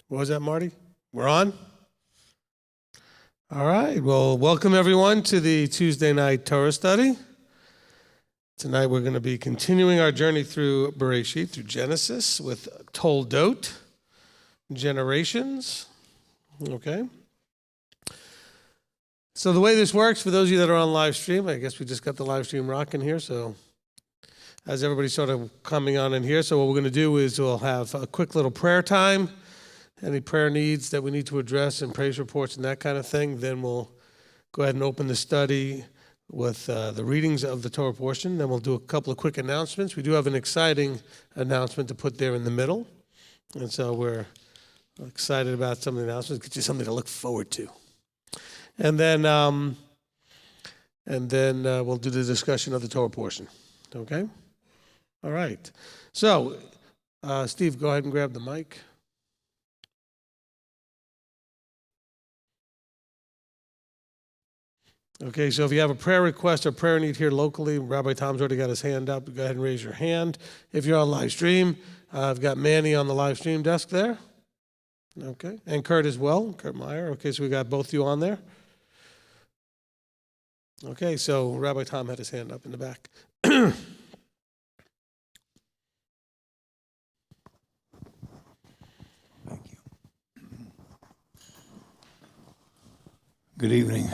What was that, Marty? We're on? All right. Well, welcome everyone to the Tuesday night Torah Study. Tonight we're going to be continuing our journey through Bereshit, through Genesis, with Toldot, generations. Okay. So the way this works, for those of you that are on live stream, I guess we just got the live stream rocking here, so as everybody's sort of coming on in here, so what we're going to do is we'll have a quick little prayer time. Any prayer needs that we need to address and praise reports and that kind of thing, then we'll go ahead and open the study with the readings of the Torah portion. Then we'll do a couple of quick announcements. We do have an exciting announcement to put there in the middle, and so we're excited about some of the announcements. Get you something to look forward to. And then we'll do the discussion of the Torah portion. Okay? All right. So, Steve, go ahead and grab the mic. Okay, so if you have a prayer request or prayer need here locally, Rabbi Tom's already got his hand up. Go ahead and raise your hand. If you're on live stream, I've got Manny on the live stream desk there. Okay, and Kurt as well, Kurt Meyer. Okay, so we got both of you on there. Okay, so Rabbi Tom had his hand up in the back. Thank you. Good evening.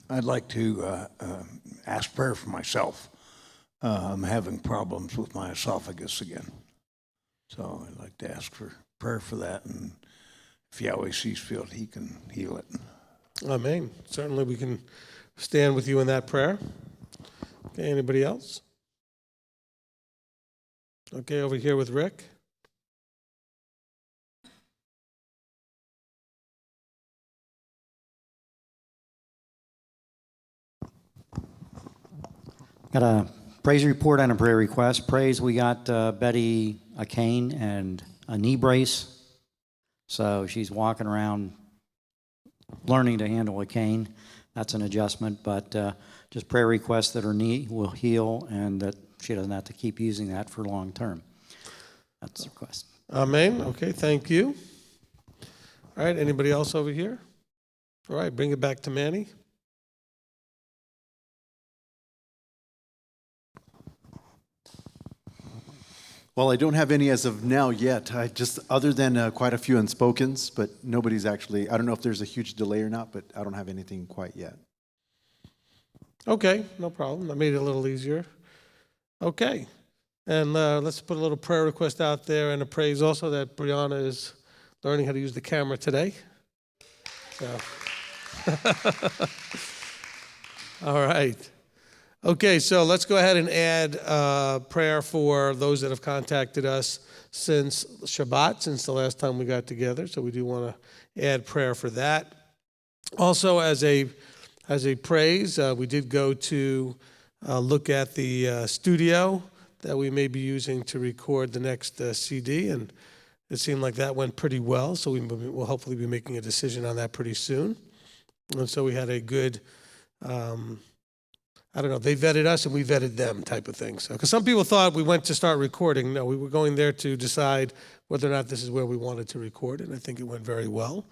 I'd like to ask prayer for myself. I'm having problems with my esophagus again. So I'd like to ask for prayer for that, and if Yahweh sees fit, he can heal it. Amen. Certainly we can stand with you in that prayer. Okay, anybody else? Okay, over here with Rick. Got a praise report and a prayer request. Praise, we got Betty a cane and a knee brace. So she's walking around learning to handle a cane. That's an adjustment, but just prayer request that her knee will heal and that she doesn't have to keep using that for long term. That's the request. Amen. Okay, thank you. All right, anybody else over here? All right, bring it back to Manny. Well, I don't have any as of now yet. I just, other than quite a few unspokens, but nobody's actually, I don't know if there's a huge delay or not, but I don't have anything quite yet. Okay, no problem. I made it a little easier. Okay, and let's put a little prayer request out there and a praise also that Brianna is learning how to use the camera today. So. All right. Okay, so let's go ahead and add prayer for those that have contacted us since Shabbat, since the last time we got together. So we do want to add prayer for that. Also, as a praise, we did go to look at the studio that we may be using to record the next CD, and it seemed like that went pretty well. So we'll hopefully be making a decision on that pretty soon. And so we had a good. I don't know, they vetted us and we vetted them type of thing. So, because some people thought we went to start recording. No, we were going there to decide whether or not this is where we wanted to record, and I think it went very well.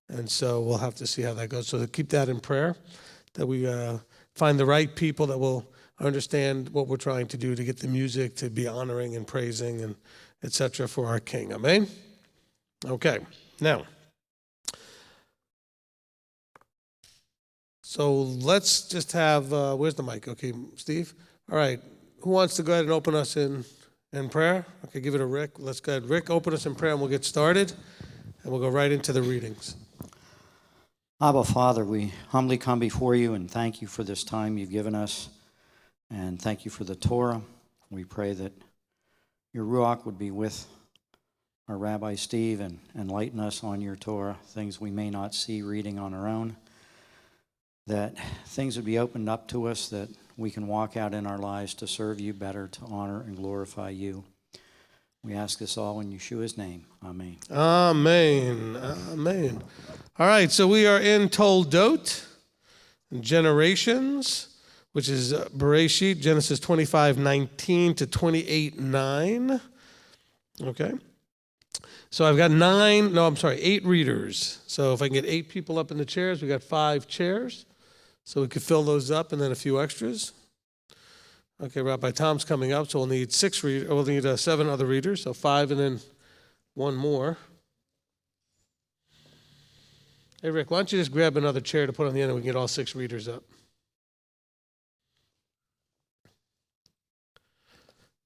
And so we'll have to see how that goes. So keep that in prayer, that we find the right people that will understand what we're trying to do to get the music to be honoring and praising and et cetera for our King. Amen? Okay, now. So let's just have, where's the mic? Okay, Steve? All right, who wants to go ahead and open us in prayer? Okay, give it to Rick. Let's go ahead. Rick, open us in prayer and we'll get started. And we'll go right into the readings. Abba, Father, we humbly come before you and thank you for this time you've given us. And thank you for the Torah. We pray that your Ruach would be with our Rabbi Steve and enlighten us on your Torah, things we may not see reading on our own. That things would be opened up to us that we can walk out in our lives to serve you better, to honor and glorify you. We ask this all in Yeshua's name. Amen. Amen. Amen. All right, so we are in Toldot, generations, which is Bereshit, Genesis 25:19 to 28:9. Okay. So I've got 8 readers. So if I can get 8 people up in the chairs, we got 5 chairs. So we could fill those up and then a few extras. Okay, Rabbi Tom's coming up, so we'll need 7 other readers. So 5 and then 1 more. Hey, Rick, why don't you just grab another chair to put on the end and we can get all 6 readers up.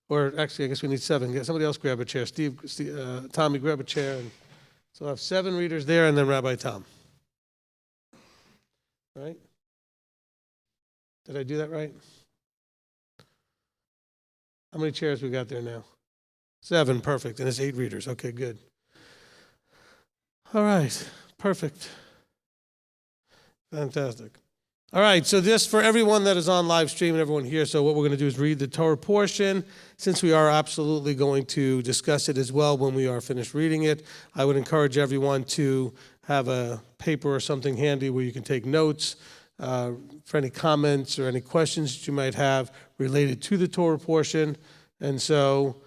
Or actually, I guess we need 7. Get somebody else grab a chair. Tommy, grab a chair. And so I'll have 7 readers there and then Rabbi Tom. Right? Did I do that right? How many chairs we got there now? 7, perfect. And it's 8 readers. Okay, good. All right, perfect. Fantastic. All right, so this for everyone that is on live stream and everyone here, so what we're going to do is read the Torah portion. Since we are absolutely going to discuss it as well when we are finished reading it, I would encourage everyone to have a paper or something handy where you can take notes for any comments or any questions that you might have related to the Torah portion. And so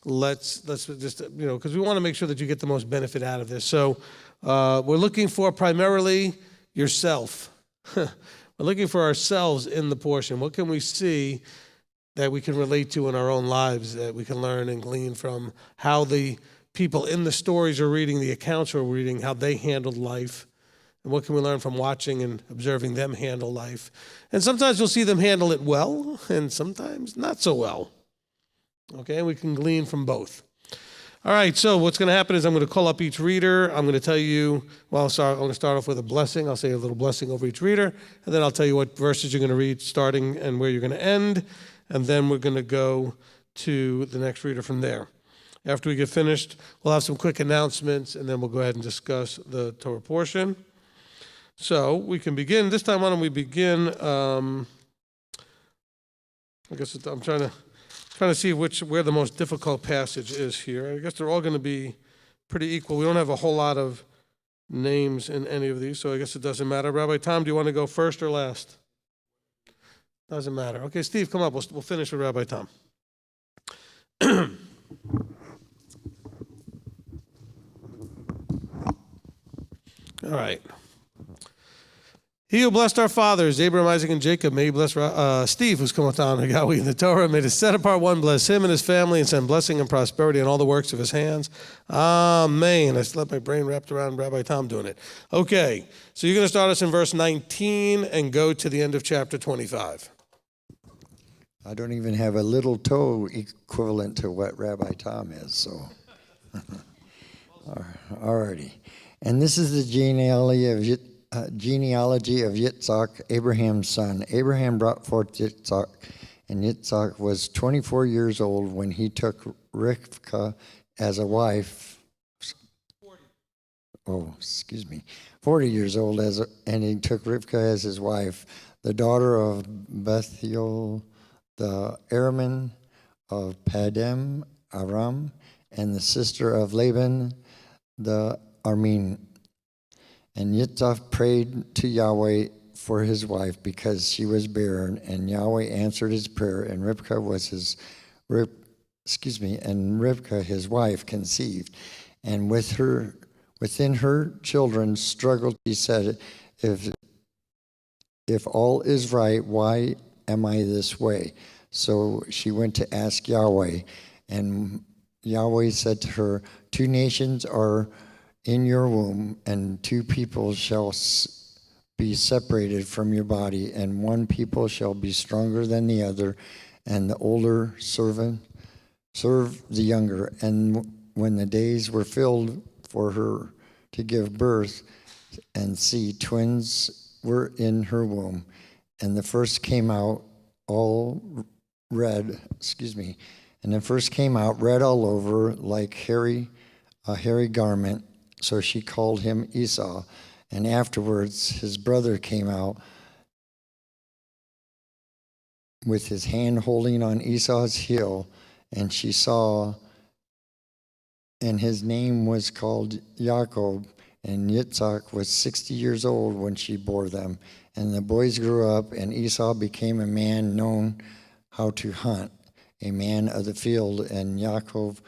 let's just, because we want to make sure that you get the most benefit out of this. So we're looking for primarily yourself. We're looking for ourselves in the portion. What can we see that we can relate to in our own lives, that we can learn and glean from how the people in the stories are reading, the accounts are reading, how they handled life, and what can we learn from watching and observing them handle life. And sometimes you'll see them handle it well, and sometimes not so well. Okay, we can glean from both. All right, so what's going to happen is I'm going to call up each reader. I'm going to tell you, I'm going to start off with a blessing. I'll say a little blessing over each reader, and then I'll tell you what verses you're going to read starting and where you're going to end, and then we're going to go to the next reader from there. After we get finished, we'll have some quick announcements, and then we'll go ahead and discuss the Torah portion. So we can begin. This time, why don't we begin? I guess I'm trying to see where the most difficult passage is here. I guess they're all going to be pretty equal. We don't have a whole lot of names in any of these, so I guess it doesn't matter. Rabbi Tom, do you want to go first or last? Doesn't matter. Okay, Steve, come up. We'll finish with Rabbi Tom. All right. He who blessed our fathers, Abraham, Isaac, and Jacob, may he bless Steve, who's come with honor Yahweh in the Torah. May the set apart one bless him and his family and send blessing and prosperity on all the works of his hands. Amen. I still have my brain wrapped around Rabbi Tom doing it. Okay, so you're going to start us in verse 19 and go to the end of chapter 25. I don't even have a little toe equivalent to what Rabbi Tom is, so. Alrighty. And this is the genealogy of Yitzhak, Abraham's son. Abraham brought forth Yitzhak, and Yitzhak was 24 years old when he took Rivkah as a wife. 40 years old, and he took Rivkah as his wife, the daughter of Bethuel, the Araman of Padam Aram, and the sister of Laban, the Aramean. And Yitzhak prayed to Yahweh for his wife because she was barren, and Yahweh answered his prayer, and Rivkah his wife conceived, and within her children struggled. She said, "If all is right, why am I this way?" So she went to ask Yahweh, and Yahweh said to her, "2 nations are in your womb, and 2 people shall be separated from your body, and one people shall be stronger than the other, and the older serve the younger." And when the days were filled for her to give birth, and see, twins were in her womb, and the first came out red all over like a hairy garment. So she called him Esau. And afterwards his brother came out with his hand holding on Esau's heel, and she saw, and his name was called Jacob, and Yitzhak was 60 years old when she bore them. And the boys grew up, and Esau became a man known how to hunt, a man of the field, and Jacob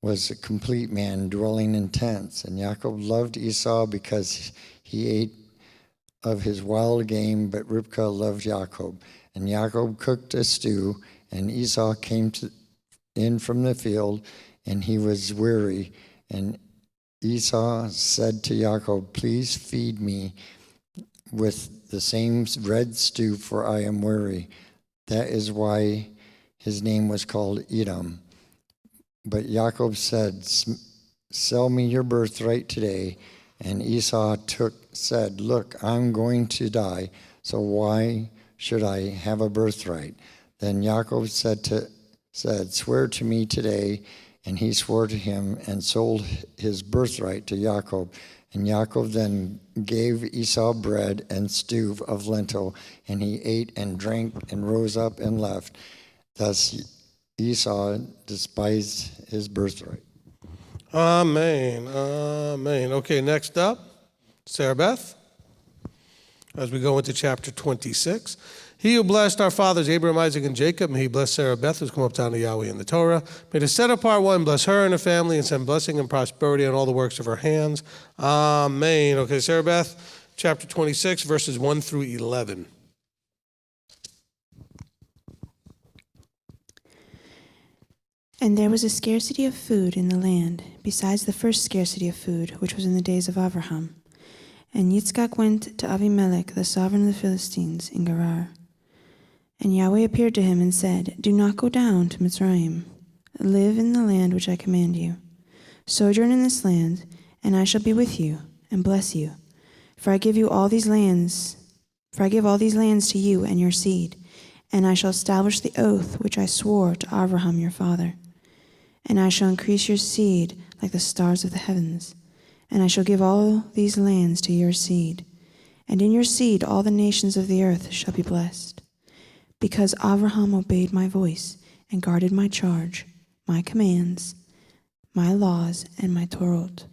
was a complete man, dwelling in tents. And Jacob loved Esau because he ate of his wild game, but Rivkah loved Jacob. And Jacob cooked a stew, and Esau came in from the field, and he was weary. And Esau said to Jacob, "Please feed me with the same red stew, for I am weary." That is why his name was called Edom. But Jacob said, "Sell me your birthright today." And Esau said, "Look, I'm going to die, so why should I have a birthright?" Then Jacob said, "Swear to me today." And he swore to him and sold his birthright to Jacob. And Jacob then gave Esau bread and stew of lentil, and he ate and drank and rose up and left. Thus Esau despised his birthright. Amen. Amen. Okay, next up, Sarah Beth, as we go into chapter 26. He who blessed our fathers, Abraham, Isaac, and Jacob, may he bless Sarah Beth, who's come up down to Yahweh in the Torah. May the set apart one bless her and her family and send blessing and prosperity on all the works of her hands. Amen. Okay, Sarah Beth, chapter 26, verses 1 through 11. And there was a scarcity of food in the land, besides the first scarcity of food, which was in the days of Abraham. And Yitzchak went to Avimelech, the sovereign of the Philistines, in Gerar. And Yahweh appeared to him and said, "Do not go down to Mitzrayim. Live in the land which I command you. Sojourn in this land, and I shall be with you and bless you. For I give all these lands to you and your seed, and I shall establish the oath which I swore to Abraham your father. And I shall increase your seed like the stars of the heavens. And I shall give all these lands to your seed. And in your seed all the nations of the earth shall be blessed. Because Abraham obeyed my voice and guarded my charge, my commands, my laws, and my Torot."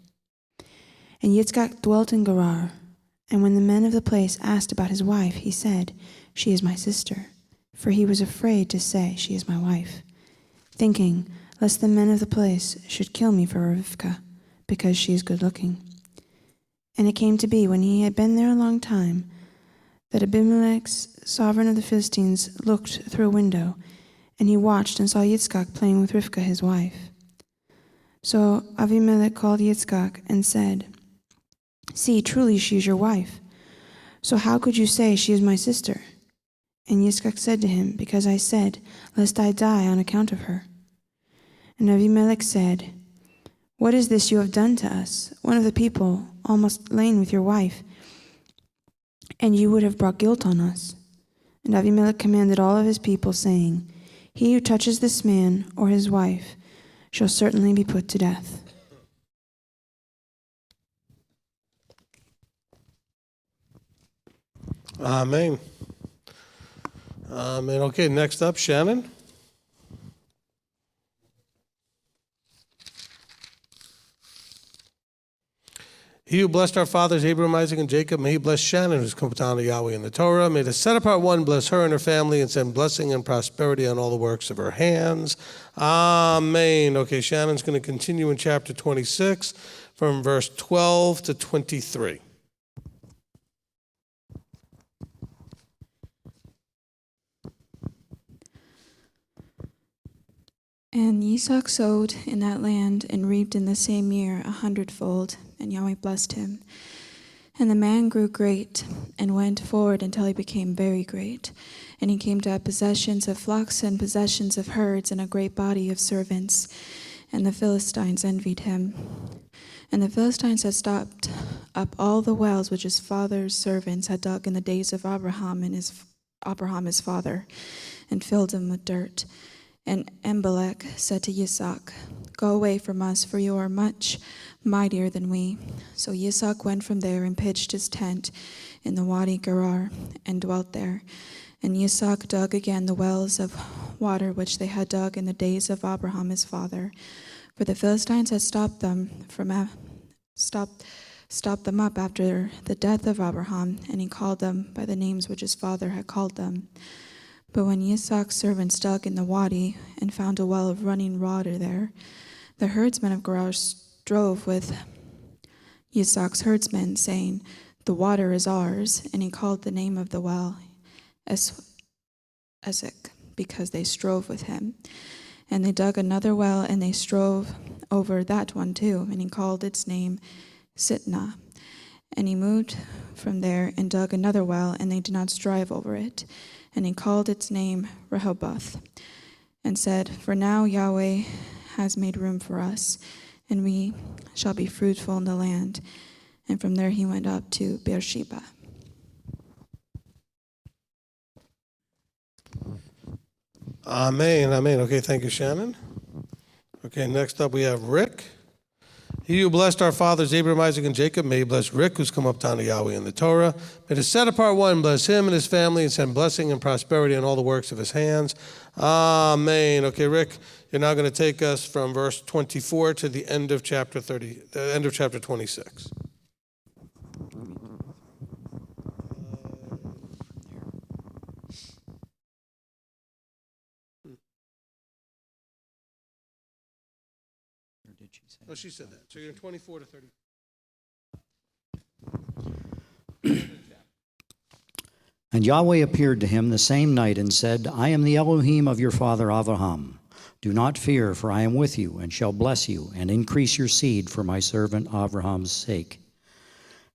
And Yitzchak dwelt in Gerar. And when the men of the place asked about his wife, he said, "She is my sister." For he was afraid to say, "She is my wife," thinking, lest the men of the place should kill me for Rivkah, because she is good looking. And it came to be, when he had been there a long time, that Abimelech, sovereign of the Philistines, looked through a window, and he watched and saw Yitzchak playing with Rivkah his wife. So Abimelech called Yitzchak and said, "See, truly she is your wife. So how could you say, 'She is my sister'?" And Yitzchak said to him, "Because I said, lest I die on account of her." And Abimelech said, "What is this you have done to us, one of the people, almost lain with your wife? And you would have brought guilt on us." And Abimelech commanded all of his people, saying, "He who touches this man or his wife shall certainly be put to death." Amen. Amen. Okay, next up, Shannon. He who blessed our fathers, Abraham, Isaac, and Jacob, may he bless Shannon, who's come down to Yahweh in the Torah. May the set apart one bless her and her family and send blessing and prosperity on all the works of her hands. Amen. Okay, Shannon's going to continue in chapter 26 from verse 12 to 23. And Yitzhak sowed in that land and reaped in the same year 100-fold, and Yahweh blessed him. And the man grew great and went forward until he became very great. And he came to have possessions of flocks and possessions of herds and a great body of servants. And the Philistines envied him. And the Philistines had stopped up all the wells which his father's servants had dug in the days of Abraham his father, and filled them with dirt. And Abimelech said to Yitzhak, "Go away from us, for you are much mightier than we." So Yitzhak went from there and pitched his tent in the Wadi Gerar and dwelt there. And Yitzhak dug again the wells of water which they had dug in the days of Abraham his father. For the Philistines had stopped them up after the death of Abraham, and he called them by the names which his father had called them. But when Yitzhak's servants dug in the wadi and found a well of running water there, The herdsmen of Gerar strove with Yitzhak's herdsmen, saying, "The water is ours." And he called the name of the well Esek, because they strove with him. And they dug another well, and they strove over that one too. And he called its name Sitnah. And he moved from there and dug another well, and they did not strive over it. And he called its name Rehoboth, and said, "For now Yahweh has made room for us, and we shall be fruitful in the land." And from there he went up to Beersheba. Amen, amen. Okay, thank you, Shannon. Okay, next up we have Rick. He who blessed our fathers Abraham, Isaac, and Jacob, may he bless Rick, who's come up to honor Yahweh in the Torah. May the set apart one bless him and his family, and send blessing and prosperity in all the works of his hands. Amen. Okay, Rick, you're now going to take us from verse 24 to the end of chapter 26. Oh, she said that. So you're in 24 to 30. And Yahweh appeared to him the same night and said, "I am the Elohim of your father Avraham. Do not fear, for I am with you, and shall bless you, and increase your seed for my servant Avraham's sake."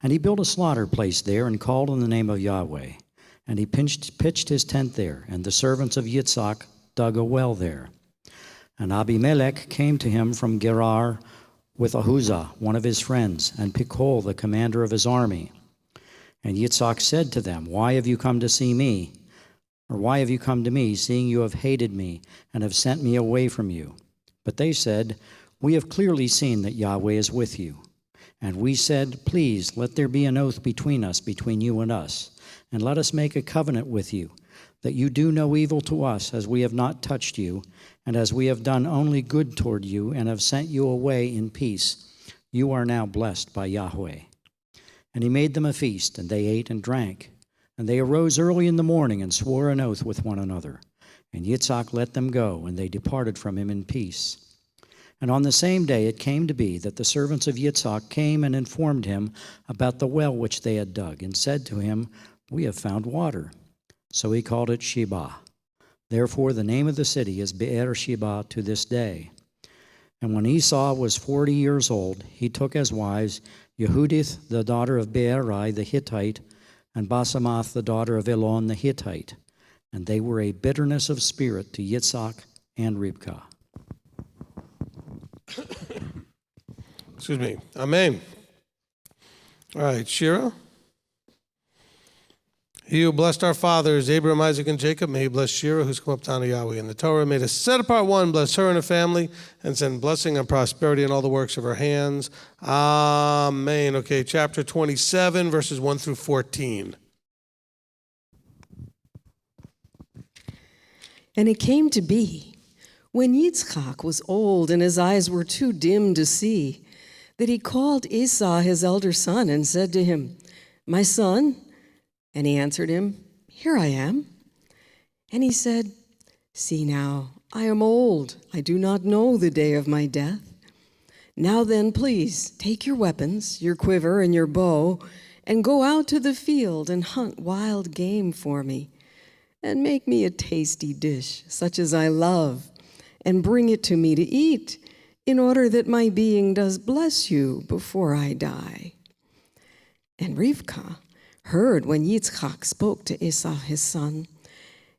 And he built a slaughter place there, and called on the name of Yahweh. And he pitched his tent there, and the servants of Yitzhak dug a well there. And Abimelech came to him from Gerar with Ahuzah, one of his friends, and Pichol, the commander of his army. And Yitzhak said to them, "Why have you come to see me? Or why have you come to me, seeing you have hated me and have sent me away from you?" But they said, "We have clearly seen that Yahweh is with you." And we said, "Please, let there be an oath between us, between you and us, and let us make a covenant with you, that you do no evil to us, as we have not touched you, and as we have done only good toward you, and have sent you away in peace. You are now blessed by Yahweh." And he made them a feast, and they ate and drank. And they arose early in the morning and swore an oath with one another. And Yitzhak let them go, and they departed from him in peace. And on the same day it came to be that the servants of Yitzhak came and informed him about the well which they had dug, and said to him, "We have found water." So he called it Sheba. Therefore the name of the city is Be'er Sheba to this day. And when Esau was 40 years old, he took as wives Yehudith, the daughter of Beerai the Hittite, and Basemath, the daughter of Elon the Hittite. And they were a bitterness of spirit to Yitzhak and Rivkah. Excuse me. Amen. All right, Shira. He who blessed our fathers, Abraham, Isaac, and Jacob, may he bless Shira, who's come up to honor Yahweh in the Torah. May the set apart one bless her and her family, and send blessing and prosperity in all the works of her hands. Amen. Okay, chapter 27, verses 1 through 14. And it came to be, when Yitzchak was old and his eyes were too dim to see, that he called Esau his elder son and said to him, "My son?" And he answered him, "Here I am." And he said, "See now, I am old. I do not know the day of my death. Now then, please, take your weapons, your quiver and your bow, and go out to the field and hunt wild game for me, and make me a tasty dish, such as I love, and bring it to me to eat, in order that my being does bless you before I die." And Rivkah heard when Yitzchak spoke to Esau his son.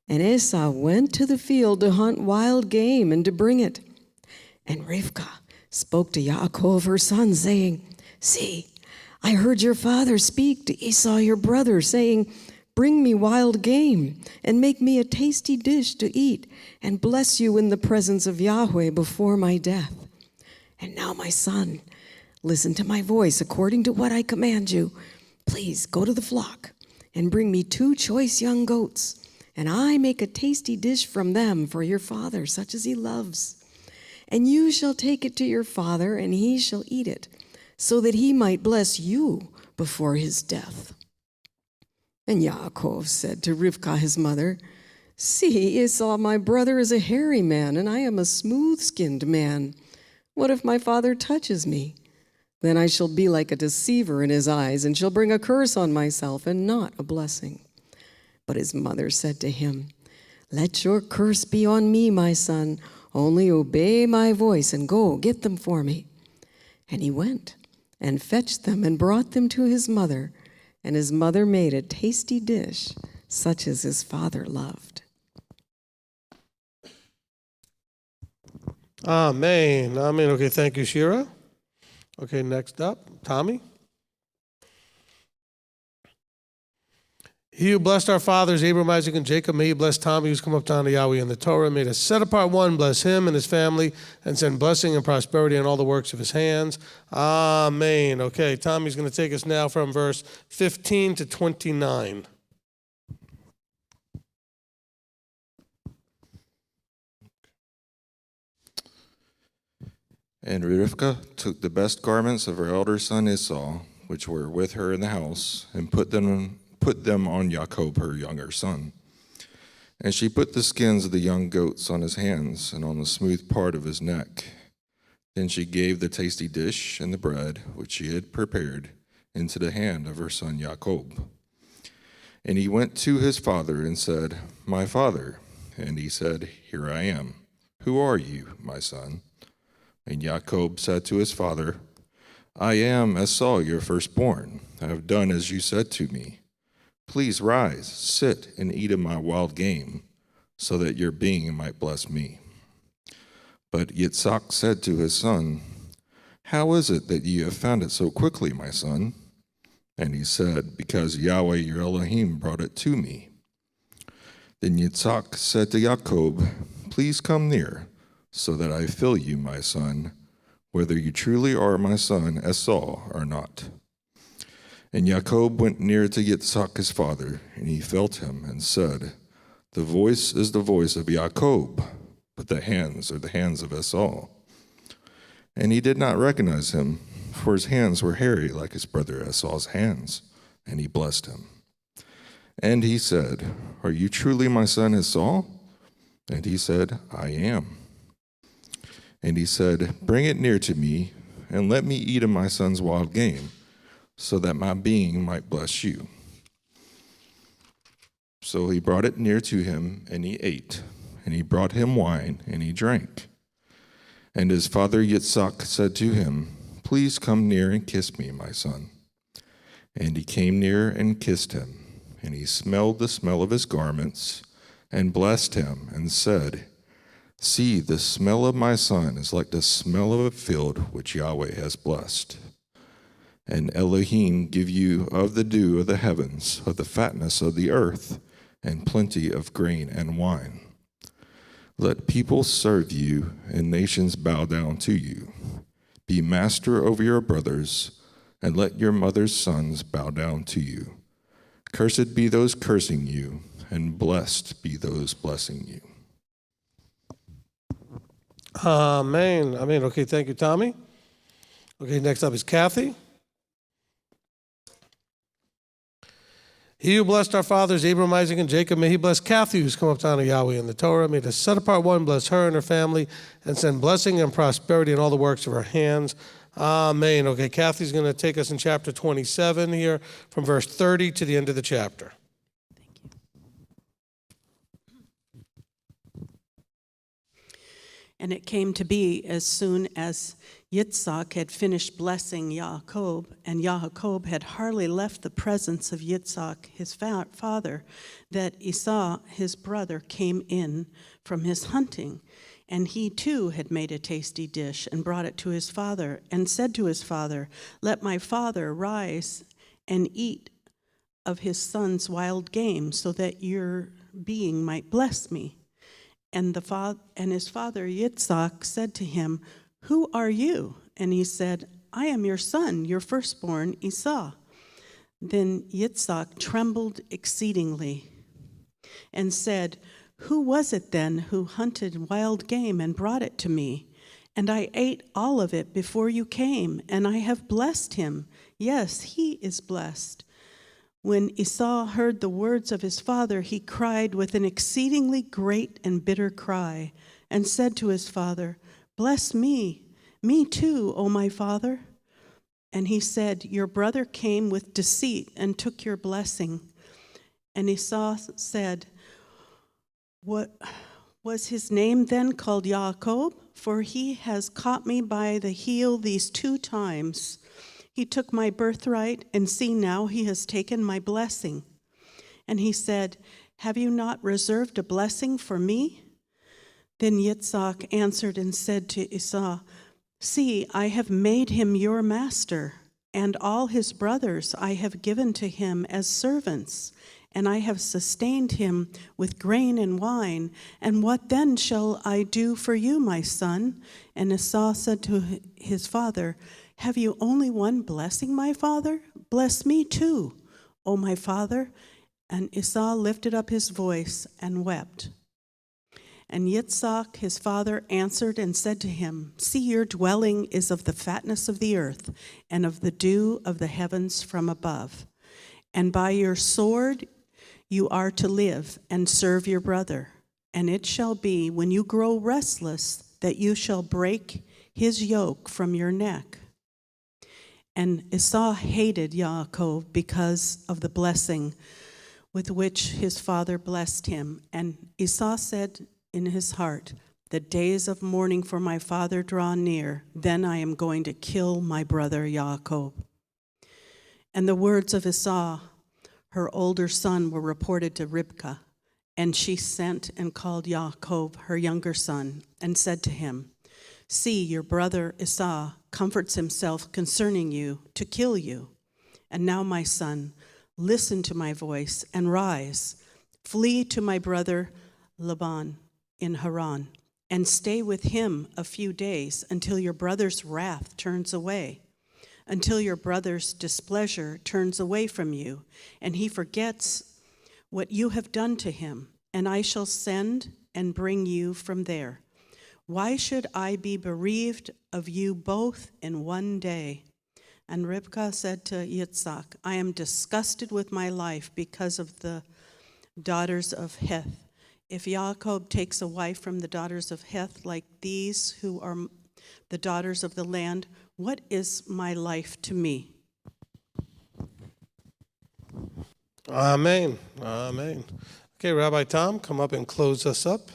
And Esau went to the field to hunt wild game and to bring it. And Rivkah spoke to Yaakov her son, saying, "See, I heard your father speak to Esau your brother, saying, 'Bring me wild game, and make me a tasty dish to eat, and bless you in the presence of Yahweh before my death. And now, my son, listen to my voice according to what I command you. Please go to the flock and bring me 2 choice young goats, and I make a tasty dish from them for your father, such as he loves. And you shall take it to your father, and he shall eat it, so that he might bless you before his death.' And Yaakov said to Rivkah his mother, 'See, Esau my brother is a hairy man, and I am a smooth-skinned man. What if my father touches me? Then I shall be like a deceiver in his eyes, and shall bring a curse on myself and not a blessing." But his mother said to him, "Let your curse be on me, my son. Only obey my voice and go get them for me." And he went and fetched them and brought them to his mother. And his mother made a tasty dish, such as his father loved. Amen. Amen. Okay, thank you, Shira. Okay, next up, Tommy. He who blessed our fathers, Abraham, Isaac, and Jacob, may he bless Tommy, who's come up to honor Yahweh in the Torah. May the set apart one bless him and his family and send blessing and prosperity on all the works of his hands. Amen. Okay, Tommy's going to take us now from verse 15 to 29. And Rivkah took the best garments of her elder son Esau, which were with her in the house, and put them on Jacob, her younger son. And she put the skins of the young goats on his hands and on the smooth part of his neck. Then she gave the tasty dish and the bread, which she had prepared, into the hand of her son Jacob. And he went to his father and said, "My father." And he said, "Here I am. Who are you, my son?" And Jacob said to his father, "I am Esau, your firstborn. I have done as you said to me. Please rise, sit, and eat of my wild game, so that your being might bless me." But Yitzhak said to his son, "How is it that you have found it so quickly, my son?" And he said, "Because Yahweh your Elohim brought it to me." Then Yitzhak said to Jacob, "Please come near, so that I feel you, my son, whether you truly are my son Esau or not." And Jacob went near to Yitzhak his father, and he felt him and said, "The voice is the voice of Jacob, but the hands are the hands of Esau." And he did not recognize him, for his hands were hairy like his brother Esau's hands, and he blessed him. And he said, "Are you truly my son Esau?" And he said, "I am." And he said, "Bring it near to me, and let me eat of my son's wild game, so that my being might bless you." So he brought it near to him, and he ate. And he brought him wine, and he drank. And his father Yitzhak said to him, "Please come near and kiss me, my son." And he came near and kissed him. And he smelled the smell of his garments, and blessed him, and said, "See, the smell of my son is like the smell of a field which Yahweh has blessed. And Elohim give you of the dew of the heavens, of the fatness of the earth, and plenty of grain and wine. Let people serve you, and nations bow down to you. Be master over your brothers, and let your mother's sons bow down to you. Cursed be those cursing you, and blessed be those blessing you." Amen. Amen. Okay, thank you, Tommy. Okay, next up is Kathy. He who blessed our fathers, Abraham, Isaac, and Jacob, may he bless Kathy, who's come up to honor Yahweh in the Torah. May the set apart one bless her and her family and send blessing and prosperity in all the works of her hands. Amen. Okay, Kathy's going to take us in chapter 27 here from verse 30 to the end of the chapter. And it came to be, as soon as Yitzhak had finished blessing Yaakov, and Yaakov had hardly left the presence of Yitzhak his father, that Esau his brother came in from his hunting. And he too had made a tasty dish and brought it to his father, and said to his father, "Let my father rise and eat of his son's wild game, so that your being might bless me." And his father Yitzhak said to him, "Who are you?" And he said, "I am your son, your firstborn Esau." Then Yitzhak trembled exceedingly and said, "Who was it then who hunted wild game and brought it to me? And I ate all of it before you came, and I have blessed him. Yes, he is blessed." When Esau heard the words of his father, he cried with an exceedingly great and bitter cry, and said to his father, "Bless me, Me too, O my father. And he said, Your brother came with deceit and took your blessing. And Esau said, What was his name then called Yaakov? For he has caught me by the heel these 2 times. He took my birthright, and see now he has taken my blessing. And he said, Have you not reserved a blessing for me? Then Yitzhak answered and said to Esau, See, I have made him your master, and all his brothers I have given to him as servants, and I have sustained him with grain and wine. And what then shall I do for you, my son? And Esau said to his father, Have you only one blessing, my father? Bless me too, O my father. And Esau lifted up his voice and wept. And Yitzhak his father answered and said to him, See, your dwelling is of the fatness of the earth, and of the dew of the heavens from above. And by your sword you are to live and serve your brother. And it shall be, when you grow restless, that you shall break his yoke from your neck. And Esau hated Yaakov because of the blessing with which his father blessed him. And Esau said in his heart, The days of mourning for my father draw near, then I am going to kill my brother Yaakov. And the words of Esau, her older son, were reported to Ribkah, and she sent and called Yaakov, her younger son, and said to him, See, your brother Esau comforts himself concerning you to kill you. And now, my son, listen to my voice and rise. Flee to my brother Laban in Haran, and stay with him a few days until your brother's wrath turns away, until your brother's displeasure turns away from you, and he forgets what you have done to him, and I shall send and bring you from there. Why should I be bereaved of you both in one day? And Ribkah said to Yitzhak, I am disgusted with my life because of the daughters of Heth. If Yaakov takes a wife from the daughters of Heth like these who are the daughters of the land, what is my life to me? Amen. Amen. Okay, Rabbi Tom, come up and close us up.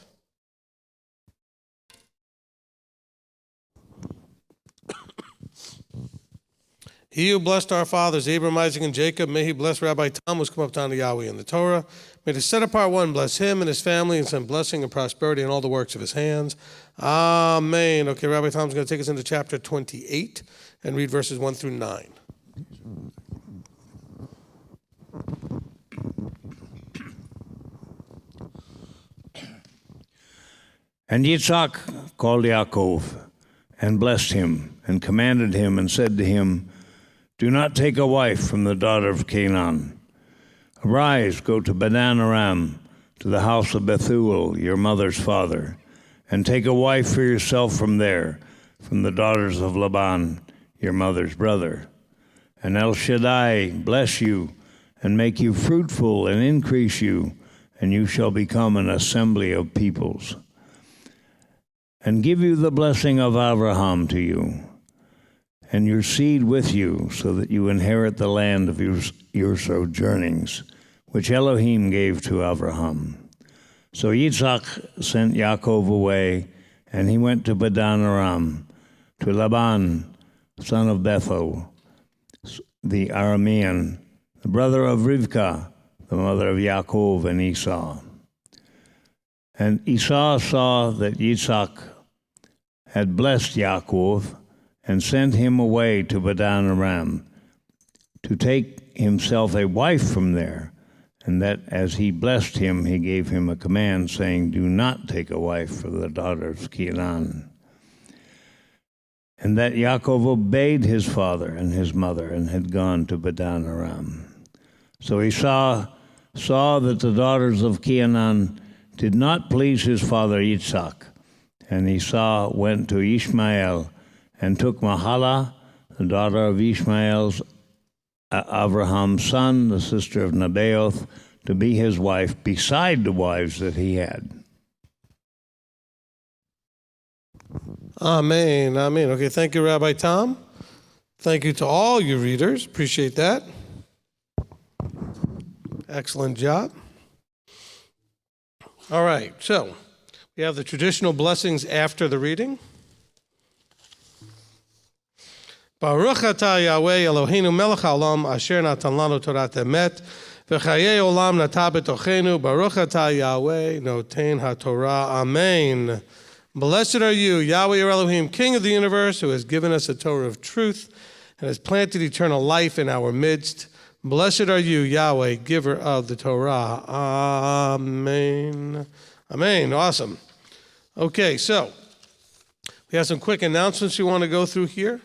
He who blessed our fathers, Abraham, Isaac, and Jacob, may he bless Rabbi Tom, who's come up down to Yahweh in the Torah. May the set apart one bless him and his family and send blessing and prosperity in all the works of his hands. Amen. Okay, Rabbi Tom's going to take us into chapter 28 and read verses 1 through 9. And Yitzhak called Yaakov and blessed him and commanded him and said to him, Do not take a wife from the daughter of Canaan. Arise, go to Padan Aram, to the house of Bethuel, your mother's father, and take a wife for yourself from there, from the daughters of Laban, your mother's brother. And El Shaddai bless you and make you fruitful and increase you, and you shall become an assembly of peoples. And give you the blessing of Abraham to you, and your seed with you, so that you inherit the land of your sojournings, which Elohim gave to Abraham. So Yitzhak sent Yaakov away, and he went to Padan Aram, to Laban, son of Bethuel, the Aramean, the brother of Rivkah, the mother of Yaakov and Esau. And Esau saw that Yitzhak had blessed Yaakov, and sent him away to Padan Aram to take himself a wife from there, and that as he blessed him, he gave him a command, saying, Do not take a wife for the daughter of Canaan. And that Yaakov obeyed his father and his mother, and had gone to Padan Aram. So Esau saw that the daughters of Canaan did not please his father Yitzhak, and Esau went to Ishmael, and took Mahalah, the daughter of Ishmael's Abraham's son, the sister of Nebaioth, to be his wife, beside the wives that he had. Amen. Amen. Okay, thank you, Rabbi Tom. Thank you to all you readers. Appreciate that. Excellent job. All right, so we have the traditional blessings after the reading. Baruch atah Yahweh Eloheinu melech haolam asher natan lanu Torat emet v'chayei olam nata betochenu. Baruch atah Yahweh noten haTorah. Amen. Blessed are you, Yahweh your Elohim, King of the universe, who has given us a Torah of truth and has planted eternal life in our midst. Blessed are you, Yahweh, giver of the Torah. Amen. Amen. Awesome. Okay, so we have some quick announcements we want to go through here.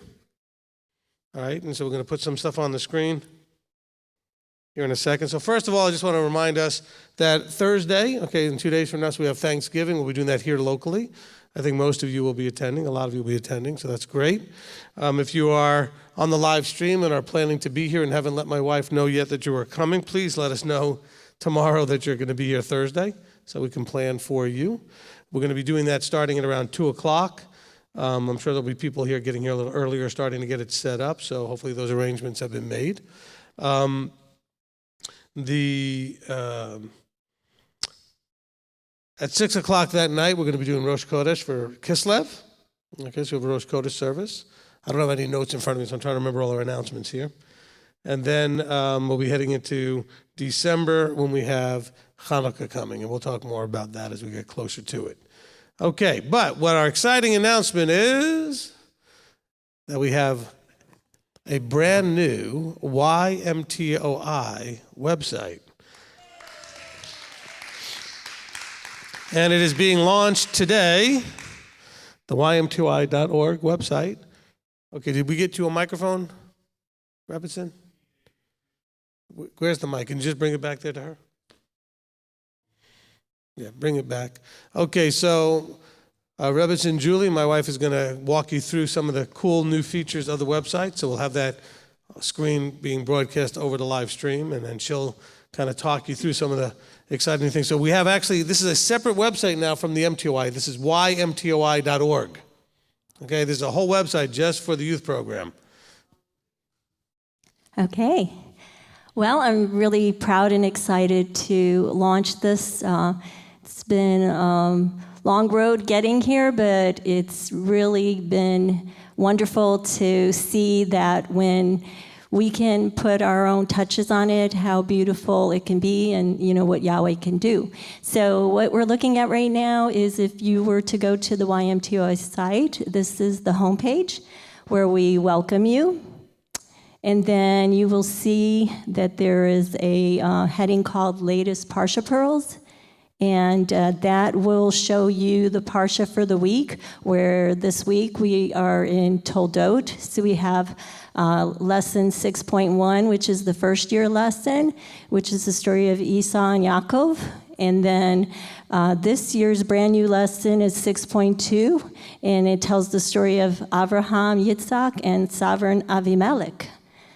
All right, and so we're going to put some stuff on the screen here in a second. So first of all, I just want to remind us that Thursday, okay, in 2 days from now, we have Thanksgiving. We'll be doing that here locally. I think most of you will be attending. A lot of you will be attending, so that's great. If you are on the live stream and are planning to be here and haven't let my wife know yet that you are coming, please let us know tomorrow that you're going to be here Thursday so we can plan for you. We're going to be doing that starting at around 2 o'clock. I'm sure there'll be people here getting here a little earlier, starting to get it set up, so hopefully those arrangements have been made. At 6 o'clock that night, we're going to be doing Rosh Chodesh for Kislev. Okay, so we have a Rosh Chodesh service. I don't have any notes in front of me, so I'm trying to remember all our announcements here. And then we'll be heading into December when we have Hanukkah coming, and we'll talk more about that as we get closer to it. Okay, but what our exciting announcement is that we have a brand new MTOI website. And it is being launched today, the ymtoi.org website. Okay, did we get you a microphone, Robinson? Where's the mic? Can you just bring it back there to her? Yeah, bring it back. Okay, so Robinson Julie, my wife, is going to walk you through some of the cool new features of the website. So we'll have that screen being broadcast over the live stream, and then she'll kind of talk you through some of the exciting things. So we have this is a separate website now from the MTOI. This is ymtoi.org. Okay, there's a whole website just for the youth program. Okay. Well, I'm really proud and excited to launch this. It's been a long road getting here, but it's really been wonderful to see that when we can put our own touches on it, how beautiful it can be, and what Yahweh can do. So what we're looking at right now is if you were to go to the YMTOI site, this is the homepage where we welcome you. And then you will see that there is a heading called Latest Parsha Pearls. And that will show you the Parsha for the week, where this week we are in Toldot. So we have lesson 6.1, which is the first year lesson, which is the story of Esau and Yaakov. And then this year's brand new lesson is 6.2, and it tells the story of Abraham, Yitzhak, and sovereign Avimelech.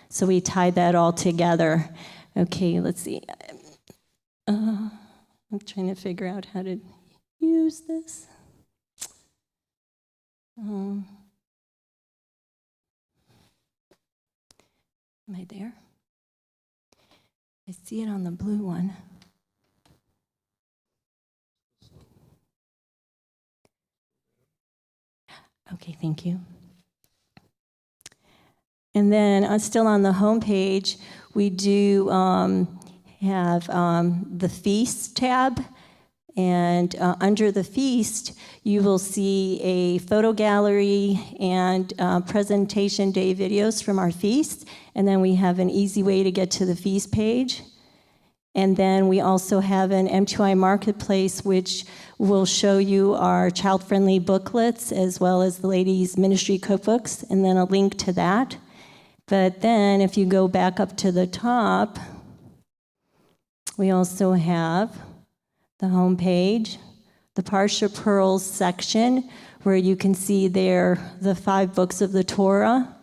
So we tied that all together. Okay, let's see. I'm trying to figure out how to use this. Am I there? I see it on the blue one. Okay, thank you. And then still on the home page, we do have the Feast tab. And under the Feast, you will see a photo gallery and presentation day videos from our feast. And then we have an easy way to get to the Feast page. And then we also have an MTOI Marketplace, which will show you our child-friendly booklets as well as the ladies' ministry cookbooks, and then a link to that. But then if you go back up to the top, we also have the home page, the Parsha Pearls section, where you can see there the 5 books of the Torah.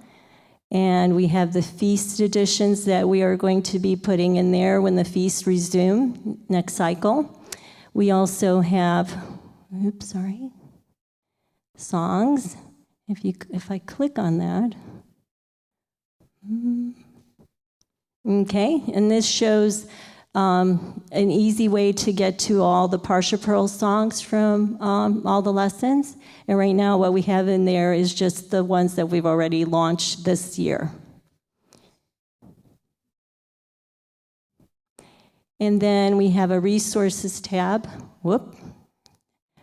And we have the feast editions that we are going to be putting in there when the feasts resume next cycle. We also have, songs. If I click on that, okay, and this shows an easy way to get to all the Parsha Pearl songs from all the lessons. And right now what we have in there is just the ones that we've already launched this year. And then we have a resources tab. Whoop.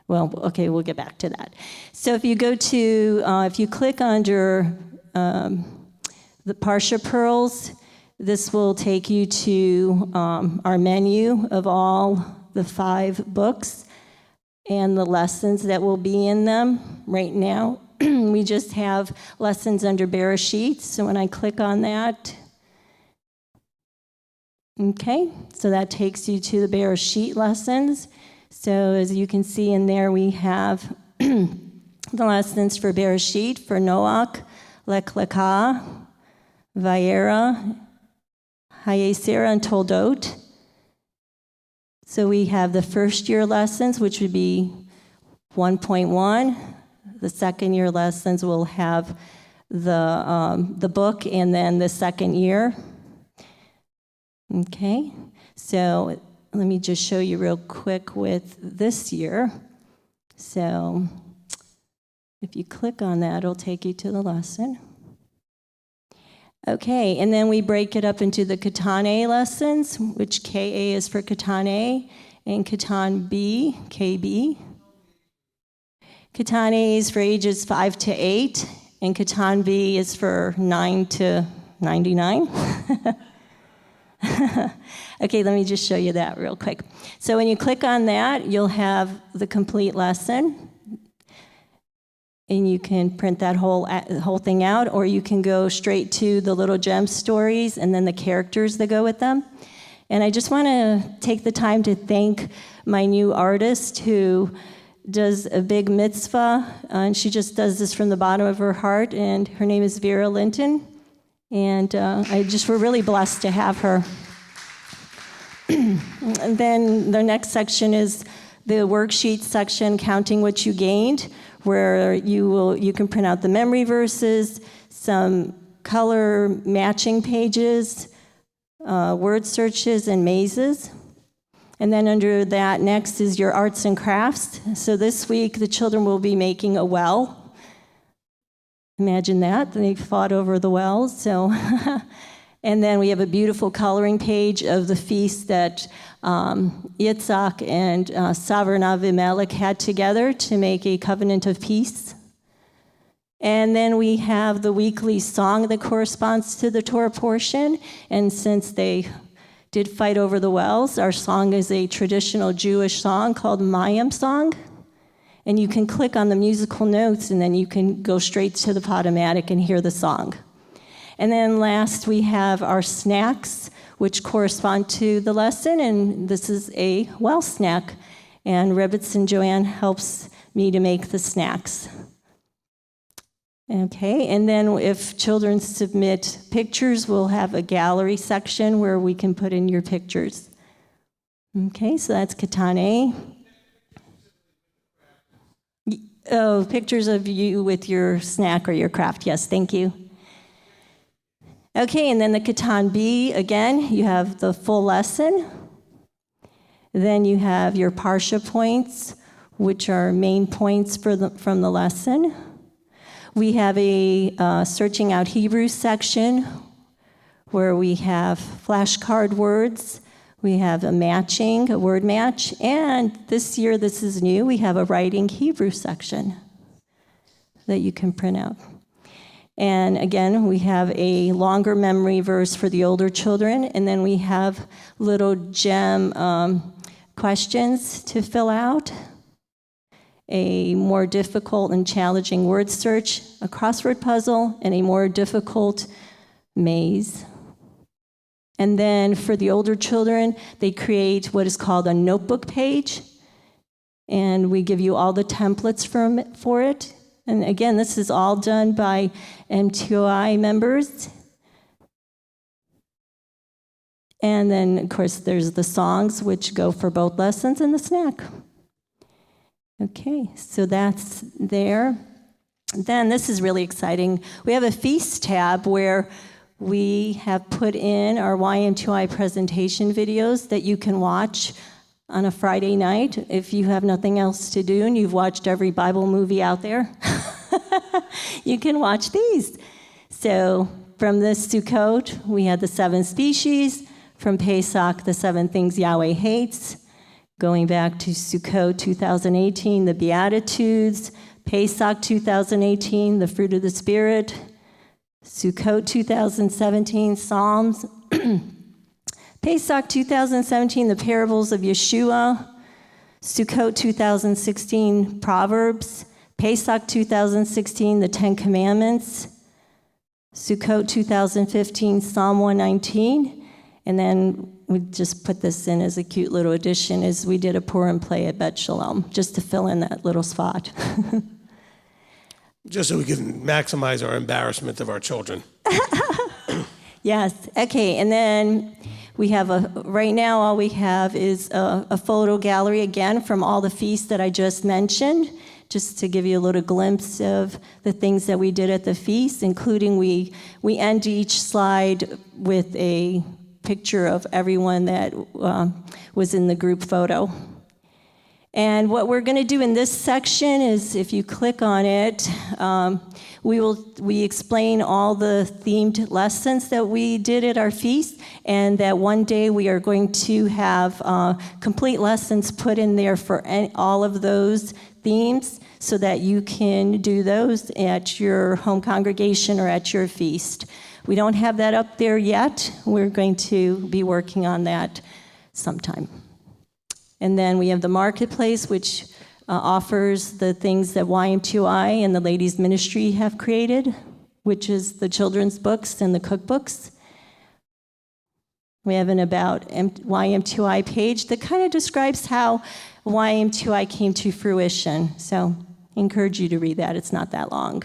Well, okay, we'll get back to that. So if you go to, if you click under the Parsha Pearls, this will take you to our menu of all the 5 books and the lessons that will be in them. Right now, we just have lessons under Bereshit. So when I click on that, okay, so that takes you to the Bereshit lessons. So as you can see in there, we have the lessons for Bereshit, for Noach, Lech Lecha, Vayera, Hayesera, and Toldot. So we have the first year lessons, which would be 1.1. The second year lessons will have the book and then the second year. Okay, so let me just show you real quick with this year. So if you click on that, it'll take you to the lesson. Okay, and then we break it up into the Katan A lessons, which KA is for Katan A, and Katan B, KB. Katan A is for ages 5 to 8, and Katan B is for 9 to 99. Okay, let me just show you that real quick. So when you click on that, you'll have the complete lesson. And you can print that whole thing out, or you can go straight to the little gem stories and then the characters that go with them. And I just want to take the time to thank my new artist who does a big mitzvah, and she just does this from the bottom of her heart, and her name is Vera Linton. And we're really blessed to have her. And then the next section is the worksheet section, Counting What You Gained, where you can print out the memory verses, some color matching pages, word searches, and mazes. And then under that, next is your arts and crafts. So this week, the children will be making a well. Imagine that. They fought over the wells. So, and then we have a beautiful coloring page of the feast that Yitzhak and Sovereign Avimelech had together to make a covenant of peace. And then we have the weekly song that corresponds to the Torah portion. And since they did fight over the wells, our song is a traditional Jewish song called Mayim Song. And you can click on the musical notes, and then you can go straight to the Podomatic and hear the song. And then last, we have our snacks, which correspond to the lesson, and this is a well snack. And Rebitz and Joanne helps me to make the snacks. Okay, and then if children submit pictures, we'll have a gallery section where we can put in your pictures. Okay, so that's Katan A. Oh, pictures of you with your snack or your craft. Yes, thank you. Okay, and then the Katan B, again, you have the full lesson. Then you have your Parsha points, which are main points from the lesson. We have a Searching Out Hebrew section where we have flashcard words. We have a word match, and this year, this is new, we have a Writing Hebrew section that you can print out. And again, we have a longer memory verse for the older children, and then we have little gem questions to fill out, a more difficult and challenging word search, a crossword puzzle, and a more difficult maze. And then for the older children, they create what is called a notebook page. And we give you all the templates for it. And again, this is all done by MTOI members. And then, of course, there's the songs, which go for both lessons, and the snack. Okay, so that's there. Then this is really exciting. We have a feast tab where we have put in our YM2I presentation videos that you can watch on a Friday night if you have nothing else to do and you've watched every Bible movie out there. You can watch these. So from this Sukkot, we had the 7 species. From Pesach, the 7 things Yahweh hates. Going back to Sukkot 2018, the Beatitudes. Pesach 2018, the fruit of the Spirit. Sukkot 2017, Psalms. Pesach 2017, the parables of Yeshua. Sukkot 2016, Proverbs. Pesach 2016, the 10 Commandments. Sukkot 2015, Psalm 119. And then we just put this in as a cute little addition as we did a Purim play at Bet Shalom, just to fill in that little spot. Just so we can maximize our embarrassment of our children. Yes. Okay. And then we have right now all we have is a photo gallery again from all the feasts that I just mentioned, just to give you a little glimpse of the things that we did at the feast, including we end each slide with a picture of everyone that was in the group photo. And what we're going to do in this section is, if you click on it, we explain all the themed lessons that we did at our feast, and that one day we are going to have complete lessons put in there for all of those themes so that you can do those at your home congregation or at your feast. We don't have that up there yet. We're going to be working on that sometime. And then we have the marketplace, which offers the things that YM2I and the ladies' ministry have created, which is the children's books and the cookbooks. We have an About YM2I page that kind of describes how YM2I came to fruition. So I encourage you to read that. It's not that long.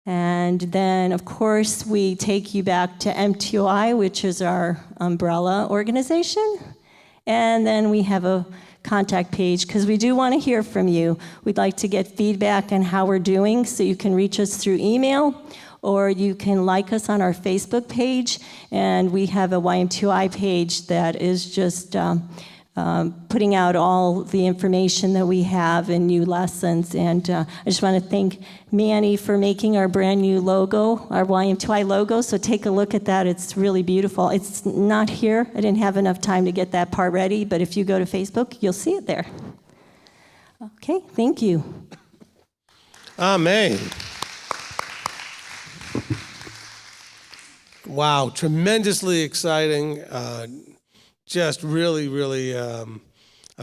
And then, of course, we take you back to MTOI, which is our umbrella organization. And then we have a contact page because we do want to hear from you. We'd like to get feedback on how we're doing, so you can reach us through email or you can like us on our Facebook page. And we have a YM2I page that is just putting out all the information that we have and new lessons. And I just want to thank Manny for making our brand new logo, our YM2I logo. So take a look at that. It's really beautiful. It's not here. I didn't have enough time to get that part ready, but if you go to Facebook, you'll see it there. Okay, thank you. Amen. Wow, tremendously exciting. Just really, really a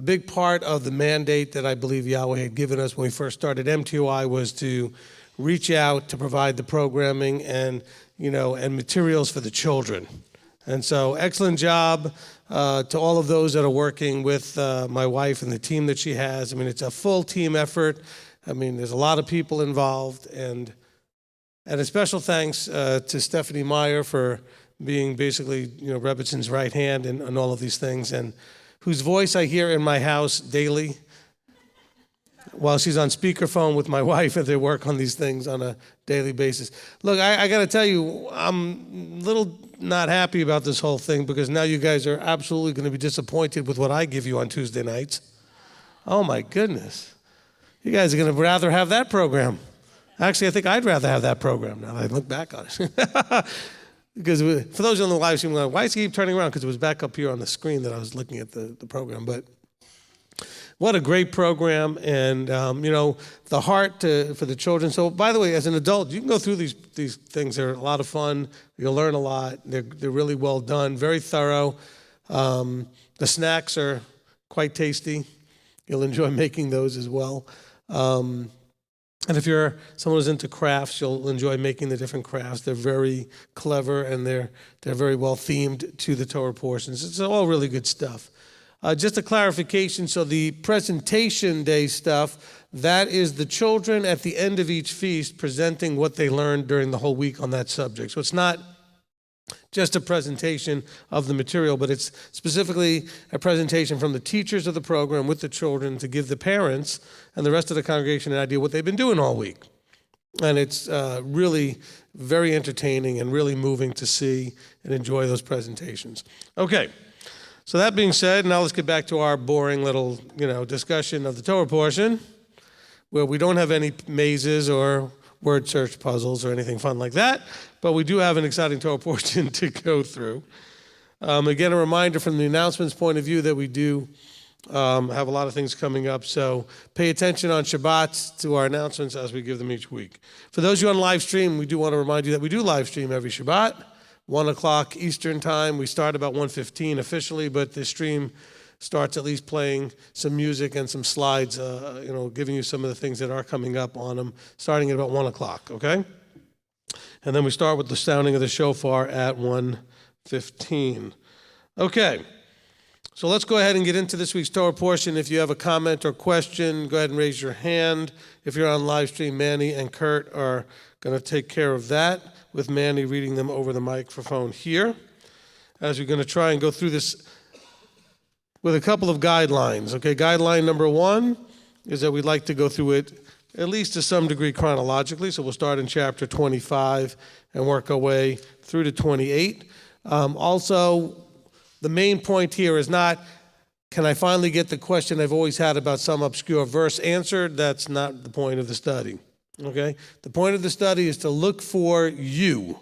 big part of the mandate that I believe Yahweh had given us when we first started MTOI was to reach out to provide the programming and materials for the children. And so excellent job to all of those that are working with my wife and the team that she has. I mean, it's a full team effort. I mean, there's a lot of people involved, and a special thanks to Stephanie Meyer for being basically, Rebbitzon's right hand and all of these things, and whose voice I hear in my house daily while she's on speakerphone with my wife as they work on these things on a daily basis. Look, I got to tell you, I'm a little not happy about this whole thing because now you guys are absolutely going to be disappointed with what I give you on Tuesday nights. Oh, my goodness. You guys are going to rather have that program. Actually, I think I'd rather have that program now that I look back on it. Because for those on the live stream, why does he keep turning around? Because it was back up here on the screen that I was looking at the program. But what a great program, and the heart for the children. So, by the way, as an adult, you can go through these things. They're a lot of fun. You'll learn a lot. They're really well done, very thorough. The snacks are quite tasty. You'll enjoy making those as well. And if you're someone who's into crafts, you'll enjoy making the different crafts. They're very clever, and they're very well themed to the Torah portions. It's all really good stuff. Just a clarification, so the presentation day stuff, that is the children at the end of each feast presenting what they learned during the whole week on that subject. So it's not just a presentation of the material, but it's specifically a presentation from the teachers of the program with the children to give the parents and the rest of the congregation an idea what they've been doing all week. And it's really very entertaining and really moving to see and enjoy those presentations. Okay, so that being said, now let's get back to our boring little, discussion of the Torah portion, where we don't have any mazes or word search puzzles or anything fun like that, but we do have an exciting Torah portion to go through. Again, a reminder from the announcements point of view that we do have a lot of things coming up, so pay attention on Shabbat to our announcements as we give them each week. For those of you on live stream, we do want to remind you that we do live stream every Shabbat, 1 o'clock Eastern time. We start about 1:15 officially, but the stream starts at least playing some music and some slides, giving you some of the things that are coming up on them, starting at about 1 o'clock, okay? And then we start with the sounding of the shofar at 1:15. Okay, so let's go ahead and get into this week's Torah portion. If you have a comment or question, go ahead and raise your hand. If you're on live stream, Manny and Kurt are going to take care of that, with Manny reading them over the microphone here, as we're going to try and go through this with a couple of guidelines. Okay, guideline number 1 is that we'd like to go through it at least to some degree chronologically. So we'll start in chapter 25 and work our way through to 28. Also, the main point here is not, can I finally get the question I've always had about some obscure verse answered? That's not the point of the study. Okay? The point of the study is to look for you.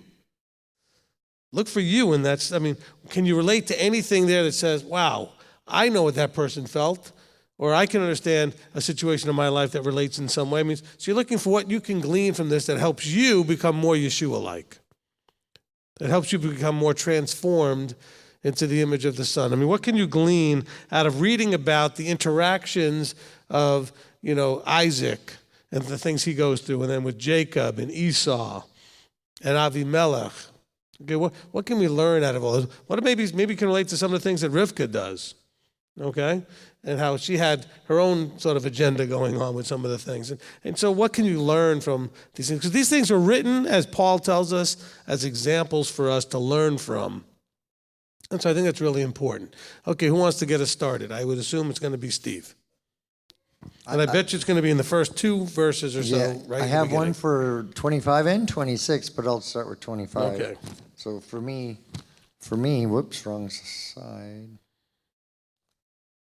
Look for you, and can you relate to anything there that says, wow, I know what that person felt, or I can understand a situation in my life that relates in some way. So you're looking for what you can glean from this that helps you become more Yeshua-like, that helps you become more transformed into the image of the Son. What can you glean out of reading about the interactions of, Isaac and the things he goes through, and then with Jacob and Esau and Avimelech? Okay, what can we learn out of all this? What maybe can relate to some of the things that Rivka does? Okay, and how she had her own sort of agenda going on with some of the things. And so what can you learn from these things? Because these things are written, as Paul tells us, as examples for us to learn from. And so I think that's really important. Okay, who wants to get us started? I would assume it's going to be Steve. And I bet you it's going to be in the first 2 verses or so, Yeah, right? I have one for 25 and 26, but I'll start with 25. Okay. So for me, whoops, wrong side.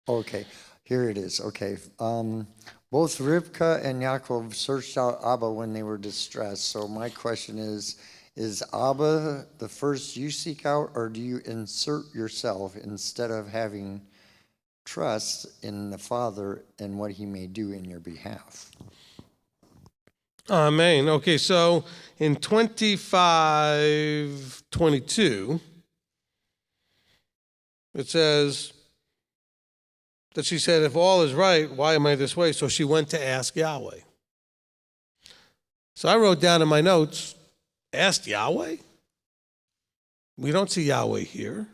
Okay, here it is. Okay. Both Rivka and Yaakov searched out Abba when they were distressed. So my question is Abba the first you seek out, or do you insert yourself instead of having trust in the Father and what he may do in your behalf? Amen. Okay, so in 25:22, it says that she said, if all is right, why am I this way? So she went to ask Yahweh. So I wrote down in my notes, asked Yahweh? We don't see Yahweh here.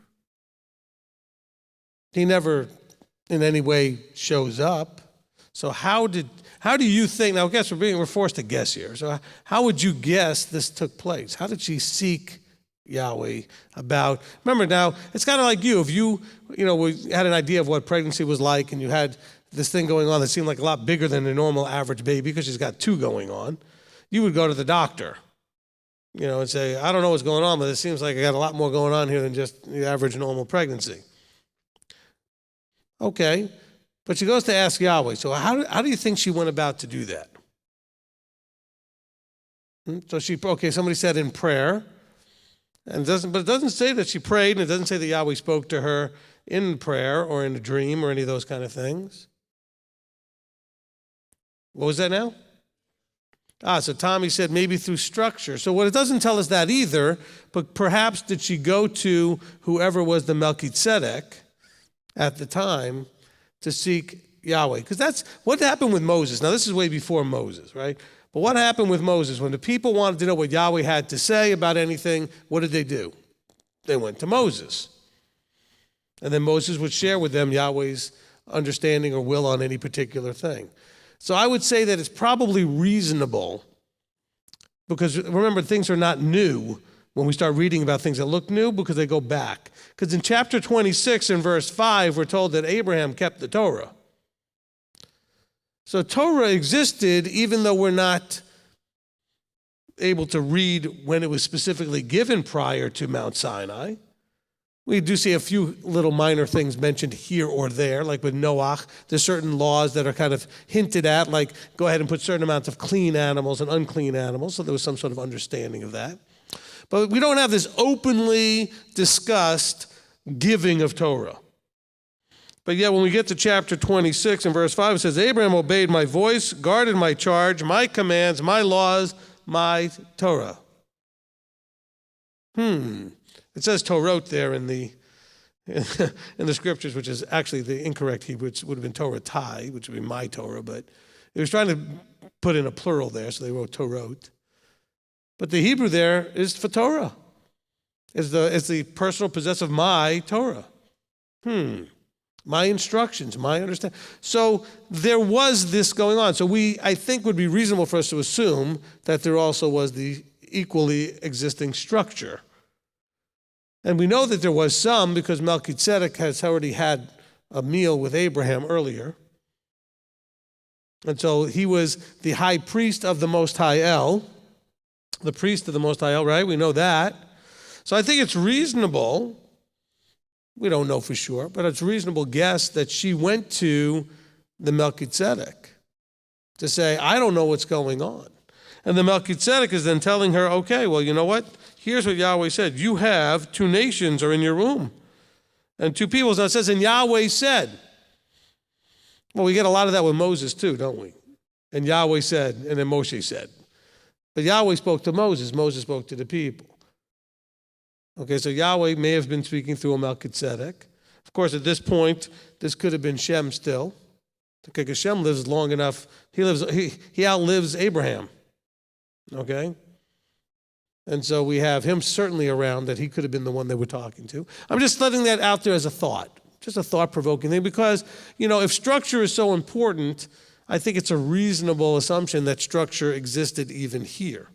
He never in any way shows up. So how do you think, now I guess we're forced to guess here. So how would you guess this took place? How did she seek Yahweh about? Remember now, it's kind of like you. If you had an idea of what pregnancy was like, and you had this thing going on that seemed like a lot bigger than a normal average baby because she's got 2 going on, you would go to the doctor, and say, I don't know what's going on, but it seems like I got a lot more going on here than just the average normal pregnancy. Okay, but she goes to ask Yahweh. So how do you think she went about to do that? So somebody said in prayer. But it doesn't say that she prayed, and it doesn't say that Yahweh spoke to her in prayer or in a dream or any of those kind of things. What was that now? So Tommy said maybe through structure. So what it doesn't tell us that either, but perhaps did she go to whoever was the Melchizedek at the time to seek Yahweh? Because that's what happened with Moses. Now this is way before Moses, right? But what happened with Moses? When the people wanted to know what Yahweh had to say about anything, what did they do? They went to Moses. And then Moses would share with them Yahweh's understanding or will on any particular thing. So I would say that it's probably reasonable, because remember, things are not new when we start reading about things that look new because they go back. Because in chapter 26 and verse 5, we're told that Abraham kept the Torah. So Torah existed even though we're not able to read when it was specifically given prior to Mount Sinai. We do see a few little minor things mentioned here or there, like with Noach. There's certain laws that are kind of hinted at, like go ahead and put certain amounts of clean animals and unclean animals, so there was some sort of understanding of that. But we don't have this openly discussed giving of Torah. But yet when we get to chapter 26 and verse 5, it says, Abraham obeyed my voice, guarded my charge, my commands, my laws, my Torah. It says Torot there in the scriptures, which is actually the incorrect Hebrew. It would have been Torah Tai, which would be my Torah, but it was trying to put in a plural there, so they wrote Torot. But the Hebrew there is for Torah. It's the personal possessive my Torah. My instructions, my understanding. So there was this going on. So I think would be reasonable for us to assume that there also was the equally existing structure. And we know that there was some because Melchizedek has already had a meal with Abraham earlier. And so he was the high priest of the Most High El, the priest of the Most High El, right? We know that. So I think it's reasonable, we don't know for sure, but it's a reasonable guess that she went to the Melchizedek to say, I don't know what's going on. And the Melchizedek is then telling her, okay, well, you know what? Here's what Yahweh said. You have 2 nations are in your womb. And 2 peoples. Now it says, and Yahweh said. Well, we get a lot of that with Moses too, don't we? And Yahweh said, and then Moshe said. But Yahweh spoke to Moses. Moses spoke to the people. Okay, so Yahweh may have been speaking through a Melchizedek. Of course, at this point, this could have been Shem still. Okay, because Shem lives long enough. He outlives Abraham. Okay? And so we have him certainly around that he could have been the one they were talking to. I'm just letting that out there as a thought, just a thought-provoking thing, because, if structure is so important, I think it's a reasonable assumption that structure existed even here.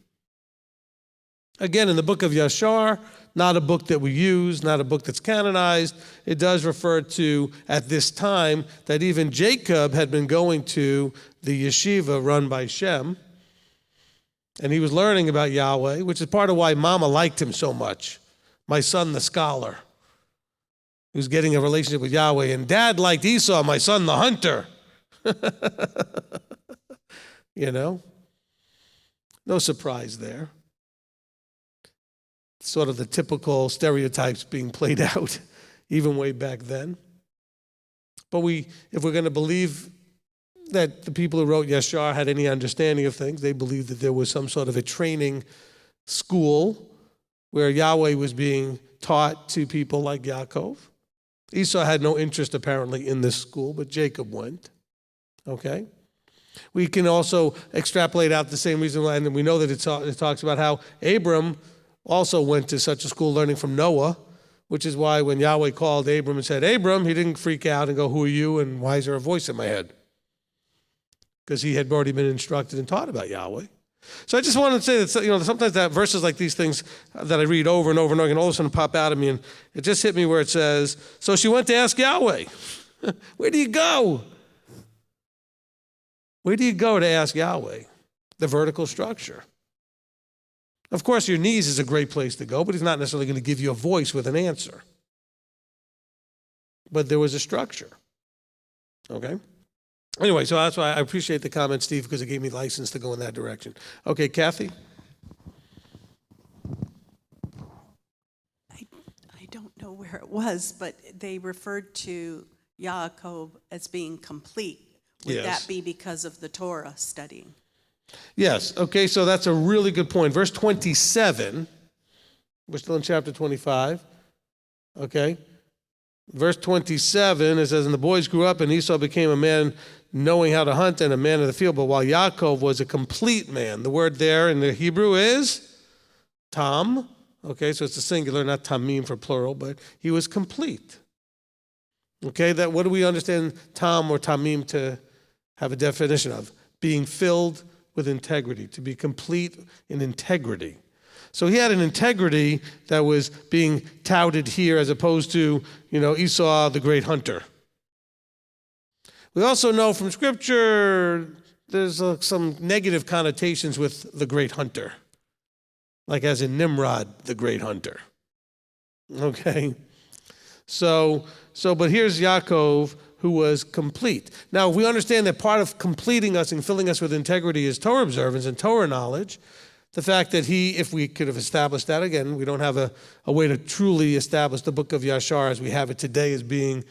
Again, in the book of Yashar, not a book that we use, not a book that's canonized, it does refer to, at this time, that even Jacob had been going to the yeshiva run by Shem, and he was learning about Yahweh, which is part of why Mama liked him so much. My son, the scholar, he was getting a relationship with Yahweh. And Dad liked Esau, my son, the hunter. No surprise there. Sort of the typical stereotypes being played out, even way back then. But if we're going to believe that the people who wrote Yashar had any understanding of things, they believed that there was some sort of a training school where Yahweh was being taught to people like Yaakov. Esau had no interest apparently in this school, but Jacob went. Okay? We can also extrapolate out the same reason, and we know that it talks about how Abram also went to such a school learning from Noah, which is why when Yahweh called Abram and said, Abram, he didn't freak out and go, who are you, and why is there a voice in my head? Because he had already been instructed and taught about Yahweh. So I just wanted to say that, sometimes that verses like these things that I read over and over and over and all of a sudden pop out at me, and it just hit me where it says, so she went to ask Yahweh. Where do you go? Where do you go to ask Yahweh? The vertical structure. Of course, your knees is a great place to go, but he's not necessarily going to give you a voice with an answer. But there was a structure. Okay? Anyway, so that's why I appreciate the comment, Steve, because it gave me license to go in that direction. Okay, Kathy? I don't know where it was, but they referred to Yaakov as being complete. Would Yes. that be because of the Torah studying? Yes. Okay, so that's a really good point. Verse 27, we're still in chapter 25. Okay? Verse 27, it says, and the boys grew up, and Esau became a man knowing how to hunt and a man of the field, but while Yaakov was a complete man. The word there in the Hebrew is tam. Okay, so it's a singular, not tamim for plural, but he was complete. Okay, what do we understand tam or tamim to have a definition of? Being filled with integrity, to be complete in integrity. So he had an integrity that was being touted here as opposed to, Esau, the great hunter. We also know from Scripture there's some negative connotations with the great hunter, like as in Nimrod, the great hunter. Okay? But here's Yaakov, who was complete. Now, if we understand that part of completing us and filling us with integrity is Torah observance and Torah knowledge, the fact that if we could have established that, again, we don't have a way to truly establish the book of Yashar as we have it today as being,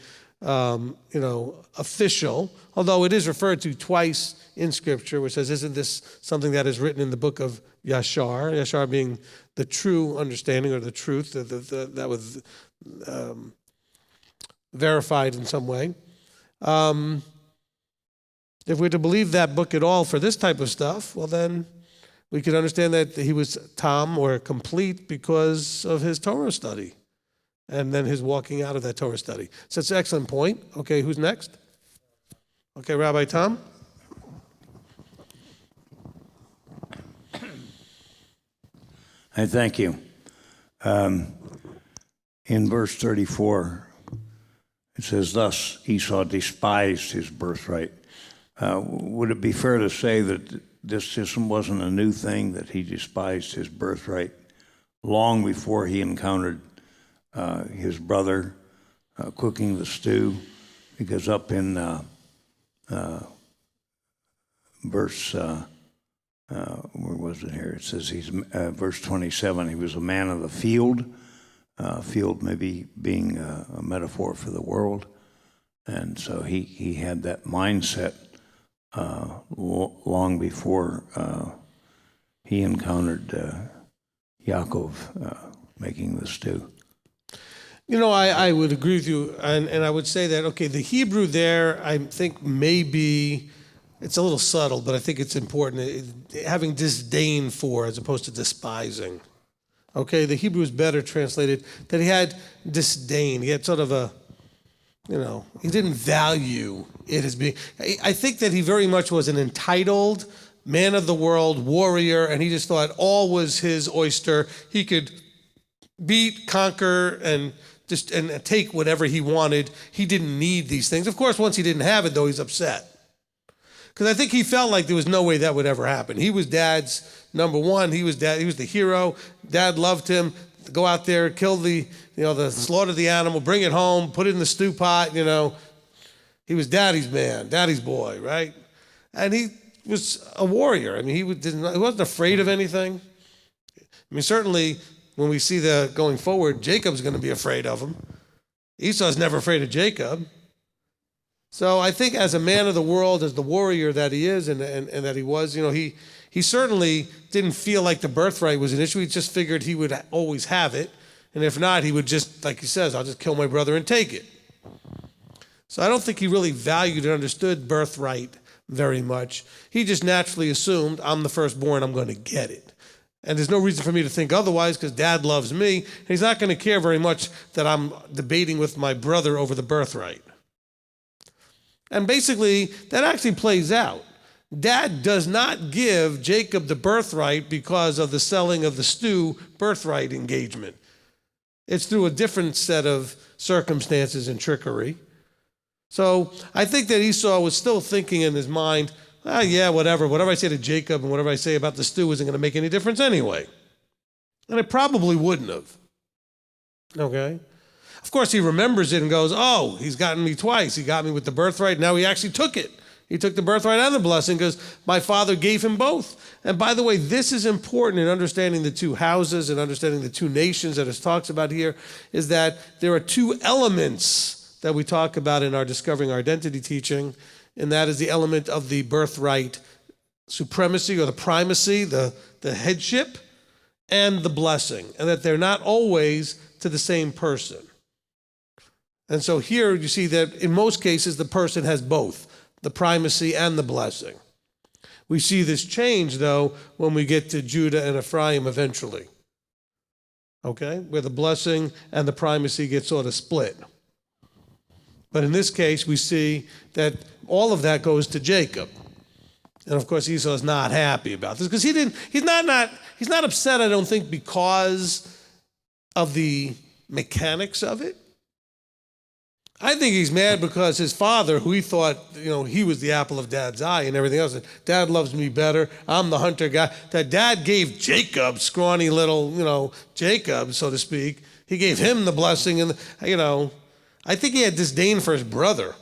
official, although it is referred to twice in Scripture, which says, isn't this something that is written in the book of Yashar? Yashar being the true understanding or the truth that was verified in some way. If we're to believe that book at all for this type of stuff, well then we could understand that he was tam or complete because of his Torah study and then his walking out of that Torah study. So it's an excellent point. Okay, who's next? Okay, Rabbi Tom. I thank you. In verse 34, it says, thus Esau despised his birthright. Would it be fair to say that this system wasn't a new thing, that he despised his birthright long before he encountered his brother cooking the stew? Because up in verse, where was it here? It says he's, verse 27, he was a man of the field, field maybe being a metaphor for the world. And so he had that mindset long before he encountered Yaakov making the stew. I would agree with you, and I would say that, okay, the Hebrew there, I think maybe, it's a little subtle, but I think it's important, having disdain for as opposed to despising. Okay, the Hebrew is better translated, that he had disdain. He had sort of a, he didn't value it as being, I think that he very much was an entitled man of the world, warrior, and he just thought all was his oyster. He could beat, conquer, and take whatever he wanted. He didn't need these things. Of course, once he didn't have it, though, he's upset. Because I think he felt like there was no way that would ever happen. He was Dad's number one. He was the hero. Dad loved him. Go out there, kill slaughter the animal, bring it home, put it in the stew pot. He was Daddy's man, Daddy's boy, right? And he was a warrior. I mean, he wasn't afraid of anything. I mean, certainly when we see going forward, Jacob's going to be afraid of him. Esau's never afraid of Jacob. So I think as a man of the world, as the warrior that he is and that he was, he certainly didn't feel like the birthright was an issue. He just figured he would always have it. And if not, he would just, like he says, I'll just kill my brother and take it. So I don't think he really valued and understood birthright very much. He just naturally assumed, I'm the firstborn, I'm going to get it. And there's no reason for me to think otherwise because Dad loves me. And he's not going to care very much that I'm debating with my brother over the birthright. And basically, that actually plays out. Dad does not give Jacob the birthright because of the selling of the stew birthright engagement. It's through a different set of circumstances and trickery. So I think that Esau was still thinking in his mind, whatever I say to Jacob and whatever I say about the stew isn't going to make any difference anyway. And it probably wouldn't have. Okay? Of course, he remembers it and goes, oh, he's gotten me twice. He got me with the birthright. Now he actually took it. He took the birthright and the blessing because my father gave him both. And by the way, this is important in understanding the two houses and understanding the two nations that it talks about here, is that there are two elements that we talk about in our Discovering Our Identity teaching, and that is the element of the birthright supremacy or the primacy, the headship, and the blessing, and that they're not always to the same person. And so here you see that in most cases the person has both, the primacy and the blessing. We see this change, though, when we get to Judah and Ephraim eventually, okay, where the blessing and the primacy get sort of split. But in this case, we see that all of that goes to Jacob. And of course, Esau's not happy about this because he's not upset, I don't think, because of the mechanics of it. I think he's mad because his father, who he thought, he was the apple of Dad's eye and everything else, Dad loves me better, I'm the hunter guy, that Dad gave Jacob, scrawny little, Jacob, so to speak, he gave him the blessing, and, I think he had disdain for his brother.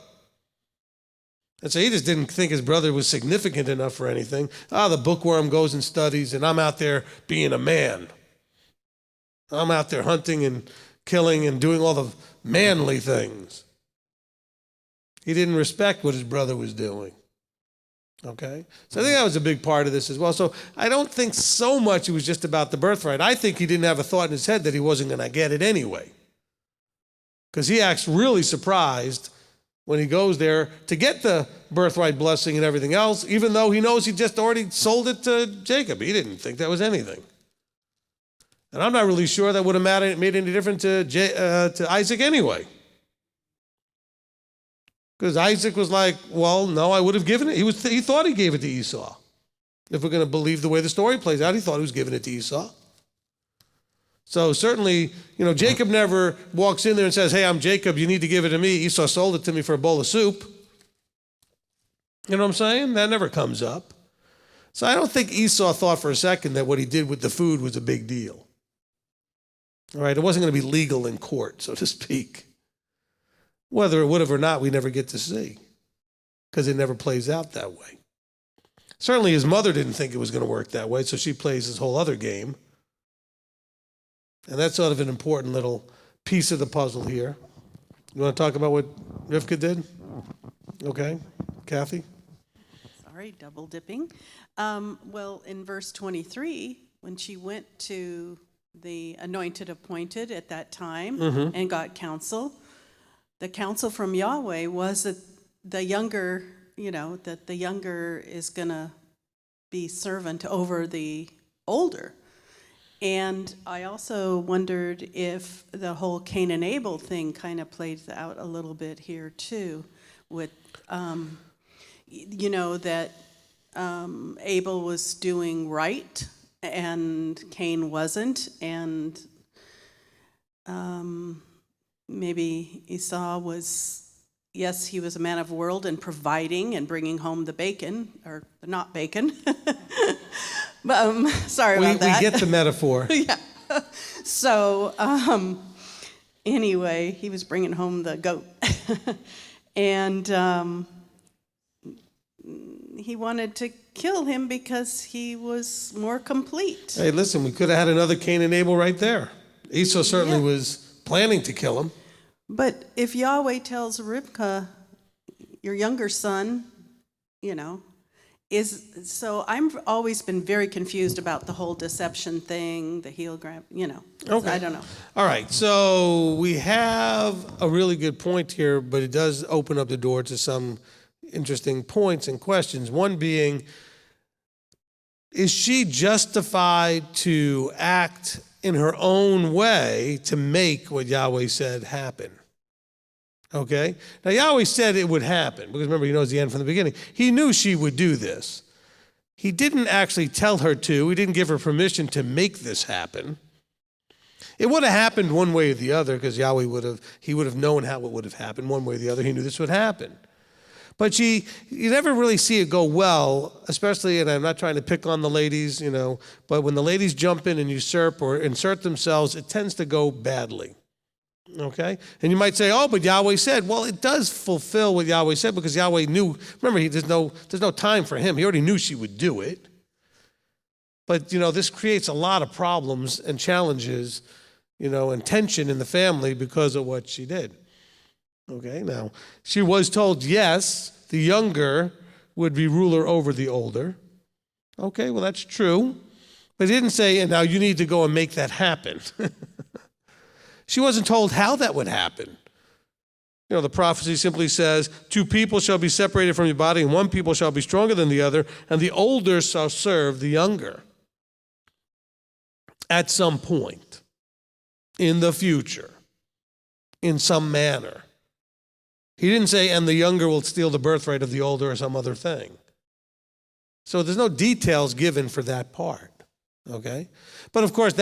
And so he just didn't think his brother was significant enough for anything. The bookworm goes and studies, and I'm out there being a man. I'm out there hunting and killing and doing all the manly things. He didn't respect what his brother was doing. Okay? So I think that was a big part of this as well. So I don't think so much it was just about the birthright. I think he didn't have a thought in his head that he wasn't going to get it anyway. Because he acts really surprised when he goes there to get the birthright blessing and everything else, even though he knows he just already sold it to Jacob. He didn't think that was anything. And I'm not really sure that would have made any difference to Isaac anyway. Because Isaac was like, well, no, I would have given it. He thought he gave it to Esau. If we're going to believe the way the story plays out, he thought he was giving it to Esau. So certainly, Jacob never walks in there and says, hey, I'm Jacob, you need to give it to me. Esau sold it to me for a bowl of soup. You know what I'm saying? That never comes up. So I don't think Esau thought for a second that what he did with the food was a big deal. All right, it wasn't going to be legal in court, so to speak. Whether it would have or not, we never get to see, because it never plays out that way. Certainly his mother didn't think it was going to work that way, so she plays this whole other game. And that's sort of an important little piece of the puzzle here. You want to talk about what Rivka did? Okay. Kathy? Sorry, double dipping. Well, in verse 23, when she went to the anointed appointed at that time and got counsel, the counsel from Yahweh was that the younger, that the younger is going to be servant over the older. And I also wondered if the whole Cain and Abel thing kind of plays out a little bit here too, with, that Abel was doing right and Cain wasn't, and maybe Esau was, yes, he was a man of world and providing and bringing home the bacon, or not bacon. But, sorry about that. We get the metaphor. Yeah. So, anyway, he was bringing home the goat. And he wanted to kill him because he was more complete. Hey, listen, we could have had another Cain and Abel right there. Esau certainly was planning to kill him. But if Yahweh tells Rivka, your younger son, so I've always been very confused about the whole deception thing, the heel grab, Okay. I don't know. All right, so we have a really good point here, but it does open up the door to some interesting points and questions. One being, is she justified to act in her own way to make what Yahweh said happen? Okay? Now, Yahweh said it would happen, because remember, he knows the end from the beginning. He knew she would do this. He didn't actually tell her to. He didn't give her permission to make this happen. It would have happened one way or the other, because Yahweh would have known how it would have happened one way or the other. He knew this would happen. But you never really see it go well, especially, and I'm not trying to pick on the ladies, but when the ladies jump in and usurp or insert themselves, it tends to go badly. Okay? And you might say, oh, but Yahweh said. Well, it does fulfill what Yahweh said, because Yahweh knew. Remember, there's no time for him. He already knew she would do it. But, this creates a lot of problems and challenges, and tension in the family because of what she did. Okay? Now, she was told, yes, the younger would be ruler over the older. Okay, well, that's true. But he didn't say, and now you need to go and make that happen. She wasn't told how that would happen. The prophecy simply says, 2 people shall be separated from your body, and 1 people shall be stronger than the other, and the older shall serve the younger. At some point, in the future, in some manner. He didn't say, and the younger will steal the birthright of the older or some other thing. So there's no details given for that part, okay? But of course,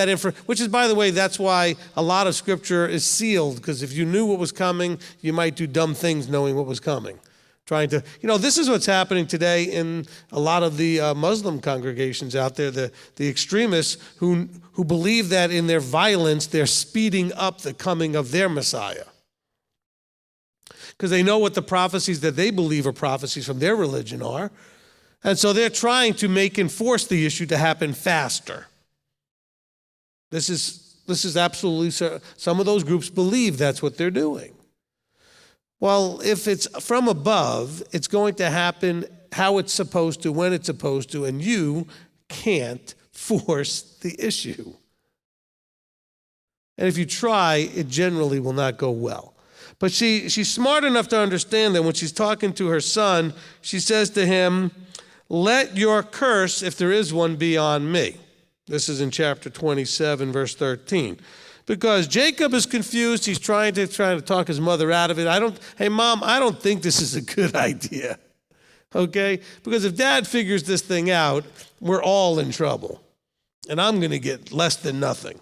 which is, by the way, that's why a lot of Scripture is sealed, because if you knew what was coming, you might do dumb things knowing what was coming. This is what's happening today in a lot of the Muslim congregations out there, the extremists who believe that in their violence, they're speeding up the coming of their Messiah. Because they know what the prophecies that they believe are prophecies from their religion are. And so they're trying to enforce the issue to happen faster. This is absolutely, some of those groups believe that's what they're doing. Well, if it's from above, it's going to happen how it's supposed to, when it's supposed to, and you can't force the issue. And if you try, it generally will not go well. But she's smart enough to understand that when she's talking to her son, she says to him, "Let your curse, if there is one, be on me." This is in chapter 27, verse 13. Because Jacob is confused. He's trying to talk his mother out of it. Hey, Mom, I don't think this is a good idea. Okay? Because if Dad figures this thing out, we're all in trouble. And I'm going to get less than nothing.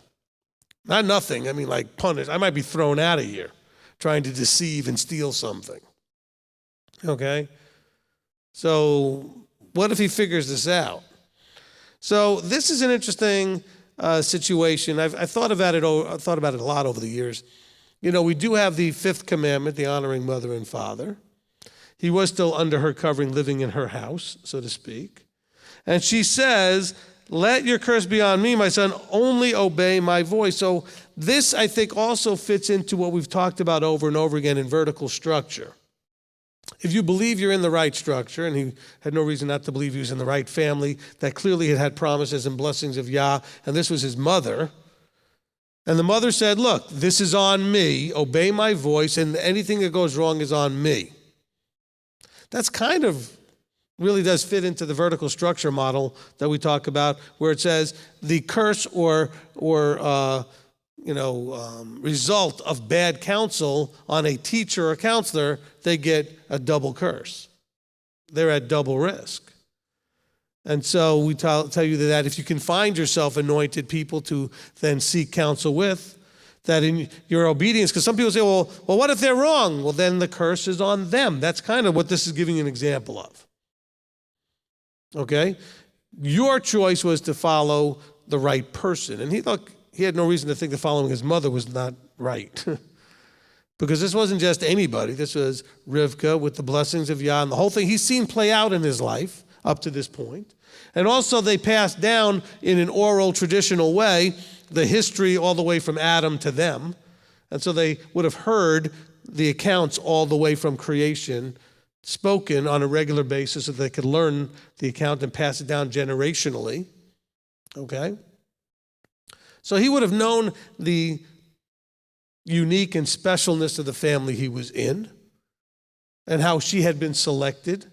Not nothing, I mean like punished. I might be thrown out of here trying to deceive and steal something. Okay? So what if he figures this out? So this is an interesting situation. I've thought about it a lot over the years. We do have the fifth commandment, the honoring mother and father. He was still under her covering, living in her house, so to speak. And she says, "Let your curse be on me, my son, only obey my voice." So this, I think, also fits into what we've talked about over and over again in vertical structure. If you believe you're in the right structure, and he had no reason not to believe he was in the right family that clearly had promises and blessings of Yah, and this was his mother, and the mother said, "Look, this is on me, obey my voice, and anything that goes wrong is on me." That's kind of really does fit into the vertical structure model that we talk about, where it says the curse or result of bad counsel on a teacher or counselor, they get a double curse. They're at double risk. And so we tell you that if you can find yourself anointed people to then seek counsel with, that in your obedience, because some people say, well, what if they're wrong? Well, then the curse is on them. That's kind of what this is giving you an example of. Okay? Your choice was to follow the right person. And he had no reason to think that following his mother was not right. Because this wasn't just anybody. This was Rivka with the blessings of Yah and the whole thing he's seen play out in his life up to this point. And also they passed down in an oral traditional way the history all the way from Adam to them. And so they would have heard the accounts all the way from creation spoken on a regular basis so they could learn the account and pass it down generationally. Okay? So he would have known the unique and specialness of the family he was in and how she had been selected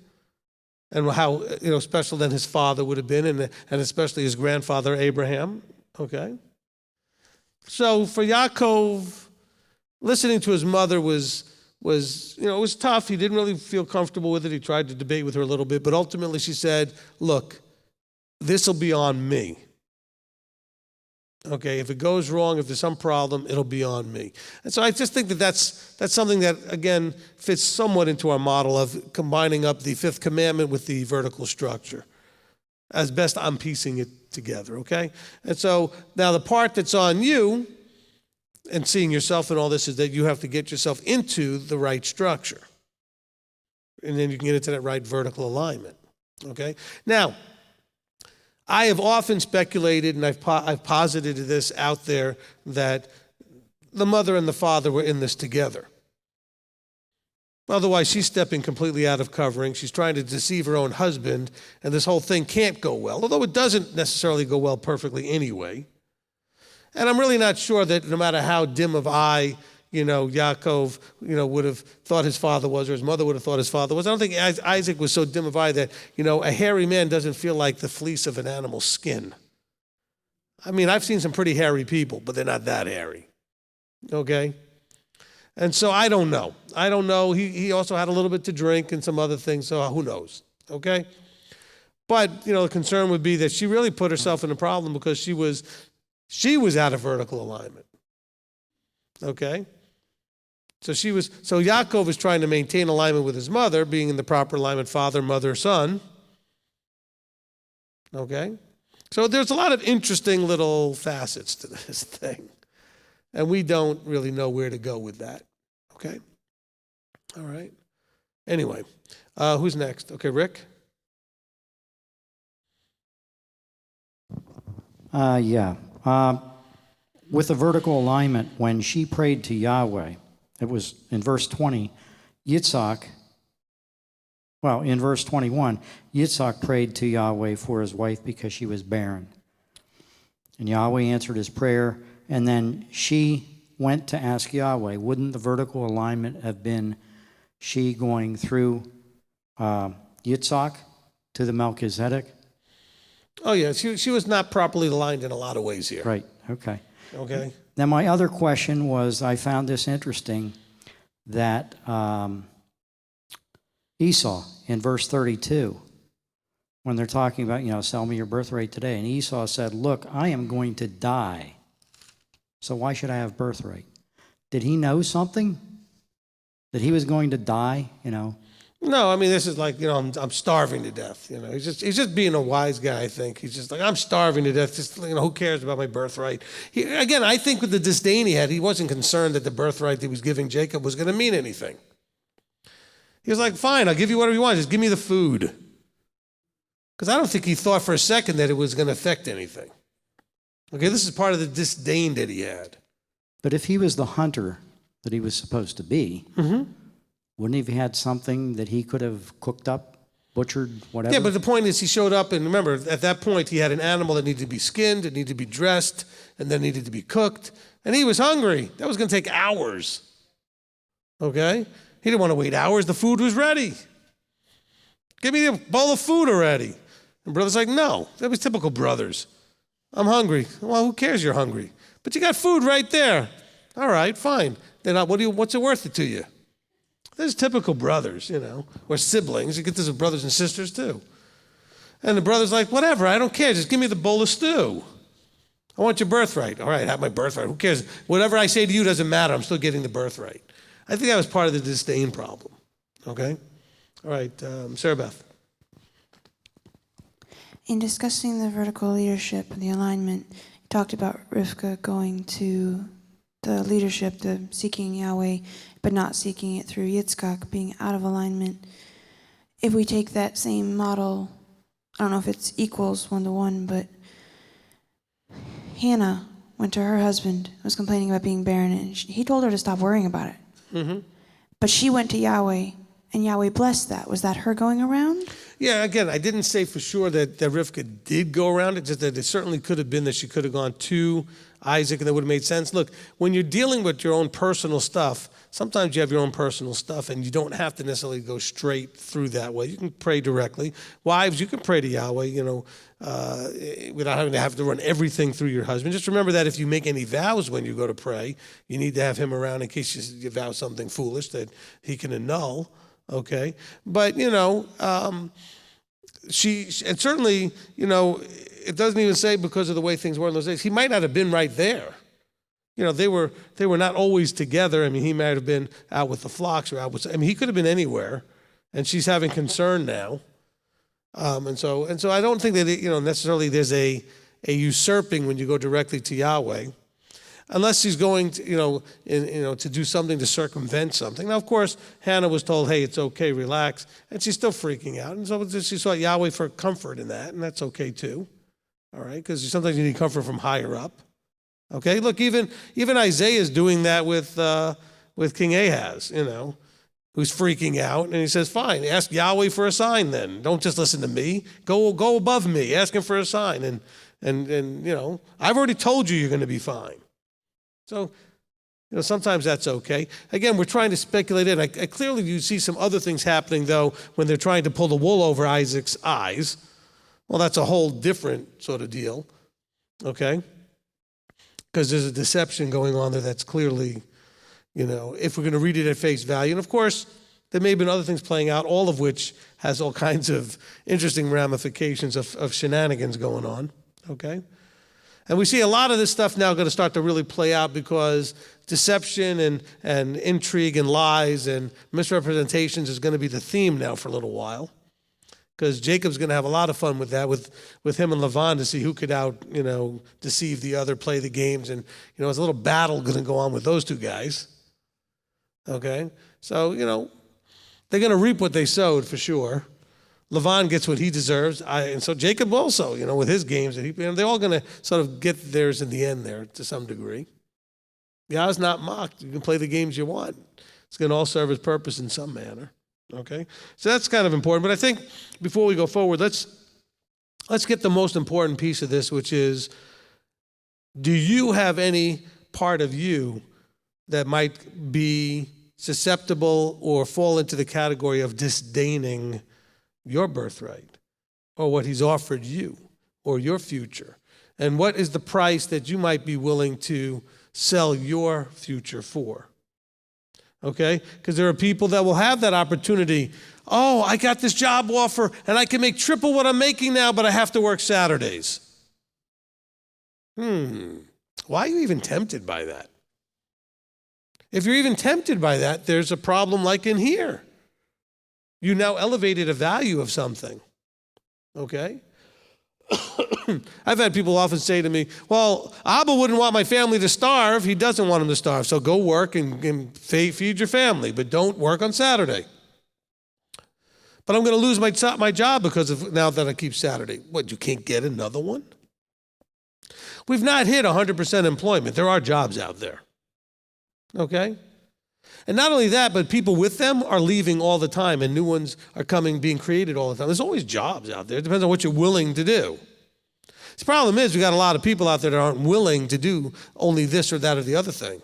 and how special then his father would have been and especially his grandfather Abraham. Okay? So for Yaakov, listening to his mother was it was tough. He didn't really feel comfortable with it. He tried to debate with her a little bit, but ultimately she said, "Look, this will be on me. Okay, if it goes wrong, if there's some problem, it'll be on me." And so I just think that's something that, again, fits somewhat into our model of combining up the fifth commandment with the vertical structure. As best I'm piecing it together, okay? And so now the part that's on you and seeing yourself in all this is that you have to get yourself into the right structure. And then you can get into that right vertical alignment, okay? Now, I have often speculated, and I've posited this out there, that the mother and the father were in this together. Otherwise, she's stepping completely out of covering. She's trying to deceive her own husband, and this whole thing can't go well, although it doesn't necessarily go well perfectly anyway. And I'm really not sure that no matter how dim of eye, Yaakov, would have thought his father was, or his mother would have thought his father was. I don't think Isaac was so dim of eye that, a hairy man doesn't feel like the fleece of an animal's skin. I mean, I've seen some pretty hairy people, but they're not that hairy. Okay? And so I don't know. He also had a little bit to drink and some other things, so who knows? Okay? But, the concern would be that she really put herself in a problem because she was out of vertical alignment. Okay? So Yaakov is trying to maintain alignment with his mother, being in the proper alignment, father, mother, son. Okay? So there's a lot of interesting little facets to this thing. And we don't really know where to go with that. Okay? All right. Anyway, who's next? Okay, Rick? With the vertical alignment, when she prayed to Yahweh, it was in verse 20, in verse 21, Yitzhak prayed to Yahweh for his wife because she was barren. And Yahweh answered his prayer, and then she went to ask Yahweh. Wouldn't the vertical alignment have been she going through Yitzhak to the Melchizedek? Oh, yeah, she was not properly aligned in a lot of ways here. Right, okay. Okay? Then my other question was, I found this interesting, that Esau, in verse 32, when they're talking about, sell me your birthright today, and Esau said, look, I am going to die, so why should I have birthright? Did he know something? That he was going to die, No, I mean, this is like, I'm starving to death. He's just being a wise guy, I think. He's just like, I'm starving to death. Just, who cares about my birthright? Again, I think with the disdain he had, he wasn't concerned that the birthright that he was giving Jacob was going to mean anything. He was like, fine, I'll give you whatever you want. Just give me the food. Because I don't think he thought for a second that it was going to affect anything. Okay, this is part of the disdain that he had. But if he was the hunter that he was supposed to be, wouldn't he have had something that he could have cooked up, butchered, whatever? Yeah, but the point is he showed up, and remember, at that point, he had an animal that needed to be skinned, it needed to be dressed, and then needed to be cooked, and he was hungry. That was going to take hours. Okay? He didn't want to wait hours. The food was ready. Give me a bowl of food already. And brother's like, no. That was typical brothers. I'm hungry. Well, who cares you're hungry? But you got food right there. All right, fine. Then what's it worth it to you? There's typical brothers, or siblings. You get this with brothers and sisters too. And the brother's like, whatever, I don't care. Just give me the bowl of stew. I want your birthright. All right, have my birthright. Who cares? Whatever I say to you doesn't matter. I'm still getting the birthright. I think that was part of the disdain problem. Okay? All right, Sarah Beth. In discussing the vertical leadership, the alignment, you talked about Rivka going to the leadership, the seeking Yahweh, but not seeking it through Yitzchak, being out of alignment. If we take that same model, I don't know if it's equals 1-to-1, but Hannah went to her husband, was complaining about being barren, and he told her to stop worrying about it. Mm-hmm. But she went to Yahweh, and Yahweh blessed that. Was that her going around? Yeah, again, I didn't say for sure that Rivka did go around it, just that it certainly could have been that she could have gone to Isaac and that would have made sense. Look, when you're dealing with your own personal stuff, sometimes you have your own personal stuff and you don't have to necessarily go straight through that way. You can pray directly. Wives, you can pray to Yahweh, without having to have to run everything through your husband. Just remember that if you make any vows when you go to pray, you need to have him around in case you vow something foolish that he can annul. Okay, but she and certainly it doesn't even say because of the way things were in those days. He might not have been right there. They were not always together. I mean, he might have been out with the flocks or out with. I mean, he could have been anywhere, and she's having concern now. And so I don't think that necessarily there's a usurping when you go directly to Yahweh. Unless he's going to, to do something to circumvent something. Now, of course, Hannah was told, hey, it's okay, relax. And she's still freaking out. And so she sought Yahweh for comfort in that, and that's okay too. All right, because sometimes you need comfort from higher up. Okay, look, even Isaiah is doing that with King Ahaz, who's freaking out. And he says, fine, ask Yahweh for a sign then. Don't just listen to me. Go above me, ask him for a sign. And I've already told you you're going to be fine. So, sometimes that's okay. Again, we're trying to speculate in. I clearly you see some other things happening, though, when they're trying to pull the wool over Isaac's eyes. Well, that's a whole different sort of deal, okay? Because there's a deception going on there that's clearly, if we're going to read it at face value. And, of course, There may have been other things playing out, all of which has all kinds of interesting ramifications of shenanigans going on, okay? And we see a lot of this stuff now going to start to really play out because deception and intrigue and lies and misrepresentations is going to be the theme now for a little while. Because Jacob's going to have a lot of fun with that, with him and Lavan to see who could deceive the other, play the games. And, there's a little battle going to go on with those two guys. Okay? So, they're going to reap what they sowed for sure. Lavan gets what he deserves. And so Jacob also, with his games, they're all going to sort of get theirs in the end there to some degree. God's not mocked. You can play the games you want. It's going to all serve its purpose in some manner. Okay? So that's kind of important. But I think before we go forward, let's get the most important piece of this, which is, do you have any part of you that might be susceptible or fall into the category of disdaining your birthright or what he's offered you or your future? And what is the price that you might be willing to sell your future for? Okay? Because there are people that will have that opportunity. Oh, I got this job offer and I can make triple what I'm making now, but I have to work Saturdays. Why are you even tempted by that? If you're even tempted by that, there's a problem like in here. You now elevated a value of something. Okay? I've had people often say to me, well, Abba wouldn't want my family to starve. He doesn't want them to starve. So go work and feed your family, but don't work on Saturday. But I'm going to lose my job because of now that I keep Saturday. What, you can't get another one? We've not hit 100% employment. There are jobs out there. Okay? And not only that, but people with them are leaving all the time and new ones are being created all the time. There's always jobs out there. It depends on what you're willing to do. The problem is we got a lot of people out there that aren't willing to do only this or that or the other thing.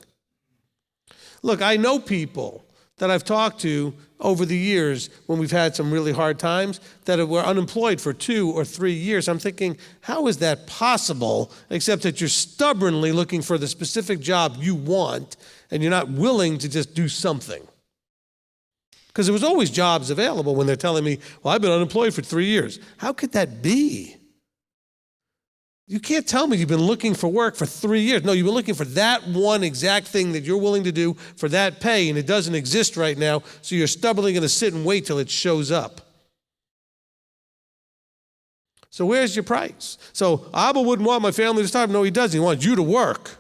Look, I know people that I've talked to over the years when we've had some really hard times that were unemployed for 2 or 3 years. I'm thinking, how is that possible, except that you're stubbornly looking for the specific job you want and you're not willing to just do something? Because there was always jobs available when they're telling me, well, I've been unemployed for 3 years. How could that be? You can't tell me you've been looking for work for 3 years. No, you've been looking for that one exact thing that you're willing to do for that pay, and it doesn't exist right now, so you're stubbornly going to sit and wait till it shows up. So where's your price? So Abba wouldn't want my family to starve. No, he doesn't. He wants you to work.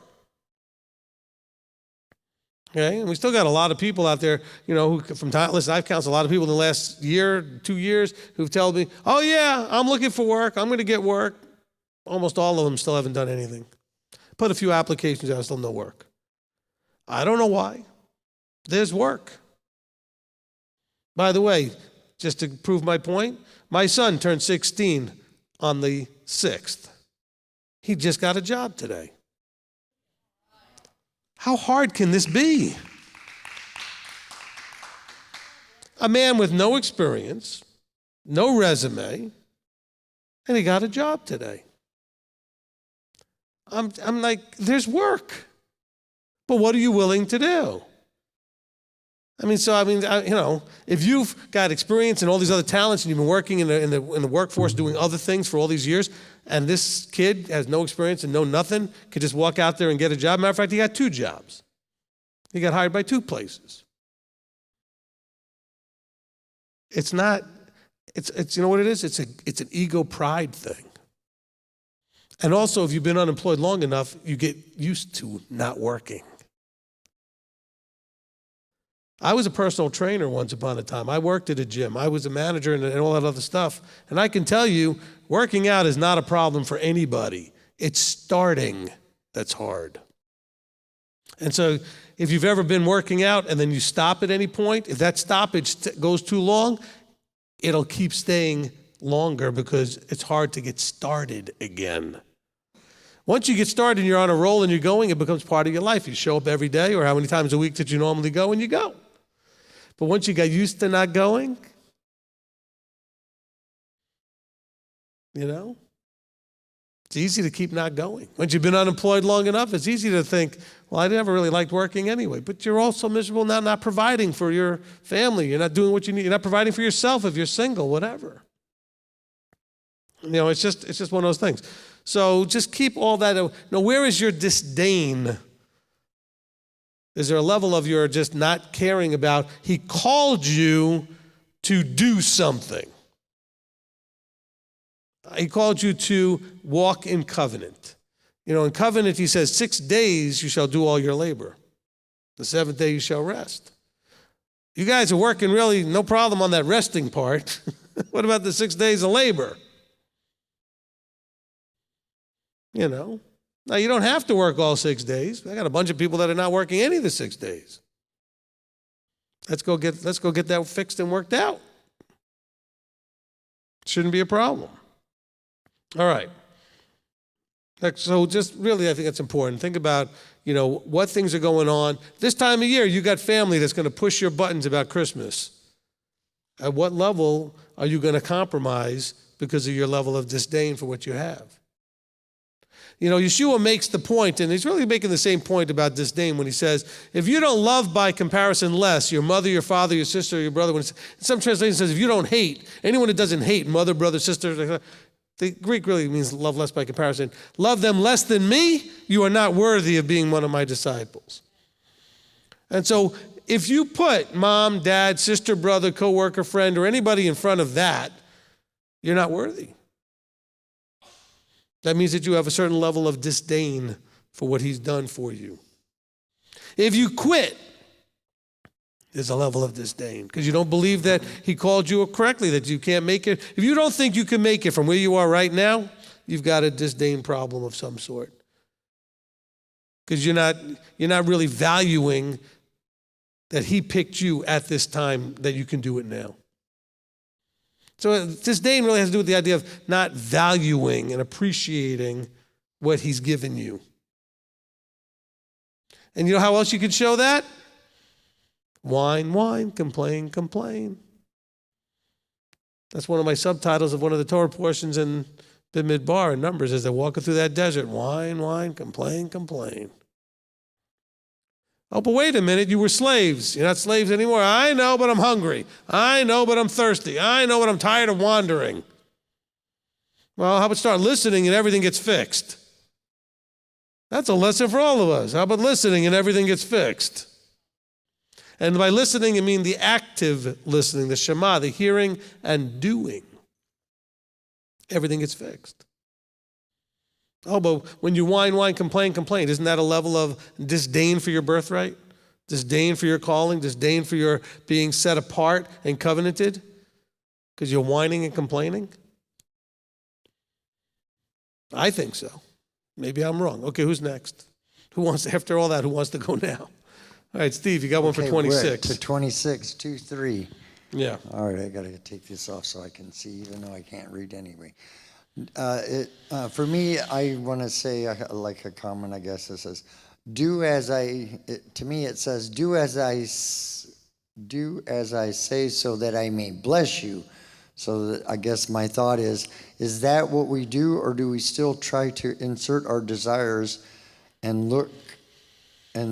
Okay, and we still got a lot of people out there, who from time, listen, I've counseled a lot of people in the last year, 2 years, who've told me, oh yeah, I'm looking for work. I'm going to get work. Almost all of them still haven't done anything. Put a few applications out, still no work. I don't know why. There's work. By the way, just to prove my point, my son turned 16 on the 6th. He just got a job today. How hard can this be? A man with no experience, no resume, and he got a job today. I'm like, there's work. But what are you willing to do? If you've got experience and all these other talents and you've been working in the workforce doing other things for all these years, and this kid has no experience and no nothing, could just walk out there and get a job. Matter of fact, he got 2 jobs. He got hired by 2 places. It's not, it's you know what it is? It's an ego pride thing. And also, if you've been unemployed long enough, you get used to not working. I was a personal trainer once upon a time. I worked at a gym. I was a manager and all that other stuff. And I can tell you, working out is not a problem for anybody. It's starting that's hard. And so if you've ever been working out and then you stop at any point, if that stoppage goes too long, it'll keep staying longer because it's hard to get started again. Once you get started and you're on a roll and you're going, it becomes part of your life. You show up every day, or how many times a week did you normally go, and you go. But once you got used to not going, It's easy to keep not going. Once you've been unemployed long enough, it's easy to think, well, I never really liked working anyway. But you're also miserable now not providing for your family. You're not doing what you need. You're not providing for yourself if you're single, whatever. It's just one of those things. So just keep all that. Now, where is your disdain? Is there a level of your just not caring about, he called you to do something. He called you to walk in covenant. In covenant, he says, 6 days you shall do all your labor. The 7th day you shall rest. You guys are working really no problem on that resting part. What about the 6 days of labor? Now you don't have to work all 6 days. I got a bunch of people that are not working any of the 6 days. Let's go get that fixed and worked out. Shouldn't be a problem. All right. So just really, I think that's important. Think about, what things are going on. This time of year, you got family that's going to push your buttons about Christmas. At what level are you going to compromise because of your level of disdain for what you have? Yeshua makes the point, and he's really making the same point about disdain when he says, if you don't love by comparison less, your mother, your father, your sister, your brother, some translation says, if you don't hate, anyone who doesn't hate, mother, brother, sister, the Greek really means love less by comparison. Love them less than me, you are not worthy of being one of my disciples. And so if you put mom, dad, sister, brother, coworker, friend, or anybody in front of that, you're not worthy. That means that you have a certain level of disdain for what he's done for you. If you quit, there's a level of disdain because you don't believe that he called you correctly, that you can't make it. If you don't think you can make it from where you are right now, you've got a disdain problem of some sort. Because you're not really valuing that he picked you at this time, that you can do it now. So disdain really has to do with the idea of not valuing and appreciating what he's given you. And you know how else you could show that? Whine, whine, complain, complain. That's one of my subtitles of one of the Torah portions in Bimidbar in Numbers as they're walking through that desert. Whine, whine, complain, complain. Oh, but wait a minute, you were slaves. You're not slaves anymore. I know, but I'm hungry. I know, but I'm thirsty. I know, but I'm tired of wandering. Well, how about start listening and everything gets fixed? That's a lesson for all of us. How about listening and everything gets fixed? And by listening, I mean the active listening, the Shema, the hearing and doing. Everything gets fixed. Oh, but when you whine, complain, isn't that a level of disdain for your birthright? Disdain for your calling? Disdain for your being set apart and covenanted? Because you're whining and complaining? I think so. Maybe I'm wrong. Okay, who's next? After all that, who wants to go now? All right, Steve, you got one for 26. To 26, 2-3. Yeah. All right, I got to take this off so I can see, even though I can't read anyway. For me, I want to say like a comment, I guess. It says, to me it says, do as I say so that I may bless you. So that, I guess my thought is that what we do, or do we still try to insert our desires and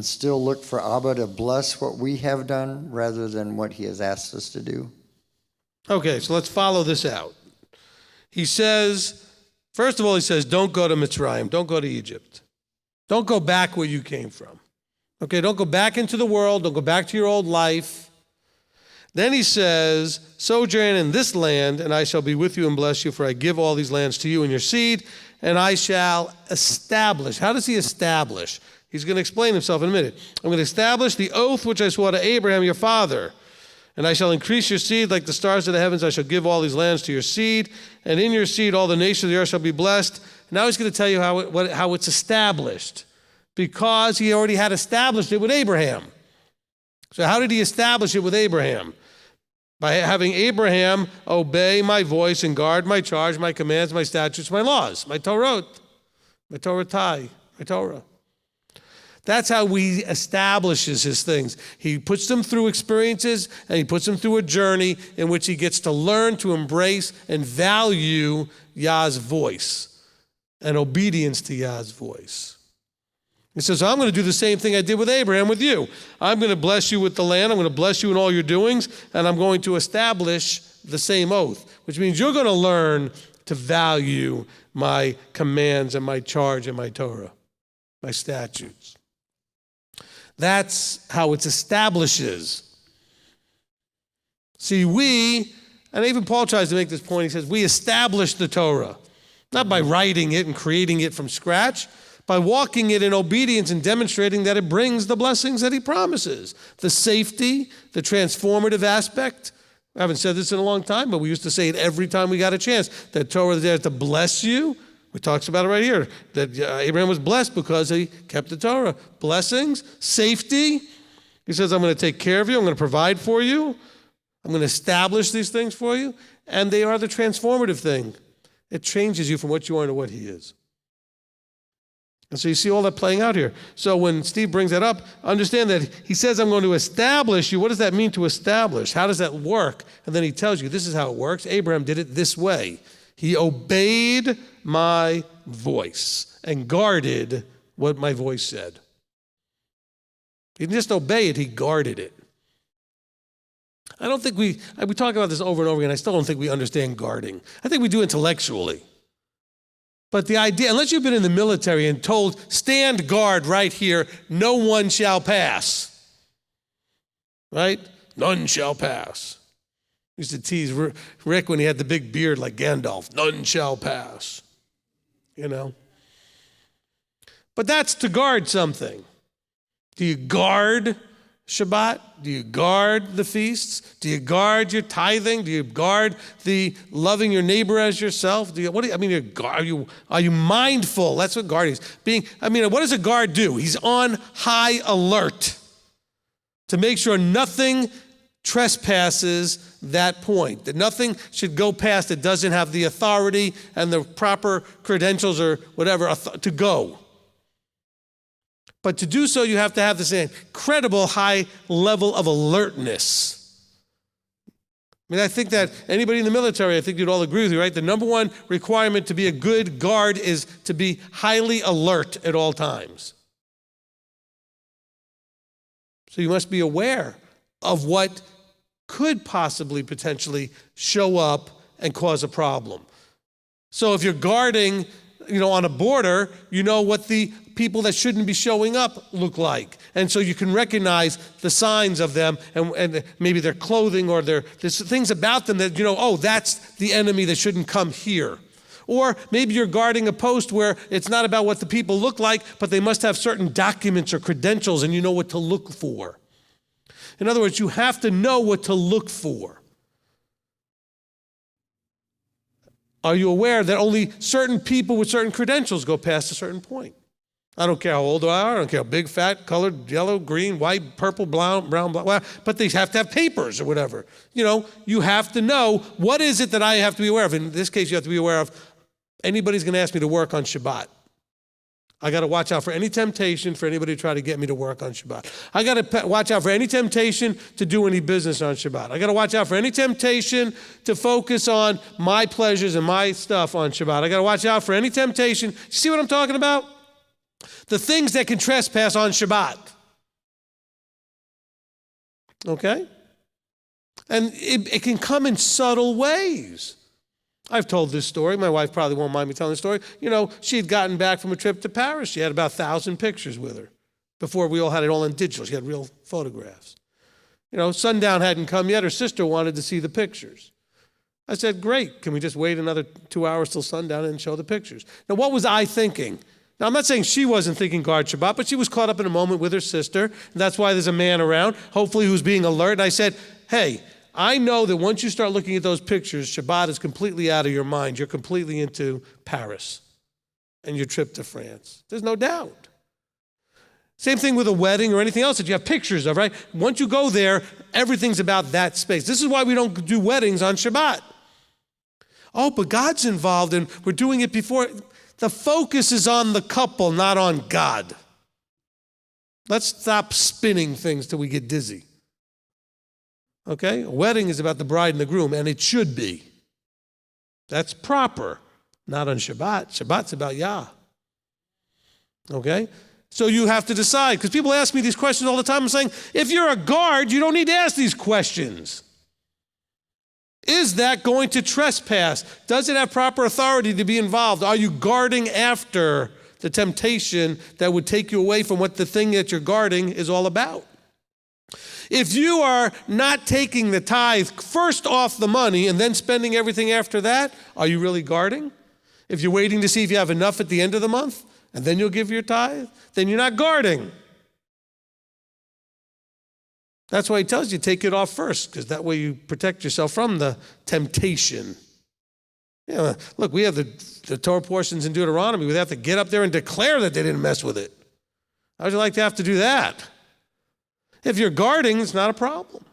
still look for Abba to bless what we have done rather than what he has asked us to do? Okay, so let's follow this out. He says, first of all, he says, don't go to Mitzrayim. Don't go to Egypt. Don't go back where you came from. Okay, don't go back into the world. Don't go back to your old life. Then he says, sojourn in this land, and I shall be with you and bless you, for I give all these lands to you and your seed, and I shall establish. How does he establish? He's going to explain himself in a minute. I'm going to establish the oath which I swore to Abraham, your father. And I shall increase your seed like the stars of the heavens. I shall give all these lands to your seed. And in your seed all the nations of the earth shall be blessed. Now he's going to tell you how it's established. Because he already had established it with Abraham. So how did he establish it with Abraham? By having Abraham obey my voice and guard my charge, my commands, my statutes, my laws, my Torah. That's how he establishes his things. He puts them through experiences, and he puts them through a journey in which he gets to learn to embrace and value Yah's voice. and obedience to Yah's voice. He says, I'm going to do the same thing I did with Abraham with you. I'm going to bless you with the land. I'm going to bless you in all your doings, and I'm going to establish the same oath, which means you're going to learn to value my commands and my charge and my Torah, my statutes. That's how it establishes. See, and even Paul tries to make this point, he says, we establish the Torah, not by writing it and creating it from scratch, by walking it in obedience and demonstrating that it brings the blessings that he promises. The safety, the transformative aspect. I haven't said this in a long time, but we used to say it every time we got a chance, that Torah is there to bless you. We talks about it right here, that Abraham was blessed because he kept the Torah. Blessings, safety. He says, I'm going to take care of you. I'm going to provide for you. I'm going to establish these things for you. And they are the transformative thing. It changes you from what you are to what he is. And so you see all that playing out here. So when Steve brings that up, understand that he says, I'm going to establish you. What does that mean to establish? How does that work? And then he tells you, this is how it works. Abraham did it this way. He obeyed my voice and guarded what my voice said. He didn't just obey it, he guarded it. I don't think we talk about this over and over again. I still don't think we understand guarding. I think we do intellectually. But the idea, unless you've been in the military and told, stand guard right here, no one shall pass. Right? None shall pass. I used to tease Rick when he had the big beard like Gandalf. None shall pass. You know? But that's to guard something. Do you guard Shabbat? Do you guard the feasts? Do you guard your tithing? Do you guard the loving your neighbor as yourself? Are you mindful? That's what guard is. What does a guard do? He's on high alert to make sure nothing trespasses that point, that nothing should go past that doesn't have the authority and the proper credentials or whatever to go. But to do so, you have to have this incredible high level of alertness. I think that anybody in the military, I think you'd all agree with me, right? The number one requirement to be a good guard is to be highly alert at all times. So you must be aware of what could possibly, potentially show up and cause a problem. So if you're guarding, on a border, you know what the people that shouldn't be showing up look like. And so you can recognize the signs of them and maybe their clothing or there's things about them that, that's the enemy that shouldn't come here. Or maybe you're guarding a post where it's not about what the people look like, but they must have certain documents or credentials and you know what to look for. In other words, you have to know what to look for. Are you aware that only certain people with certain credentials go past a certain point? I don't care how old they are. I don't care how big, fat, colored, yellow, green, white, purple, brown, black, but they have to have papers or whatever. You have to know what is it that I have to be aware of. In this case, you have to be aware of anybody's going to ask me to work on Shabbat. I got to watch out for any temptation for anybody to try to get me to work on Shabbat. I got to watch out for any temptation to do any business on Shabbat. I got to watch out for any temptation to focus on my pleasures and my stuff on Shabbat. I got to watch out for any temptation. You see what I'm talking about? The things that can trespass on Shabbat. Okay? And it can come in subtle ways. I've told this story. My wife probably won't mind me telling the story. She had gotten back from a trip to Paris. She had about 1,000 pictures with her. Before we all had it all in digital. She had real photographs. Sundown hadn't come yet. Her sister wanted to see the pictures. I said, great. Can we just wait another 2 hours till sundown and show the pictures? Now, what was I thinking? Now, I'm not saying she wasn't thinking guard Shabbat, but she was caught up in a moment with her sister. And that's why there's a man around, hopefully who's being alert. And I said, hey, I know that once you start looking at those pictures, Shabbat is completely out of your mind. You're completely into Paris and your trip to France. There's no doubt. Same thing with a wedding or anything else that you have pictures of, right? Once you go there, everything's about that space. This is why we don't do weddings on Shabbat. Oh, but God's involved and we're doing it before. The focus is on the couple, not on God. Let's stop spinning things till we get dizzy. Okay? A wedding is about the bride and the groom, and it should be. That's proper. not on Shabbat. Shabbat's about Yah. Okay? So you have to decide, because people ask me these questions all the time. I'm saying, if you're a guard, you don't need to ask these questions. Is that going to trespass? Does it have proper authority to be involved? Are you guarding after the temptation that would take you away from what the thing that you're guarding is all about? If you are not taking the tithe first off the money and then spending everything after that, are you really guarding? If you're waiting to see if you have enough at the end of the month and then you'll give your tithe, then you're not guarding. That's why he tells you take it off first, because that way you protect yourself from the temptation. You know, look, we have the Torah portions in Deuteronomy. We have to get up there and declare that they didn't mess with it. How would you like to have to do that? If you're guarding, it's not a problem.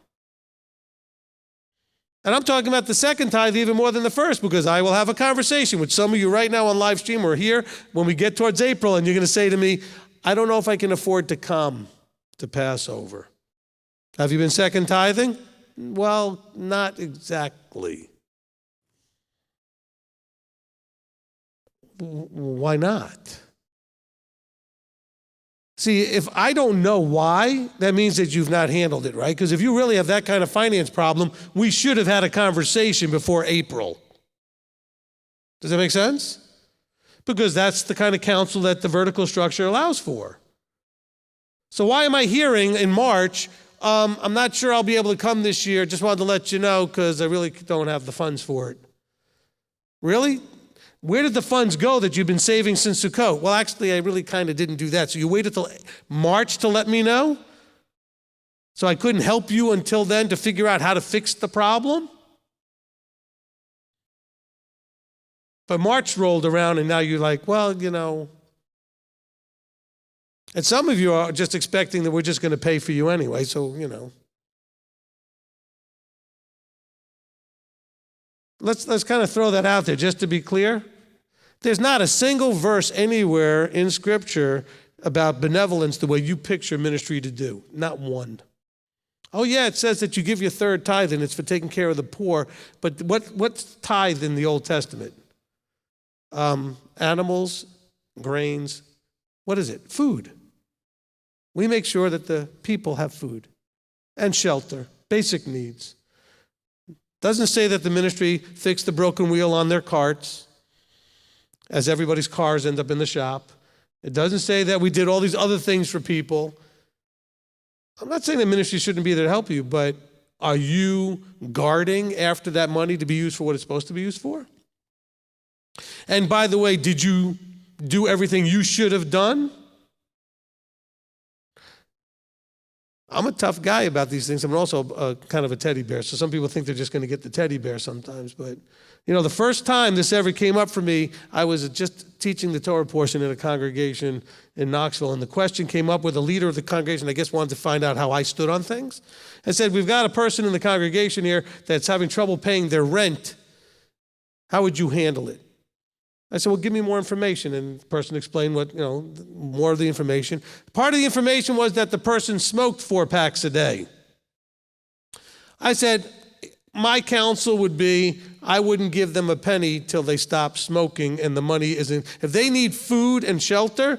And I'm talking about the second tithe even more than the first, because I will have a conversation with some of you right now on live stream or here when we get towards April, and you're going to say to me, I don't know if I can afford to come to Passover. Have you been second tithing? Well, not exactly. Why not? See, if I don't know why, that means that you've not handled it right. Because if you really have that kind of finance problem, we should have had a conversation before April. Does that make sense? Because that's the kind of counsel that the vertical structure allows for. So why am I hearing in March, I'm not sure I'll be able to come this year, just wanted to let you know because I really don't have the funds for it. Really? Where did the funds go that you've been saving since Sukkot? Well, actually, I really kind of didn't do that. So you waited till March to let me know? So I couldn't help you until then to figure out how to fix the problem? But March rolled around and now you're like, well, you know. And some of you are just expecting that we're just going to pay for you anyway, so, you know. Let's kind of throw that out there just to be clear. There's not a single verse anywhere in Scripture about benevolence the way you picture ministry to do. Not one. Oh yeah, it says that you give your third tithe and it's for taking care of the poor. But what's tithe in the Old Testament? Animals, grains. What is it? Food. We make sure that the people have food and shelter, basic needs. Doesn't say that the ministry fixed the broken wheel on their carts as everybody's cars end up in the shop. It doesn't say that we did all these other things for people. I'm not saying that ministry shouldn't be there to help you, but are you guarding after that money to be used for what it's supposed to be used for? And by the way, did you do everything you should have done? I'm a tough guy about these things. I'm also kind of a teddy bear. So some people think they're just going to get the teddy bear sometimes. But, you know, the first time this ever came up for me, I was just teaching the Torah portion in a congregation in Knoxville. And the question came up with a leader of the congregation, I guess wanted to find out how I stood on things. And said, we've got a person in the congregation here that's having trouble paying their rent. How would you handle it? I said, well, give me more information. And the person explained more of the information. Part of the information was that the person smoked 4 packs a day. I said, my counsel would be, I wouldn't give them a penny till they stop smoking and the money isn't. If they need food and shelter,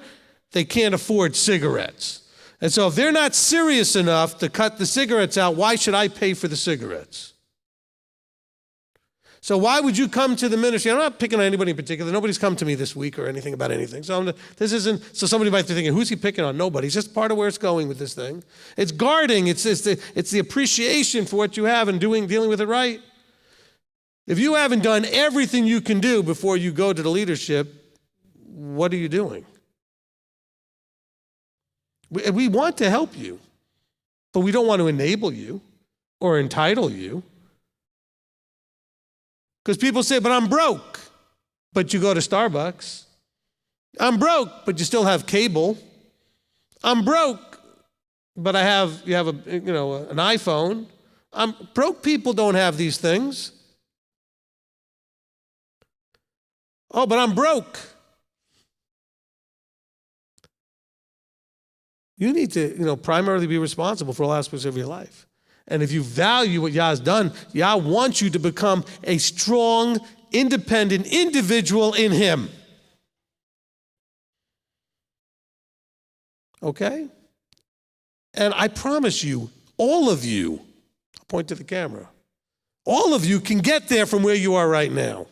they can't afford cigarettes. And so if they're not serious enough to cut the cigarettes out, why should I pay for the cigarettes? So why would you come to the ministry? I'm not picking on anybody in particular. Nobody's come to me this week or anything about anything. So somebody might be thinking, who's he picking on? Nobody. It's just part of where it's going with this thing. It's guarding. It's the appreciation for what you have and dealing with it right. If you haven't done everything you can do before you go to the leadership, what are you doing? We want to help you, but we don't want to enable you or entitle you. Because people say, but I'm broke, but you go to Starbucks. I'm broke, but you still have cable. I'm broke, but you have an iPhone. Broke people don't have these things. Oh, but I'm broke. You need to, primarily be responsible for all aspects of your life. And if you value what Yah's done, Yah wants you to become a strong independent individual in him. Okay? And I promise you, all of you, I'll point to the camera, all of you can get there from where you are right now.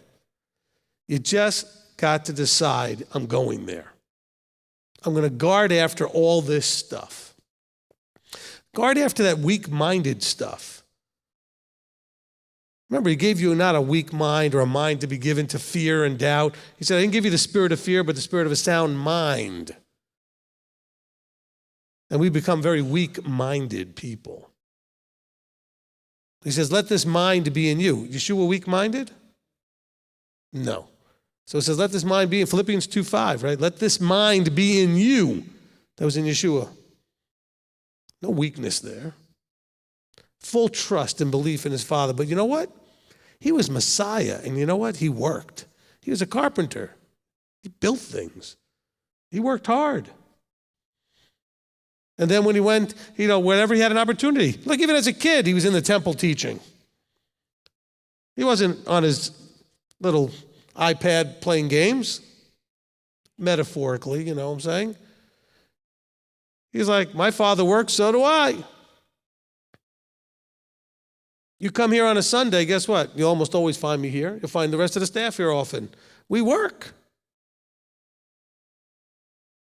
You just got to decide, I'm going there. I'm going to guard after all this stuff. Guard after that weak-minded stuff. Remember, he gave you not a weak mind or a mind to be given to fear and doubt. He said, I didn't give you the spirit of fear, but the spirit of a sound mind. And we become very weak-minded people. He says, let this mind be in you. Yeshua weak-minded? No. So it says, let this mind be in Philippians 2:5, right? Let this mind be in you. That was in Yeshua. No weakness there. Full trust and belief in his Father. But you know what? He was Messiah, and you know what? He worked. He was a carpenter. He built things. He worked hard. And then when he went, whenever he had an opportunity, like even as a kid, he was in the temple teaching. He wasn't on his little iPad playing games, metaphorically, you know what I'm saying? He's like, my Father works, so do I. You come here on a Sunday, guess what? You'll almost always find me here. You'll find the rest of the staff here often. We work.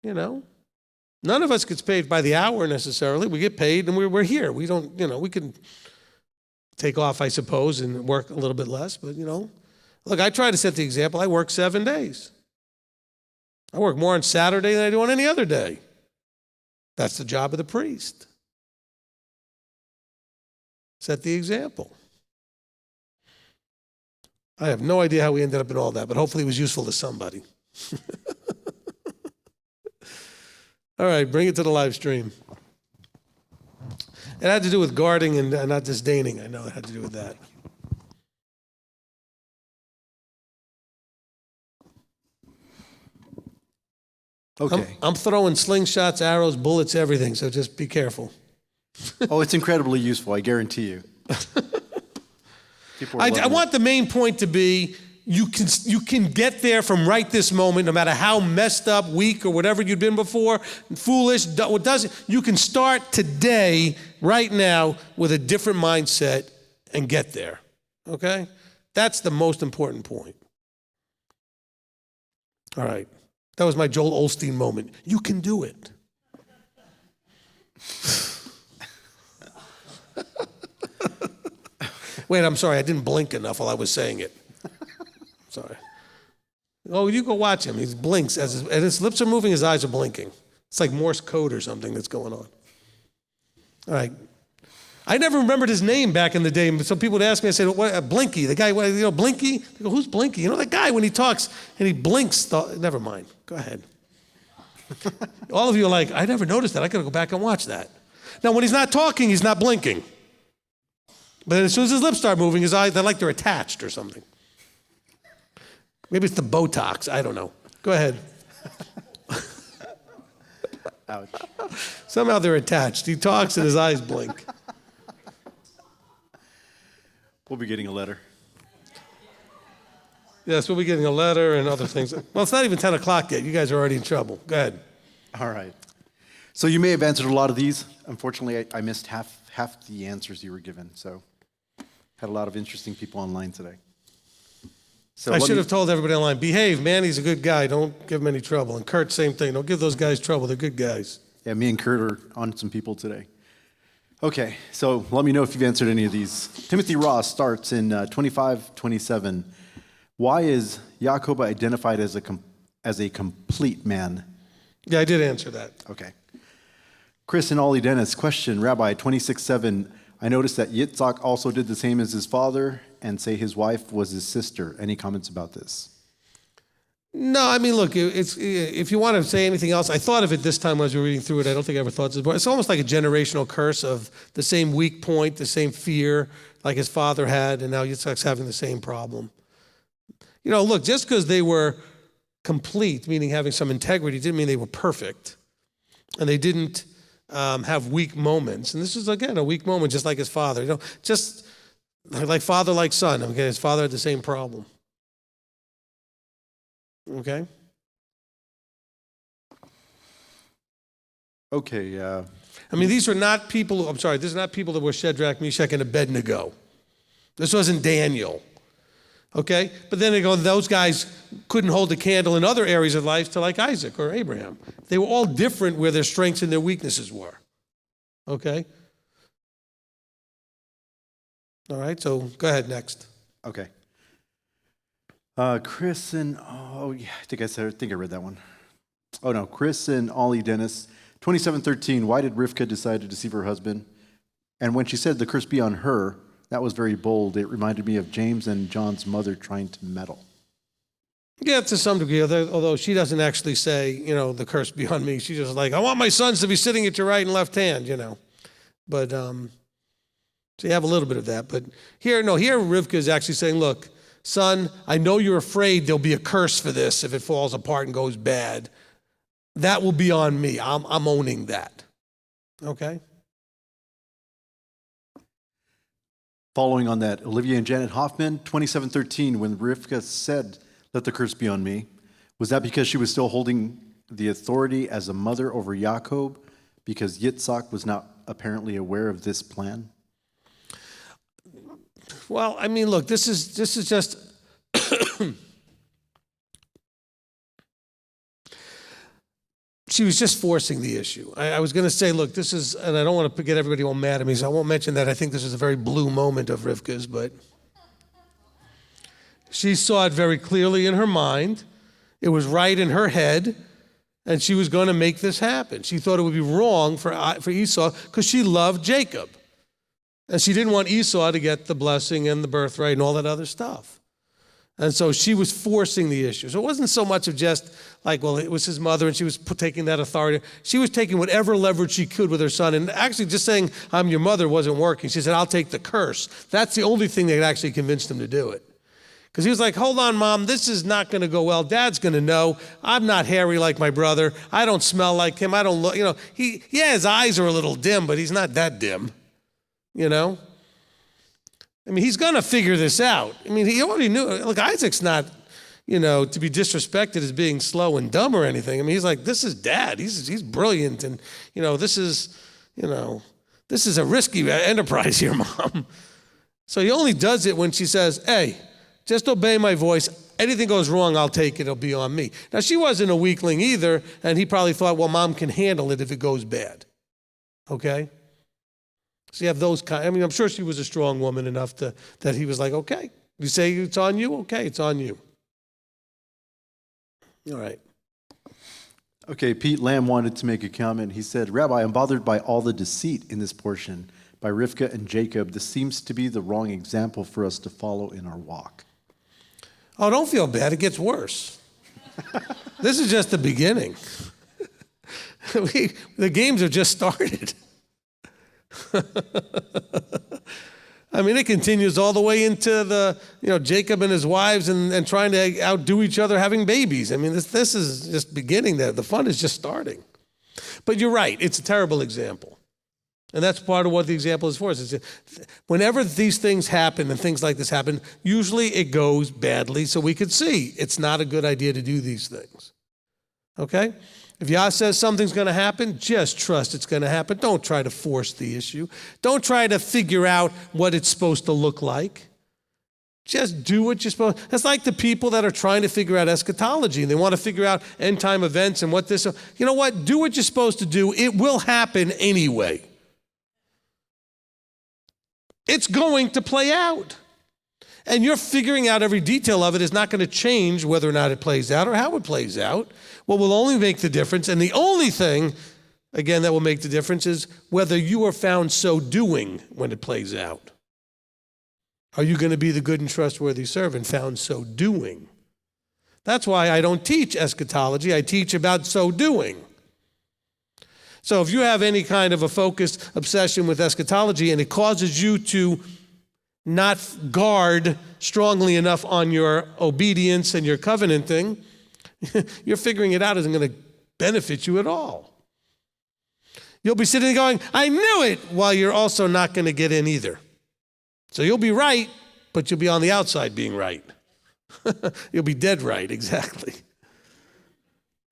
You know? None of us gets paid by the hour necessarily. We get paid and we're here. We don't, we can take off, I suppose, and work a little bit less. But, look, I try to set the example. I work 7 days. I work more on Saturday than I do on any other day. That's the job of the priest. Set the example. I have no idea how we ended up in all that, but hopefully it was useful to somebody. All right, bring it to the live stream. It had to do with guarding and not disdaining. I know it had to do with that. Okay. I'm throwing slingshots, arrows, bullets, everything, so just be careful. Oh, it's incredibly useful, I guarantee you. I want the main point to be you can get there from right this moment, no matter how messed up, weak, or whatever you've been before, foolish, you can start today, right now, with a different mindset and get there, okay? That's the most important point. All right, that was my Joel Osteen moment. You can do it. Wait, I'm sorry, I didn't blink enough while I was saying it. Sorry. Oh, you go watch him. He blinks and his lips are moving, his eyes are blinking. It's like Morse code or something that's going on. All right. I never remembered his name back in the day. Some people would ask me, I said, what, Blinky, the guy, Blinky? They go, who's Blinky? That guy when he talks and he blinks. Never mind. Go ahead. All of you are like, I never noticed that. I got to go back and watch that. Now, when he's not talking, he's not blinking. But as soon as his lips start moving, his eyes, they're like they're attached or something. Maybe it's the Botox. I don't know. Go ahead. Ouch. Somehow they're attached. He talks and his eyes blink. We'll be getting a letter. Yes, we'll be getting a letter and other things. Well, it's not even 10 o'clock yet. You guys are already in trouble. Go ahead. All right. So you may have answered a lot of these. Unfortunately, I missed half the answers you were given. So had a lot of interesting people online today. So I should have told everybody online, behave, man, he's a good guy. Don't give him any trouble. And Kurt, same thing. Don't give those guys trouble. They're good guys. Yeah, me and Kurt are on some people today. Okay, so let me know if you've answered any of these. Timothy Ross starts in 25:27. Why is Jacob identified as a complete man? Yeah, I did answer that. Okay. Chris and Ollie Dennis, question, Rabbi, 26:7. I noticed that Yitzhak also did the same as his father and say his wife was his sister. Any comments about this? No, I mean, look, if you want to say anything else, I thought of it this time when I was reading through it. I don't think I ever thought this before. It's almost like a generational curse of the same weak point, the same fear like his father had, and now Yitzhak's having the same problem. Look, just because they were complete, meaning having some integrity, didn't mean they were perfect. And they didn't have weak moments. And this is, again, a weak moment, just like his father. Just like father, like son. Okay, his father had the same problem. Okay? Okay. I mean, these are not people, I'm sorry, these are not people that were Shadrach, Meshach, and Abednego. This wasn't Daniel. Okay? But then they go, those guys couldn't hold a candle in other areas of life to like Isaac or Abraham. They were all different where their strengths and their weaknesses were. Okay? All right, so go ahead, next. Okay. Chris and, oh, yeah, I think I read that one. Oh, no, Chris and Ollie Dennis. 27:13, why did Rivka decide to deceive her husband? And when she said the curse be on her, that was very bold. It reminded me of James and John's mother trying to meddle. Yeah, to some degree, although she doesn't actually say, the curse be on me. She's just like, I want my sons to be sitting at your right and left hand, But, so you have a little bit of that. But here Rivka is actually saying, look, son, I know you're afraid there'll be a curse for this if it falls apart and goes bad. That will be on me. I'm owning that. Okay? Following on that, Olivia and Janet Hoffman, 27:13, when Rivka said, let the curse be on me, was that because she was still holding the authority as a mother over Yaakov because Yitzhak was not apparently aware of this plan? Well, I mean, look, this is just she was just forcing the issue. I was going to say, look, this is, and I don't want to get everybody all mad at me, so I won't mention that. I think this is a very blue moment of Rivka's, but she saw it very clearly in her mind. It was right in her head, and she was going to make this happen. She thought it would be wrong for Esau because she loved Jacob. And she didn't want Esau to get the blessing and the birthright and all that other stuff. And so she was forcing the issue. So it wasn't so much of just like, well, it was his mother and she was taking that authority. She was taking whatever leverage she could with her son. And actually just saying, I'm your mother wasn't working. She said, I'll take the curse. That's the only thing that actually convinced him to do it. Because he was like, hold on, Mom, this is not going to go well. Dad's going to know. I'm not hairy like my brother. I don't smell like him. I don't look, his eyes are a little dim, but he's not that dim, I mean, he's going to figure this out. I mean, he already knew. Look, Isaac's not, to be disrespected as being slow and dumb or anything. I mean, he's like, this is Dad. He's brilliant. And, this is a risky enterprise here, Mom. So he only does it when she says, hey, just obey my voice. Anything goes wrong, I'll take it. It'll be on me. Now, she wasn't a weakling either, and he probably thought, well, Mom can handle it if it goes bad. Okay? So you have those kind. I mean, I'm sure she was a strong woman enough that he was like, okay, you say it's on you? Okay, it's on you. All right. Okay, Pete Lamb wanted to make a comment. He said, Rabbi, I'm bothered by all the deceit in this portion by Rivka and Jacob. This seems to be the wrong example for us to follow in our walk. Oh, don't feel bad. It gets worse. This is just the beginning. The games have just started. I mean, it continues all the way into the, Jacob and his wives and trying to outdo each other having babies. I mean, this is just beginning. The fun is just starting. But you're right. It's a terrible example. And that's part of what the example is for us. Whenever these things happen and things like this happen, usually it goes badly so we could see it's not a good idea to do these things. Okay? If Yah says something's going to happen, just trust it's going to happen. Don't try to force the issue. Don't try to figure out what it's supposed to look like. Just do what you're supposed to. It's like the people that are trying to figure out eschatology and they want to figure out end time events and what this. You know what? Do what you're supposed to do. It will happen anyway. It's going to play out. And you're figuring out every detail of it is not going to change whether or not it plays out or how it plays out. What will only make the difference, and the only thing, again, that will make the difference is whether you are found so doing when it plays out. Are you going to be the good and trustworthy servant found so doing? That's why I don't teach eschatology. I teach about so doing. So if you have any kind of a focused obsession with eschatology and it causes you to not guard strongly enough on your obedience and your covenant thing, you're figuring it out isn't going to benefit you at all. You'll be sitting there going, I knew it, while you're also not going to get in either. So you'll be right, but you'll be on the outside being right. You'll be dead right, exactly.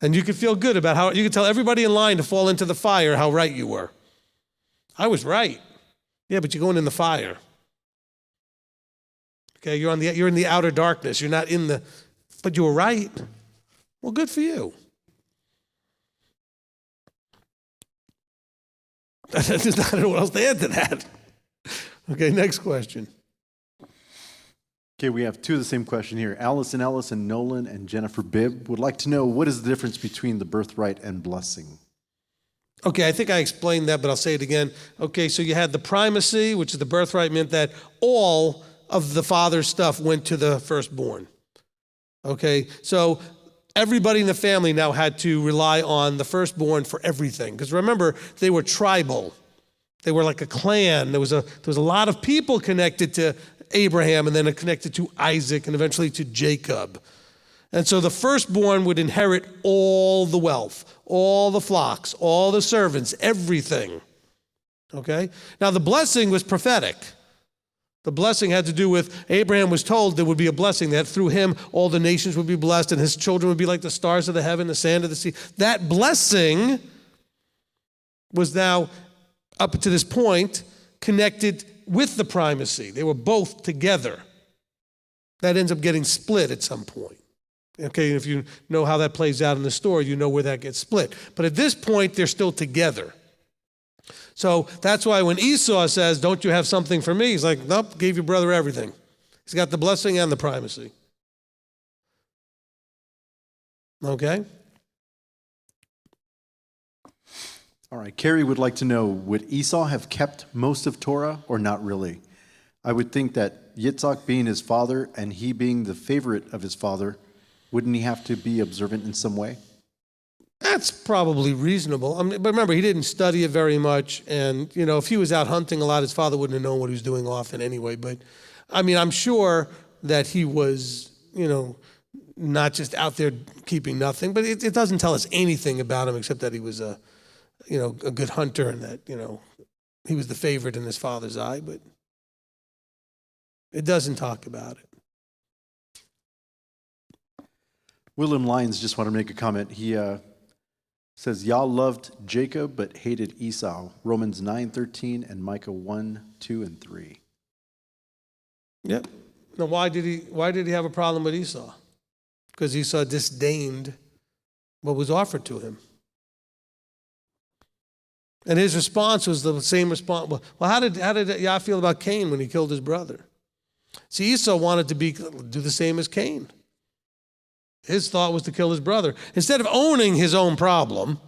And you could feel good about how, you could tell everybody in line to fall into the fire how right you were. I was right. Yeah, but you're going in the fire. Okay, you're in the outer darkness. You're not in the, but you were right. Well, good for you. I don't know what else to add to that. Okay, next question. Okay, we have two of the same question here. Allison Ellis and Nolan and Jennifer Bibb would like to know, what is the difference between the birthright and blessing? Okay, I think I explained that, but I'll say it again. Okay, so you had the primacy, which is the birthright, meant that all of the father's stuff went to the firstborn. Okay, so everybody in the family now had to rely on the firstborn for everything. Because remember, they were tribal. They were like a clan. There was a lot of people connected to Abraham, and then connected to Isaac, and eventually to Jacob. And so the firstborn would inherit all the wealth, all the flocks, all the servants, everything. Okay? Now the blessing was prophetic. The blessing had to do with, Abraham was told there would be a blessing, that through him all the nations would be blessed and his children would be like the stars of the heaven, the sand of the sea. That blessing was now, up to this point, connected with the primacy. They were both together. That ends up getting split at some point. Okay, if you know how that plays out in the story, you know where that gets split. But at this point, they're still together. So that's why when Esau says, don't you have something for me? He's like, nope, gave your brother everything. He's got the blessing and the primacy. Okay? All right, Carrie would like to know, would Esau have kept most of Torah or not really? I would think that Yitzhak being his father and he being the favorite of his father, wouldn't he have to be observant in some way? That's probably reasonable. I mean, but remember, he didn't study it very much. And, if he was out hunting a lot, his father wouldn't have known what he was doing often anyway. But, I mean, I'm sure that he was, not just out there keeping nothing. But it doesn't tell us anything about him except that he was a good hunter and that, he was the favorite in his father's eye. But it doesn't talk about it. William Lyons just want to make a comment. He says, Yah loved Jacob but hated Esau. Romans 9:13 and Micah 1:2 and 3. Yep. Now, why did he have a problem with Esau? Because Esau disdained what was offered to him. And his response was the same response. Well, how did Yah feel about Cain when he killed his brother? See, Esau wanted to do the same as Cain. His thought was to kill his brother. Instead of owning his own problem,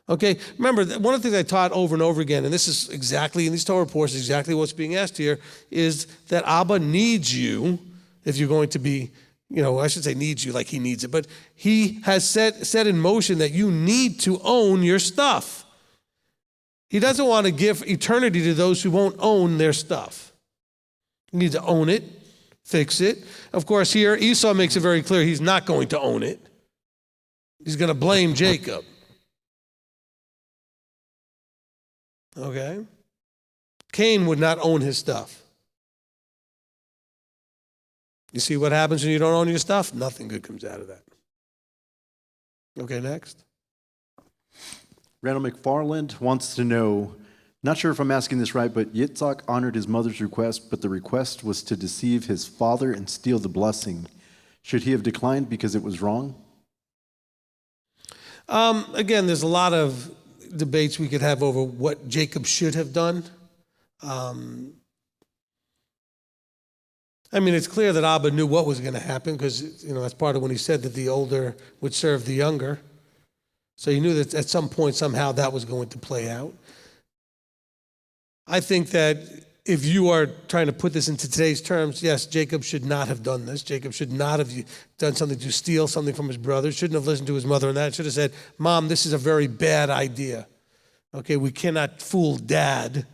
okay, remember, one of the things I taught over and over again, and this is exactly, in these Torah reports, exactly what's being asked here, is that Abba needs you if you're going to be, I should say needs you like he needs it, but he has set in motion that you need to own your stuff. He doesn't want to give eternity to those who won't own their stuff. You need to own it. Fix it. Of course, here, Esau makes it very clear he's not going to own it. He's going to blame Jacob. Okay? Cain would not own his stuff. You see what happens when you don't own your stuff? Nothing good comes out of that. Okay, next. Randall McFarland wants to know, not sure if I'm asking this right, but Yitzhak honored his mother's request, but the request was to deceive his father and steal the blessing. Should he have declined because it was wrong? Again, there's a lot of debates we could have over what Jacob should have done. It's clear that Abba knew what was going to happen because, that's part of when he said that the older would serve the younger. So he knew that at some point, somehow, that was going to play out. I think that if you are trying to put this into today's terms, yes, Jacob should not have done this. Jacob should not have done something to steal something from his brother. Shouldn't have listened to his mother on that. Should have said, Mom, this is a very bad idea. Okay, we cannot fool Dad.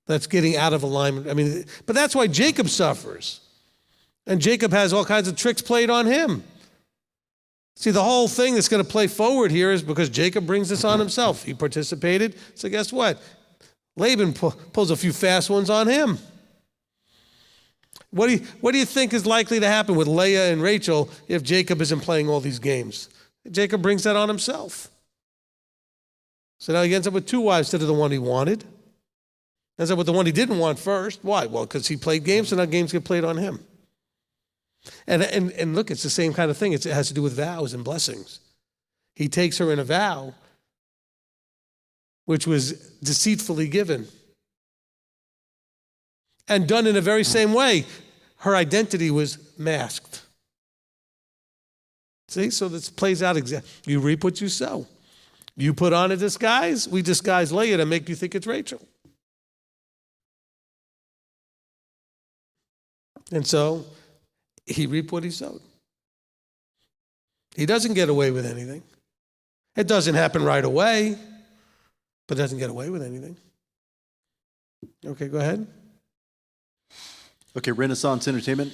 That's getting out of alignment. But that's why Jacob suffers. And Jacob has all kinds of tricks played on him. See, the whole thing that's going to play forward here is because Jacob brings this on himself. He participated. So guess what? Laban pulls a few fast ones on him. What do you think is likely to happen with Leah and Rachel if Jacob isn't playing all these games? Jacob brings that on himself. So now he ends up with 2 wives instead of the one he wanted. Ends up with the one he didn't want first. Why? Well, because he played games, so now games get played on him. And look, it's the same kind of thing. It has to do with vows and blessings. He takes her in a vow, which was deceitfully given. And done in the very same way. Her identity was masked. See, so this plays out exactly. You reap what you sow. You put on a disguise, we disguise Leah to make you think it's Rachel. And so he reaped what he sowed. He doesn't get away with anything. It doesn't happen right away, but doesn't get away with anything. Okay, go ahead. Okay, Renaissance Entertainment,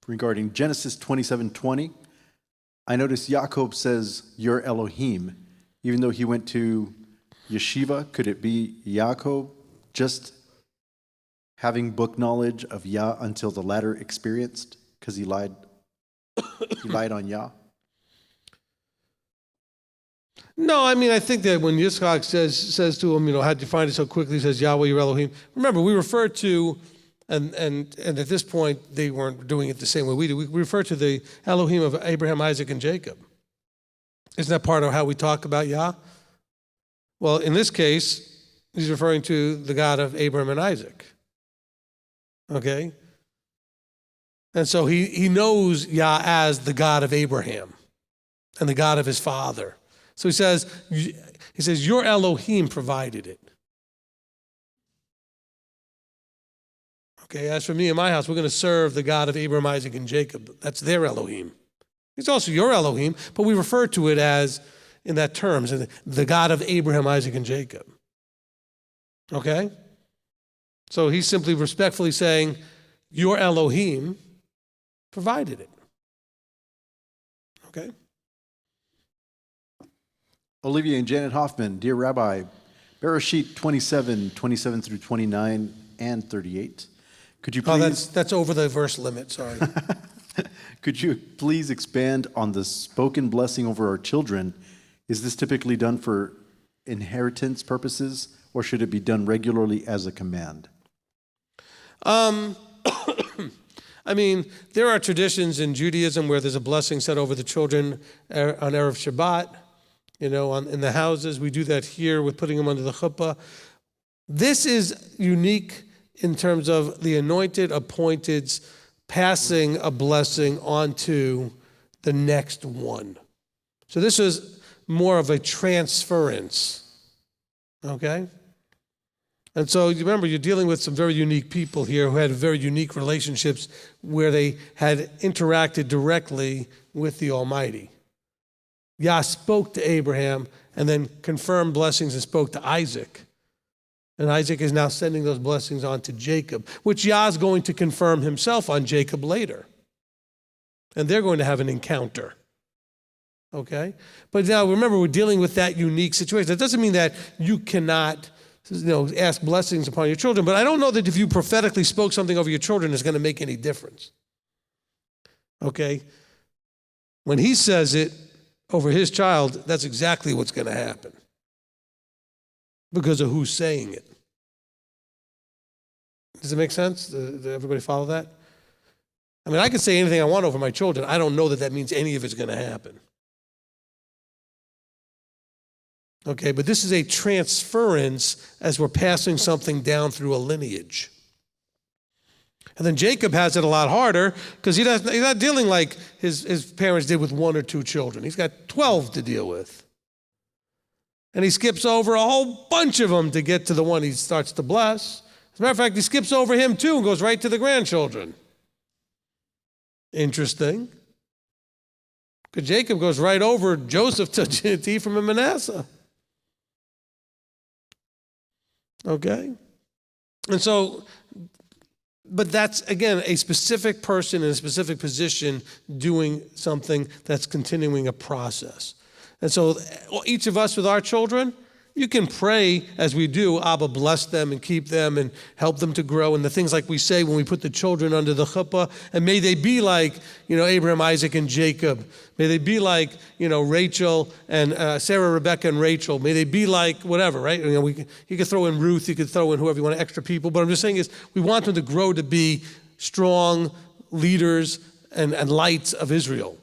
regarding Genesis 27:20. I noticed Jacob says, "Your Elohim," even though he went to yeshiva. Could it be Jacob just having book knowledge of Yah until the latter experienced, because he lied on Yah? No, I mean, I think that when Yitzchak says to him, how'd you find it so quickly? He says, Yahweh, your Elohim. Remember, we refer to, and at this point, they weren't doing it the same way we do. We refer to the Elohim of Abraham, Isaac, and Jacob. Isn't that part of how we talk about Yah? Well, in this case, he's referring to the God of Abraham and Isaac. Okay? And so he knows Yah as the God of Abraham and the God of his father. So he says, your Elohim provided it. Okay, as for me and my house, we're going to serve the God of Abraham, Isaac, and Jacob. That's their Elohim. It's also your Elohim, but we refer to it as, in that terms, the God of Abraham, Isaac, and Jacob. Okay? So he's simply respectfully saying, your Elohim provided it. Okay? Olivia and Janet Hoffman, dear Rabbi, Bereshit 27 through 29 and 38. Could you please? That's over the verse limit, sorry. Could you please expand on the spoken blessing over our children? Is this typically done for inheritance purposes, or should it be done regularly as a command? I mean, there are traditions in Judaism where there's a blessing said over the children on Erev Shabbat, in the houses. We do that here with putting them under the chuppah. This is unique in terms of the anointed, appointeds passing a blessing onto the next one. So this is more of a transference, okay? And so you remember, you're dealing with some very unique people here who had very unique relationships where they had interacted directly with the Almighty. Yah spoke to Abraham and then confirmed blessings and spoke to Isaac. And Isaac is now sending those blessings on to Jacob, which Yah is going to confirm himself on Jacob later. And they're going to have an encounter. Okay? But now remember, we're dealing with that unique situation. That doesn't mean that you cannot ask blessings upon your children, but I don't know that if you prophetically spoke something over your children it's going to make any difference. Okay? When he says it over his child, that's exactly what's going to happen because of who's saying it. Does it make sense? Does everybody follow that? I mean, I can say anything I want over my children. I don't know that that means any of it's going to happen. Okay, but this is a transference as we're passing something down through a lineage. And then Jacob has it a lot harder because he's not dealing like his parents did with 1 or 2 children. He's got 12 to deal with. And he skips over a whole bunch of them to get to the one he starts to bless. As a matter of fact, he skips over him too and goes right to the grandchildren. Interesting. Because Jacob goes right over Joseph to Ephraim and Manasseh. Okay? And so, but that's, again, a specific person in a specific position doing something that's continuing a process. And so each of us with our children, You can pray as we do, Abba, bless them and keep them and help them to grow. And the things like we say when we put the children under the chuppah, and may they be like, Abraham, Isaac, and Jacob. May they be like, Rachel and Sarah, Rebecca, and Rachel. May they be like whatever, right? You could throw in Ruth, you could throw in whoever you want, extra people. But I'm just saying is we want them to grow to be strong leaders and lights of Israel.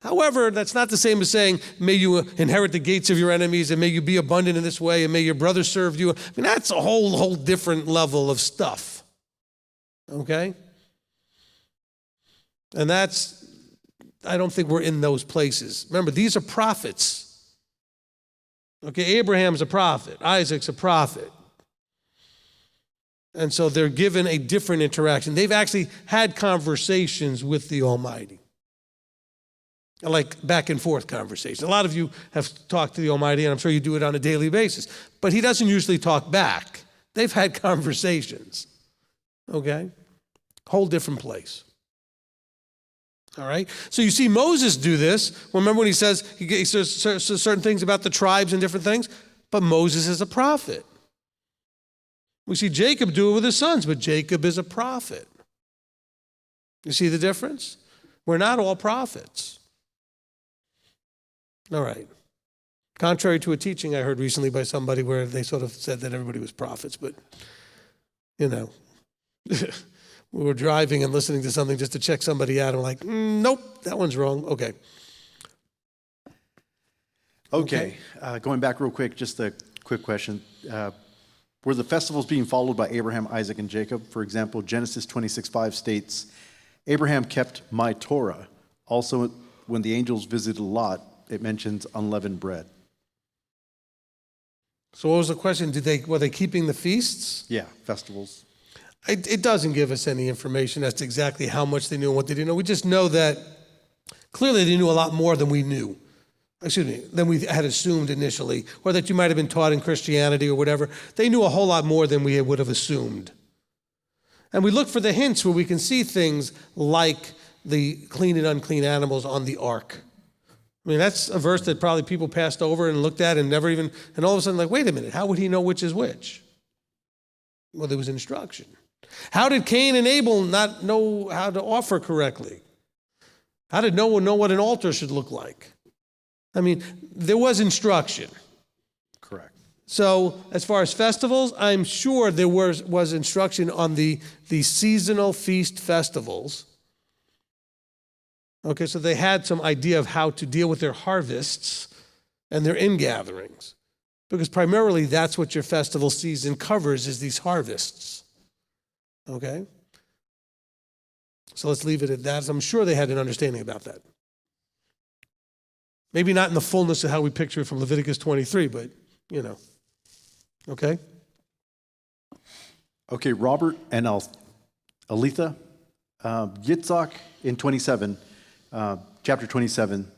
However, that's not the same as saying, may you inherit the gates of your enemies, and may you be abundant in this way, and may your brothers serve you. I mean, that's a whole different level of stuff. Okay? And I don't think we're in those places. Remember, these are prophets. Okay, Abraham's a prophet. Isaac's a prophet. And so they're given a different interaction. They've actually had conversations with the Almighty. Like back and forth conversation. A lot of you have talked to the Almighty, and I'm sure you do it on a daily basis. But he doesn't usually talk back. They've had conversations. Okay? Whole different place. All right? So you see Moses do this. Remember when he says certain things about the tribes and different things? But Moses is a prophet. We see Jacob do it with his sons, but Jacob is a prophet. You see the difference? We're not all prophets. All right. Contrary to a teaching I heard recently by somebody where they sort of said that everybody was prophets, but, we were driving and listening to something just to check somebody out, and we're like, nope, that one's wrong. Okay. Okay. Going back real quick, just a quick question. Were the festivals being followed by Abraham, Isaac, and Jacob? For example, Genesis 26:5 states, Abraham kept my Torah. Also, when the angels visited Lot, it mentions unleavened bread. So what was the question? Were they keeping the feasts? Yeah, festivals. It doesn't give us any information as to exactly how much they knew and what they didn't know. We just know that clearly they knew a lot more than we knew. Than we had assumed initially, or that you might have been taught in Christianity or whatever. They knew a whole lot more than we would have assumed. And we look for the hints where we can see things like the clean and unclean animals on the ark. I mean, that's a verse that probably people passed over and looked at and never even, and all of a sudden like, wait a minute, how would he know which is which? Well, there was instruction. How did Cain and Abel not know how to offer correctly? How did Noah know what an altar should look like? I mean, there was instruction. Correct. So as far as festivals, I'm sure there was instruction on the seasonal feast festivals. Okay, so they had some idea of how to deal with their harvests and their ingatherings. Because primarily that's what your festival season covers, is these harvests. Okay? So let's leave it at that. I'm sure they had an understanding about that. Maybe not in the fullness of how we picture it from Leviticus 23, but, Okay? Okay, Robert and Aletha. Yitzhak in 27, chapter 27,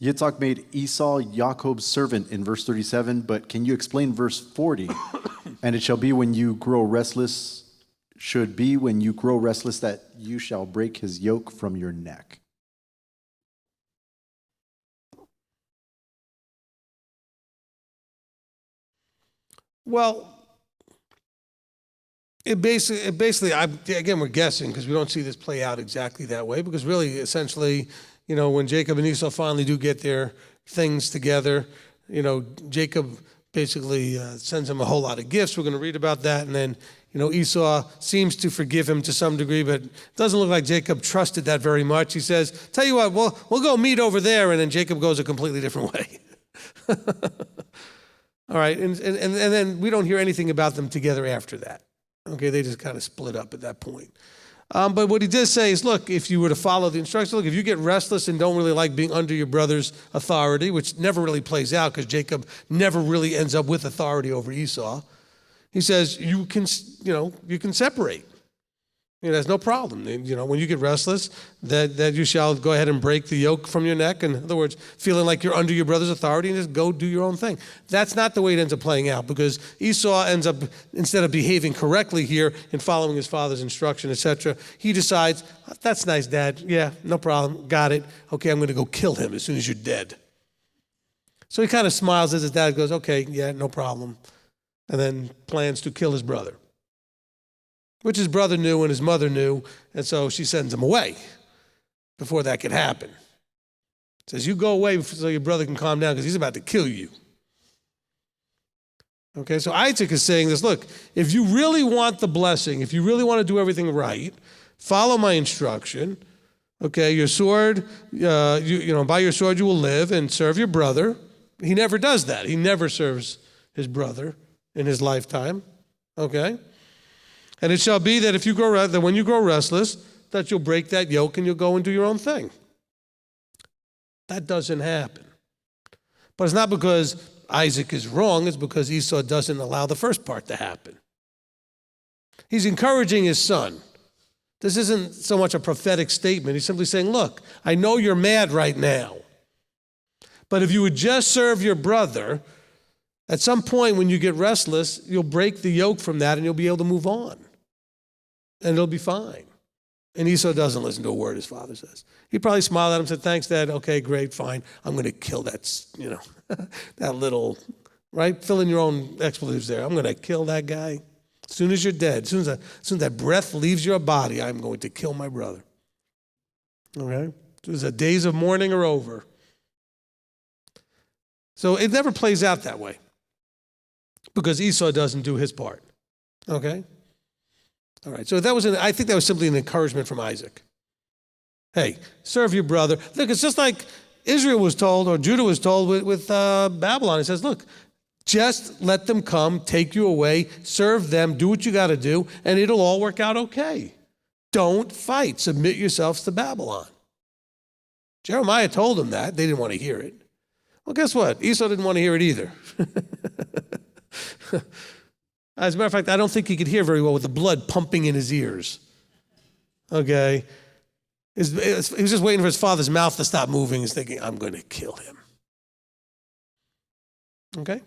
Yitzhak made Esau Jacob's servant in verse 37, but can you explain verse 40? And it shall be when you grow restless, should be when you grow restless that you shall break his yoke from your neck. Well, it basically, again, we're guessing because we don't see this play out exactly that way, because really, essentially, when Jacob and Esau finally do get their things together, Jacob basically sends him a whole lot of gifts. We're going to read about that. And then, Esau seems to forgive him to some degree, but it doesn't look like Jacob trusted that very much. He says, tell you what, we'll go meet over there. And then Jacob goes a completely different way. All right, and then we don't hear anything about them together after that. Okay, they just kind of split up at that point. But what he does say is, look, if you were to follow the instructions, look, if you get restless and don't really like being under your brother's authority, which never really plays out because Jacob never really ends up with authority over Esau, he says you can separate. There's no problem. When you get restless, that you shall go ahead and break the yoke from your neck. In other words, feeling like you're under your brother's authority, and just go do your own thing. That's not the way it ends up playing out, because Esau ends up, instead of behaving correctly here and following his father's instruction, etc., he decides, that's nice, Dad. Yeah, no problem. Got it. Okay, I'm going to go kill him as soon as you're dead. So he kind of smiles as his dad goes, okay, yeah, no problem. And then plans to kill his brother, which his brother knew and his mother knew. And so she sends him away before that could happen. Says, you go away so your brother can calm down because he's about to kill you. Okay, so Isaac is saying this, look, if you really want the blessing, if you really want to do everything right, follow my instruction. Okay, your sword, by your sword you will live and serve your brother. He never does that. He never serves his brother in his lifetime. Okay? And it shall be that that when you grow restless, that you'll break that yoke and you'll go and do your own thing. That doesn't happen. But it's not because Isaac is wrong, it's because Esau doesn't allow the first part to happen. He's encouraging his son. This isn't so much a prophetic statement. He's simply saying, look, I know you're mad right now, but if you would just serve your brother, at some point when you get restless, you'll break the yoke from that and you'll be able to move on. And it'll be fine. And Esau doesn't listen to a word his father says. He probably smiled at him and said, thanks, Dad. Okay, great, fine. I'm going to kill that, that little, right? Fill in your own expletives there. I'm going to kill that guy. As soon as you're dead, as soon as that breath leaves your body, I'm going to kill my brother. Okay? As soon as the days of mourning are over. So it never plays out that way because Esau doesn't do his part. Okay? All right, so I think that was simply an encouragement from Isaac. Hey, serve your brother. Look, it's just like Israel was told, or Judah was told with Babylon. It says, look, just let them come, take you away, serve them, do what you got to do, and it'll all work out okay. Don't fight. Submit yourselves to Babylon. Jeremiah told them that. They didn't want to hear it. Well, guess what? Esau didn't want to hear it either. As a matter of fact, I don't think he could hear very well with the blood pumping in his ears. Okay? He was just waiting for his father's mouth to stop moving. He's thinking, I'm going to kill him. Okay?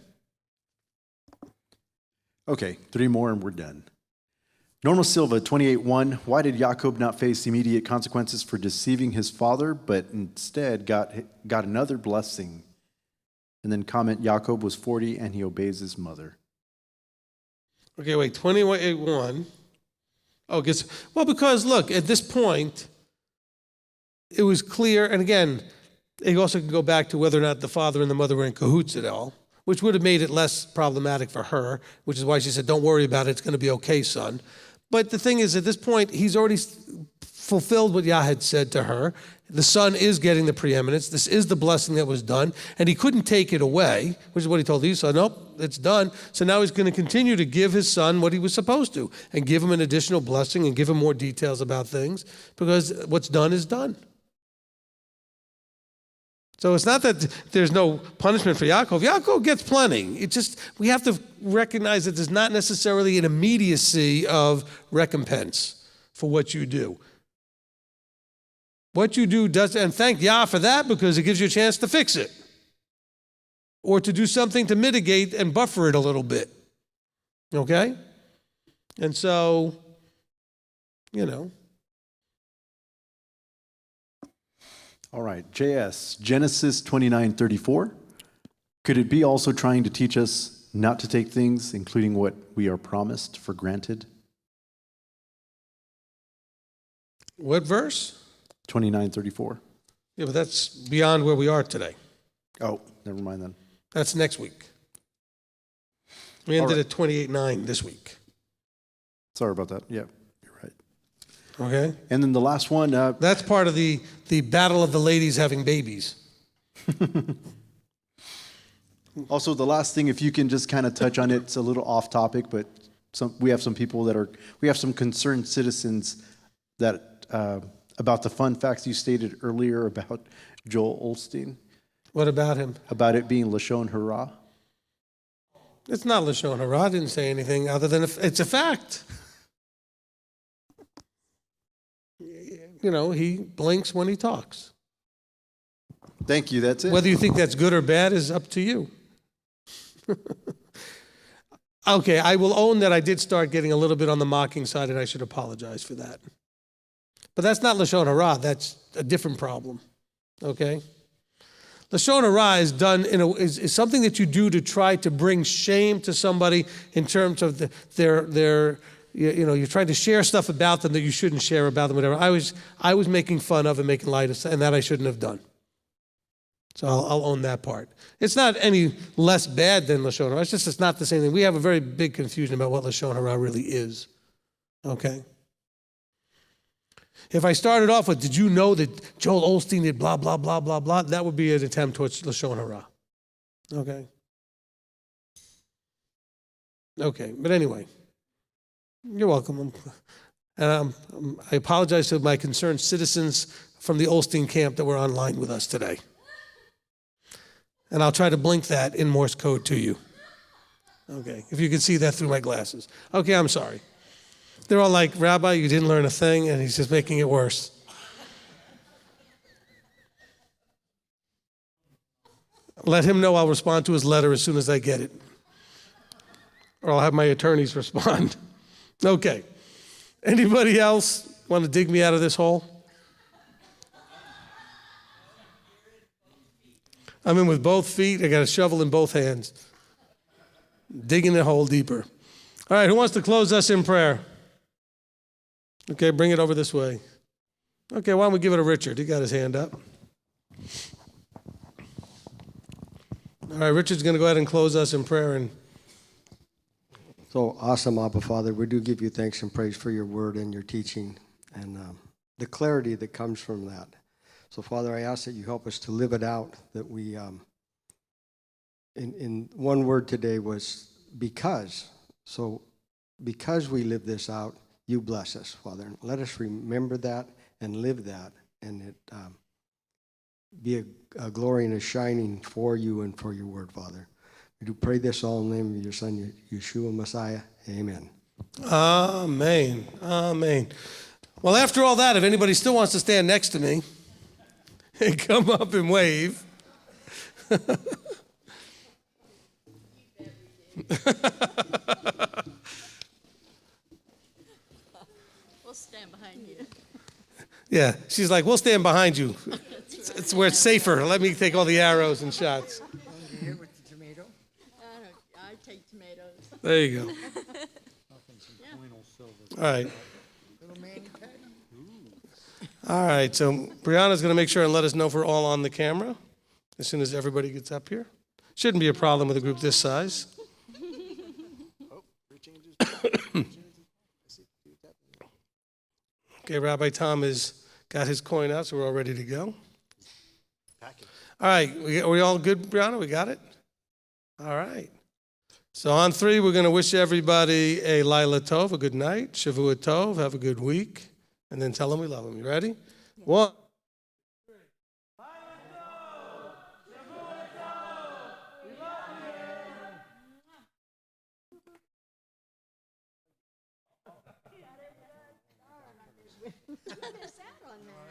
Okay, 3 more and we're done. Norma Silva, 28:1. Why did Jacob not face immediate consequences for deceiving his father, but instead got another blessing? And then comment, Jacob was 40 and he obeys his mother. Okay, wait, 28:1. Oh, because look, at this point, it was clear, and again, it also can go back to whether or not the father and the mother were in cahoots at all, which would have made it less problematic for her, which is why she said, don't worry about it, it's going to be okay, son. But the thing is, at this point, he's already fulfilled what Yah had said to her. The son is getting the preeminence. This is the blessing that was done, and he couldn't take it away, which is what he told Esau. Nope, it's done. So now he's going to continue to give his son what he was supposed to, and give him an additional blessing and give him more details about things, because what's done is done. So it's not that there's no punishment for Yaakov. Yaakov gets plenty. It's just we have to recognize that there's not necessarily an immediacy of recompense for what you do. What you do does, and thank Yah for that, because it gives you a chance to fix it or to do something to mitigate and buffer it a little bit. Okay? And so, All right, JS, Genesis 29:34. Could it be also trying to teach us not to take things, including what we are promised, for granted? What verse? 29:34. Yeah, but that's beyond where we are today. Oh, never mind then. That's next week. We ended at 28:9 this week. Sorry about that. Yeah, you're right. Okay? And then the last one. That's part of the battle of the ladies having babies. Also, the last thing, if you can just kind of touch on it, it's a little off topic, but we have some people we have some concerned citizens that about the fun facts you stated earlier about Joel Osteen. What about him? About it being Lashon Hara. It's not Lashon Hara. I didn't say anything other than it's a fact. He blinks when he talks. Thank you, that's it. Whether you think that's good or bad is up to you. Okay, I will own that I did start getting a little bit on the mocking side, and I should apologize for that. But that's not Lashon Hara. That's a different problem. Okay? Lashon hara is done is something that you do to try to bring shame to somebody in terms of their you're trying to share stuff about them that you shouldn't share about them, whatever. I was making fun of and making light of, and that I shouldn't have done. So I'll own that part. It's not any less bad than Lashon hara. It's not the same thing. We have a very big confusion about what Lashon hara really is. Okay? If I started off with, did you know that Joel Osteen did blah, blah, blah, blah, blah, that would be an attempt towards Lashon hara. Okay? Okay, but anyway, you're welcome. And I apologize to my concerned citizens from the Osteen camp that were online with us today. And I'll try to blink that in Morse code to you. Okay, if you can see that through my glasses. Okay, I'm sorry. They're all like, Rabbi, you didn't learn a thing, and he's just making it worse. Let him know I'll respond to his letter as soon as I get it. Or I'll have my attorneys respond. Okay. Anybody else want to dig me out of this hole? I'm in with both feet. I got a shovel in both hands. Digging the hole deeper. All right, who wants to close us in prayer? Okay, bring it over this way. Okay, why don't we give it to Richard? He got his hand up. All right, Richard's going to go ahead and close us in prayer. So awesome, Abba Father. We do give you thanks and praise for your word and your teaching and the clarity that comes from that. So, Father, I ask that you help us to live it out, that we, in one word today was because. So because we live this out, you bless us, Father. Let us remember that and live that, and it be a glory and a shining for you and for your word, Father. We do pray this all in the name of your Son, Yeshua Messiah. Amen. Amen. Amen. Well, after all that, if anybody still wants to stand next to me and come up and wave. We'll stand behind you. Yeah, she's like, we'll stand behind you. It's where it's safer. Let me take all the arrows and shots. Here with the tomato? I take tomatoes. There you go. All right. All right, so Brianna's going to make sure and let us know if we're all on the camera as soon as everybody gets up here. Shouldn't be a problem with a group this size. Okay, Rabbi Tom has got his coin out, so we're all ready to go. All right, are we all good, Brianna? We got it? All right. So on 3, we're going to wish everybody a Laila Tov, a good night, Shavua Tov, have a good week, and then tell them we love them. You ready? 1. There's that on there.